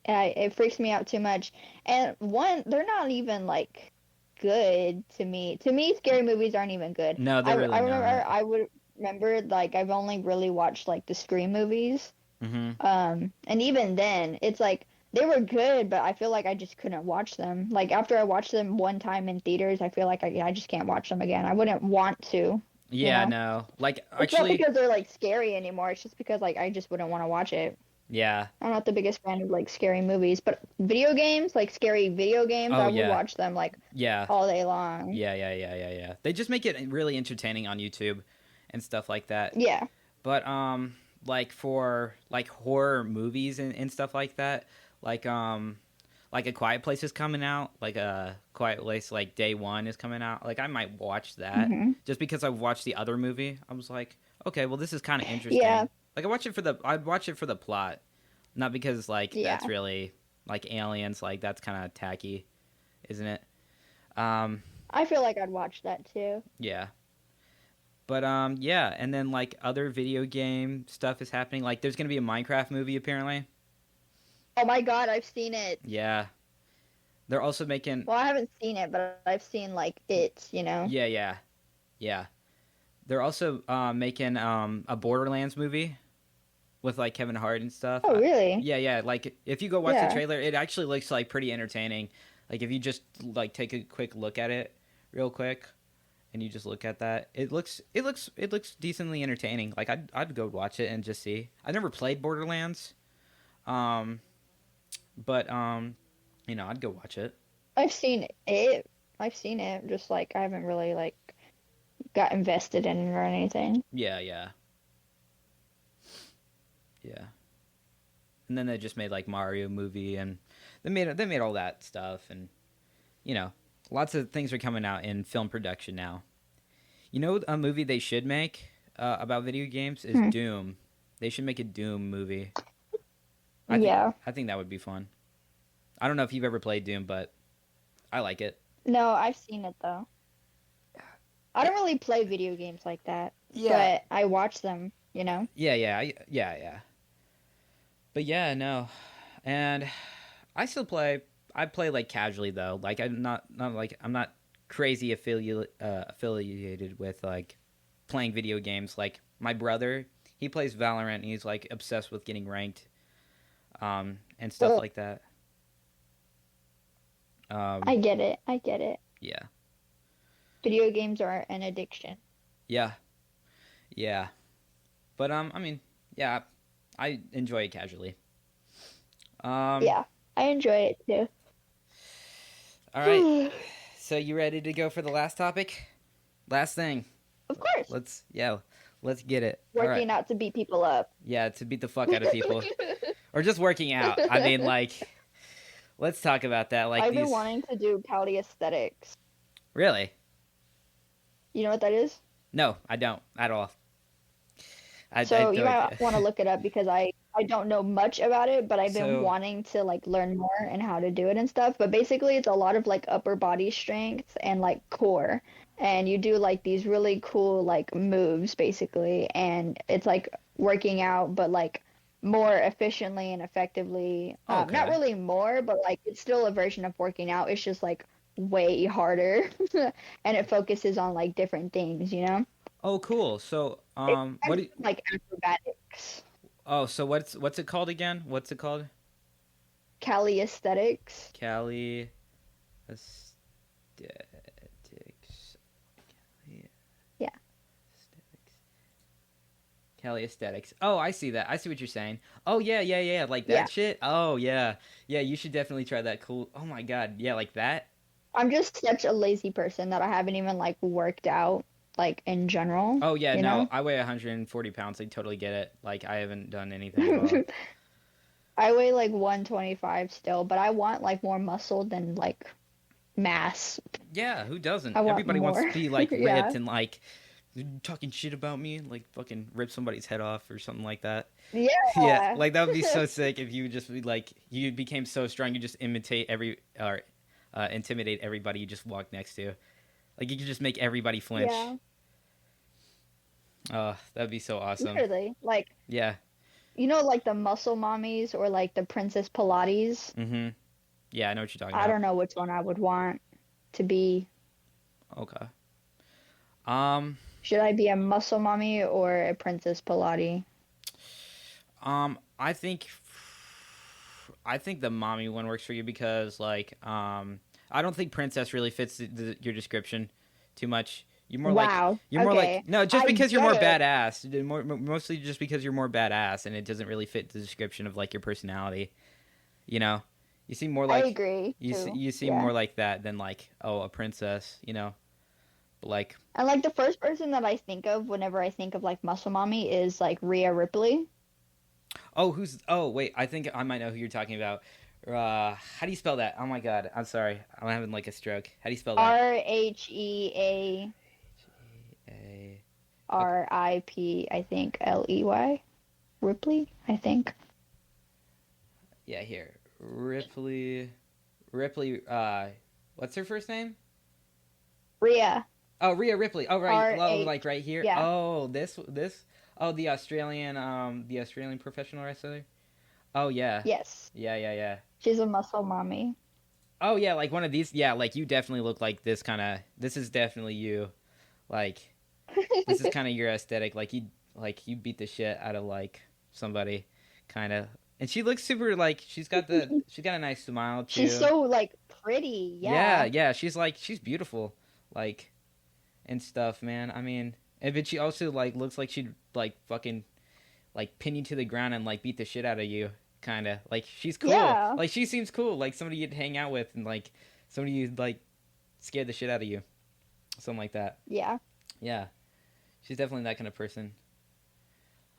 It freaks me out too much. And one, they're not even like good to me. To me, scary movies aren't even good. No, they're I really remember not. I would remember like I've only really watched like the Scream movies. Mhm. And even then, it's like they were good, but I feel like I just couldn't watch them. Like after I watched them one time in theaters, I feel like I just can't watch them again. I wouldn't want to, you Yeah, know. no. Like It's not actually, because they're like scary anymore. It's just because like I just wouldn't want to watch it. yeah. I'm not the biggest fan of like scary movies, but video games, like scary video games, Oh I would yeah. watch them like Yeah. all day long. Yeah. They just make it really entertaining on YouTube and stuff like that. Yeah. But like for like horror movies and stuff like A Quiet Place is coming out, like A Quiet Place like Day 1 is coming out. Like I might watch that Hmm. just because I've watched the other movie. I was like, okay, well this is kind of Yeah. interesting. Like I'd watch it for the plot, not because like Yeah. that's really like aliens, like that's kind of tacky, isn't it? Um I feel like I'd watch that too. yeah. But yeah, and then like other video game stuff is happening. Like there's going to be a Minecraft movie apparently. Oh my God, I've seen it. Yeah. They're also making Well, I haven't seen it, but I've seen like it. yeah. Yeah. They're also making a Borderlands movie with like Kevin Hart and stuff. Oh, really? Yeah. Like if you go watch the Yeah. trailer, it actually looks like pretty entertaining. Like if you just like take a quick look at it, real quick, and you just look at that, it looks decently entertaining. Like I'd go watch it and just see. I never played Borderlands, um, but I'd go watch it. I've seen it. I've seen it. Just like I haven't really like got invested in it or anything. Yeah. And then they just made like Mario movie, and they made all that stuff, and you know, lots of things are coming out in film production now. You know, a movie they should make about video games is Hmm. Doom. They should make a Doom movie. Yeah. I think that would be fun. I don't know if you've ever played Doom, but I like it. No, I've seen it though. I don't really play video games like that, Yeah. but I watch them. Yeah. But yeah, no, and I still play. I play like casually though. Like I'm not crazy affiliated with like playing video games. Like my brother, he plays Valorant, and he's like obsessed with getting ranked, and stuff Ugh. like that. I get it. I get it. Yeah, Video games are an addiction. yeah, yeah. But I mean, yeah, I enjoy it casually. Um, Yeah, I enjoy it all right. too. So you ready to go for the last topic? Last thing. Of course. Let's get it. All right. Working out to beat people up. Yeah, to beat the fuck out of people, or just working out. I mean, like, let's talk about that. Like I've been these. wanting to do calisthenics. Really? You know what that is? No, I don't at all. I So you don't. might want to look it up because I don't know much about it, but I've been So wanting to like learn more and how to do it and stuff. But basically, it's a lot of like upper body strength and like core, and you do like these really cool like moves basically, and it's like working out, but like more efficiently and effectively. Not okay. really more, but like it's still a version of working out. It's just like way harder, and it focuses on like different things, you know? Oh, cool. So It's what? kind of like acrobatics. Oh, so what's it called again? What's it called? Calisthenics. Cali aesthetics. Yeah. Cali aesthetics. Oh, I see that. I see what you're saying. Oh yeah, yeah, yeah. Like Yeah. that shit. Oh yeah, yeah. You should definitely try that. Cool. Oh my god. Yeah, like that. I'm just such a lazy person that I haven't even like worked out like in general, Oh yeah. you No, know? I weigh 140 pounds. I totally get it. Like I haven't done anything at all. I weigh like 125 still, but I want like more muscle than like mass. Yeah, who doesn't? I want Everybody wants to more. be like ripped Yeah. and like talking shit about me, like fucking rip somebody's head off or something like that. Yeah, Yeah. like that would be so sick if you just be like you became so strong you just imitate every or intimidate everybody you just walk next to. Like you could just make everybody flinch. Yeah. Oh, that'd be so awesome. Literally. Like, Yeah. you know, like the muscle mommies or like the Princess Pilates. Mhm. Yeah, I know what you're talking I about. don't know which one I would want to be. Okay. Um. Should I be a muscle mommy or a Princess Pilates? I think the mommy one works for you because like I don't think princess really fits your description too much. Wow. You're more Okay. like no, just I because you're more get it. badass. Mostly just because you're more badass, and it doesn't really fit the description of like your personality. You know, you seem more I like agree too. you seem Yeah. more like that than like oh a princess. You know, but like And like the first person that I think of whenever I think of like muscle mommy is like Rhea Ripley. oh who's oh wait I think I might know who you're talking about. How do you spell that? Oh my god, I'm sorry, I'm having like a stroke. How do you spell that? RHEA A. Okay. RIP, I think LEY. Ripley, I think. Yeah, here. Ripley. Ripley. What's her first name? Rhea. Oh, Rhea Ripley. Oh, right. Oh, RH. like right here. Yeah. Oh, this. Oh, the Australian professional wrestler. Oh yeah. Yes. Yeah, yeah, yeah. She's a muscle mommy. Oh yeah, like one of these. Yeah, like you definitely look like this kind of. This is definitely you. Like this is kind of your aesthetic. Like you beat the shit out of like somebody, kind of. And she looks super like she's got a nice smile too. She's so like pretty. Yeah, Yeah. yeah. She's beautiful, like and stuff, man. I mean, but she also like looks like she'd like fucking like pin you to the ground and like beat the shit out of you, kind of. Like she's cool. Yeah. Like she seems cool. Like somebody you'd hang out with and like somebody you'd like scared the shit out of you, something like that. Yeah. Yeah, she's definitely that kind of person.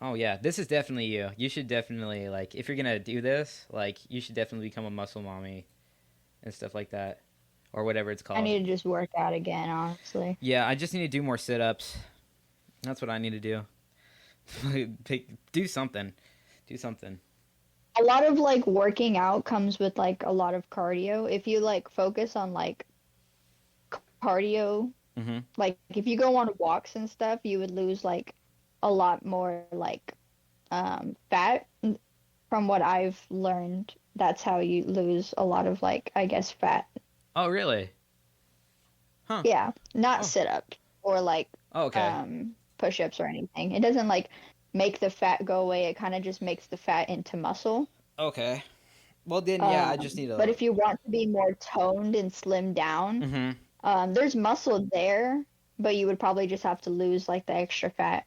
Oh yeah, this is definitely you. You should definitely like if you're gonna do this, like you should definitely become a muscle mommy and stuff like that, or whatever it's I called. need to just work out again, honestly. Yeah, I just need to do more sit-ups. That's what I need to do. Do something. Do something. A lot of like working out comes with like a lot of cardio. If you like focus on like cardio, Mm-hmm. like if you go on walks and stuff, you would lose like a lot more like fat. From what I've learned, that's how you lose a lot of like I guess fat. Oh, really? Huh. Yeah, not Oh. sit-ups or like Oh, okay. push-ups or anything. It doesn't like make the fat go away. It kind of just makes the fat into muscle. Okay. Well, then, yeah, I just need But to... if you want to be more toned and slim down, Mm-hmm. there's muscle there, but you would probably just have to lose like the extra fat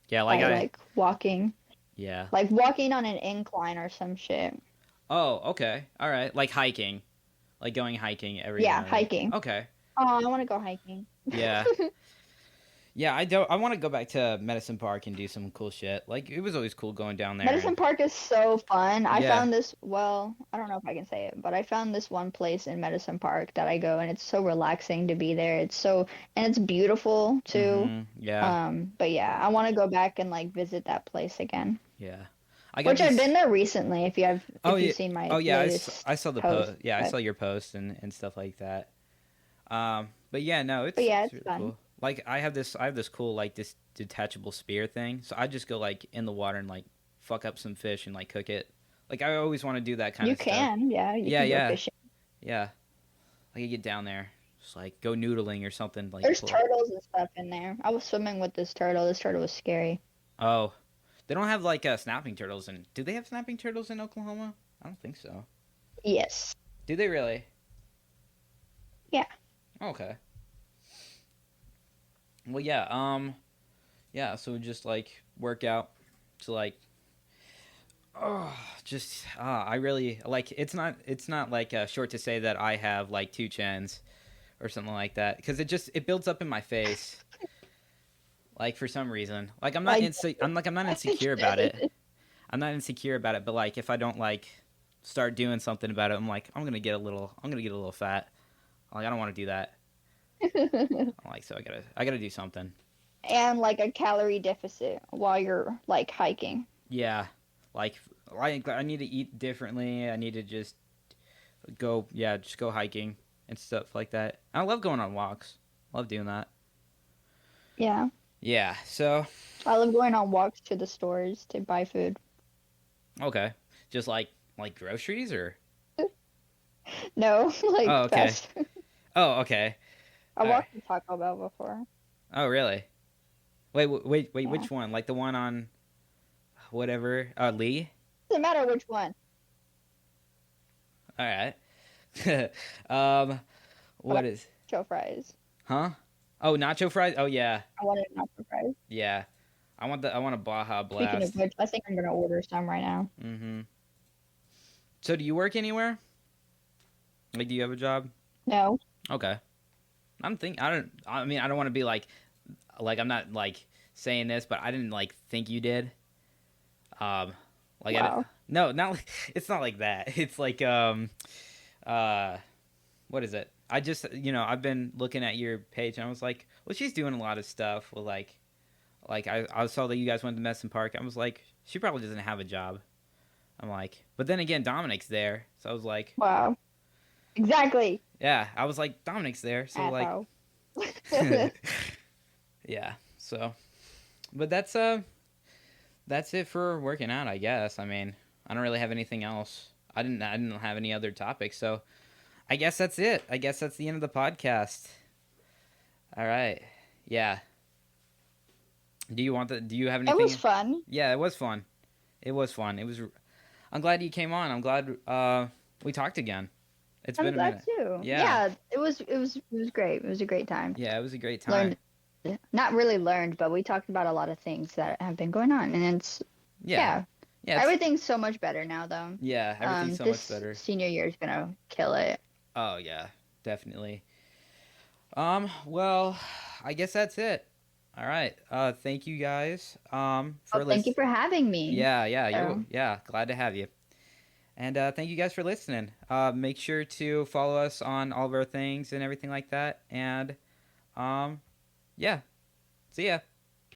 Yeah, by like like walking, Yeah. like walking on an incline or some shit. Oh, okay. All right. Like hiking. Like going hiking every Yeah, now and then. hiking. Okay. Oh, I want to go hiking. Yeah. Yeah, I don't. I want to go back to Medicine Park and do some cool shit. Like it was always cool going down there. Medicine And Park is so fun. I yeah. found this, well, I don't know if I can say it, but I found this one place in Medicine Park that I go and it's so relaxing to be there. And it's beautiful too. Yeah. But yeah, I want to go back and like visit that place again. Yeah. I got Which I've this. been there recently Oh if yeah. you've seen my Oh yeah. latest I saw the post. post. Yeah, I But saw your post and stuff like that. But yeah, no, but yeah, it's it's really fun. cool. Like I have this cool like this detachable spear thing. So I just go like in the water and like fuck up some fish and like cook it. Like I always want to do that kind You of stuff. can, yeah, you Yeah, can go yeah, fishing. yeah. Like you get down there, just like go noodling or something. Like There's pull. turtles and stuff in there. I was swimming with this turtle. This turtle was scary. Oh, they don't have like snapping turtles in. Do they have snapping turtles in Oklahoma? I don't think so. Yes. Do they really? Yeah. Okay. Well, yeah. Yeah. So just like work out to like. Oh, just I really like. It's not like short to say that I have like two chins or something like that because it builds up in my face. Like for some reason, like Like I'm not insecure about it. I'm not insecure about it, but like if I don't like start doing something about it, I'm like I'm gonna get a little fat. Like I don't want to do that. I'm like so I gotta do something. and like a calorie deficit while you're like hiking. Yeah, like I need to eat differently. I need to just just go hiking and stuff like that. I love going on walks. Love doing that. Yeah. Yeah. So I love going on walks to the stores to buy food. okay, just like groceries or No, like oh okay fast. oh okay I all right walked to Taco Bell before. oh really wait Yeah. which one like the one on whatever Lee Doesn't matter which one. all right um But I what is nacho fries. huh oh nacho fries oh yeah I wanted nacho fries. yeah I want a Baja Speaking of Blast. which, I think I'm gonna order some right now. Mm-hmm. So do you work anywhere? Like, do you have a job? No. Okay. I don't. I mean, I don't want to be I'm not like saying this, but I didn't like think you did. Like I Wow. no, not like it's not like that. It's like uh, what is it? I just I've been looking at your page and I was like, well, she's doing a lot of stuff with like I saw that you guys went to Medicine Park. I was like, she probably doesn't have a job. I'm like, but then again, Dominic's there, so I was like, Wow. Exactly. yeah, I was like, Dominic's there, so like, Asshole. yeah, so, but that's it for working out, I guess. I mean, I don't really have anything else. I didn't have any other topics, so I guess that's it. I guess that's the end of the podcast. All right, yeah. Do you have It anything? was fun. Yeah, it was fun. It was fun. It was. I'm glad you came on. I'm glad we talked again. It's I'm been a glad minute. too. Yeah. Yeah, it was great. It was a great time. Yeah, it was a great time. Learned, not really learned, but we talked about a lot of things that have been going on, and Yeah. yeah, Yeah. everything's so much better now, though. Yeah, everything's so much This better. senior year is gonna kill it. Oh yeah, definitely. Well, I guess that's it. All right. Thank you guys for Oh, thank you listening. for having me. So, Glad to have you. And thank you guys for listening. Make sure to follow us on all of our things and everything like that. And yeah, see ya.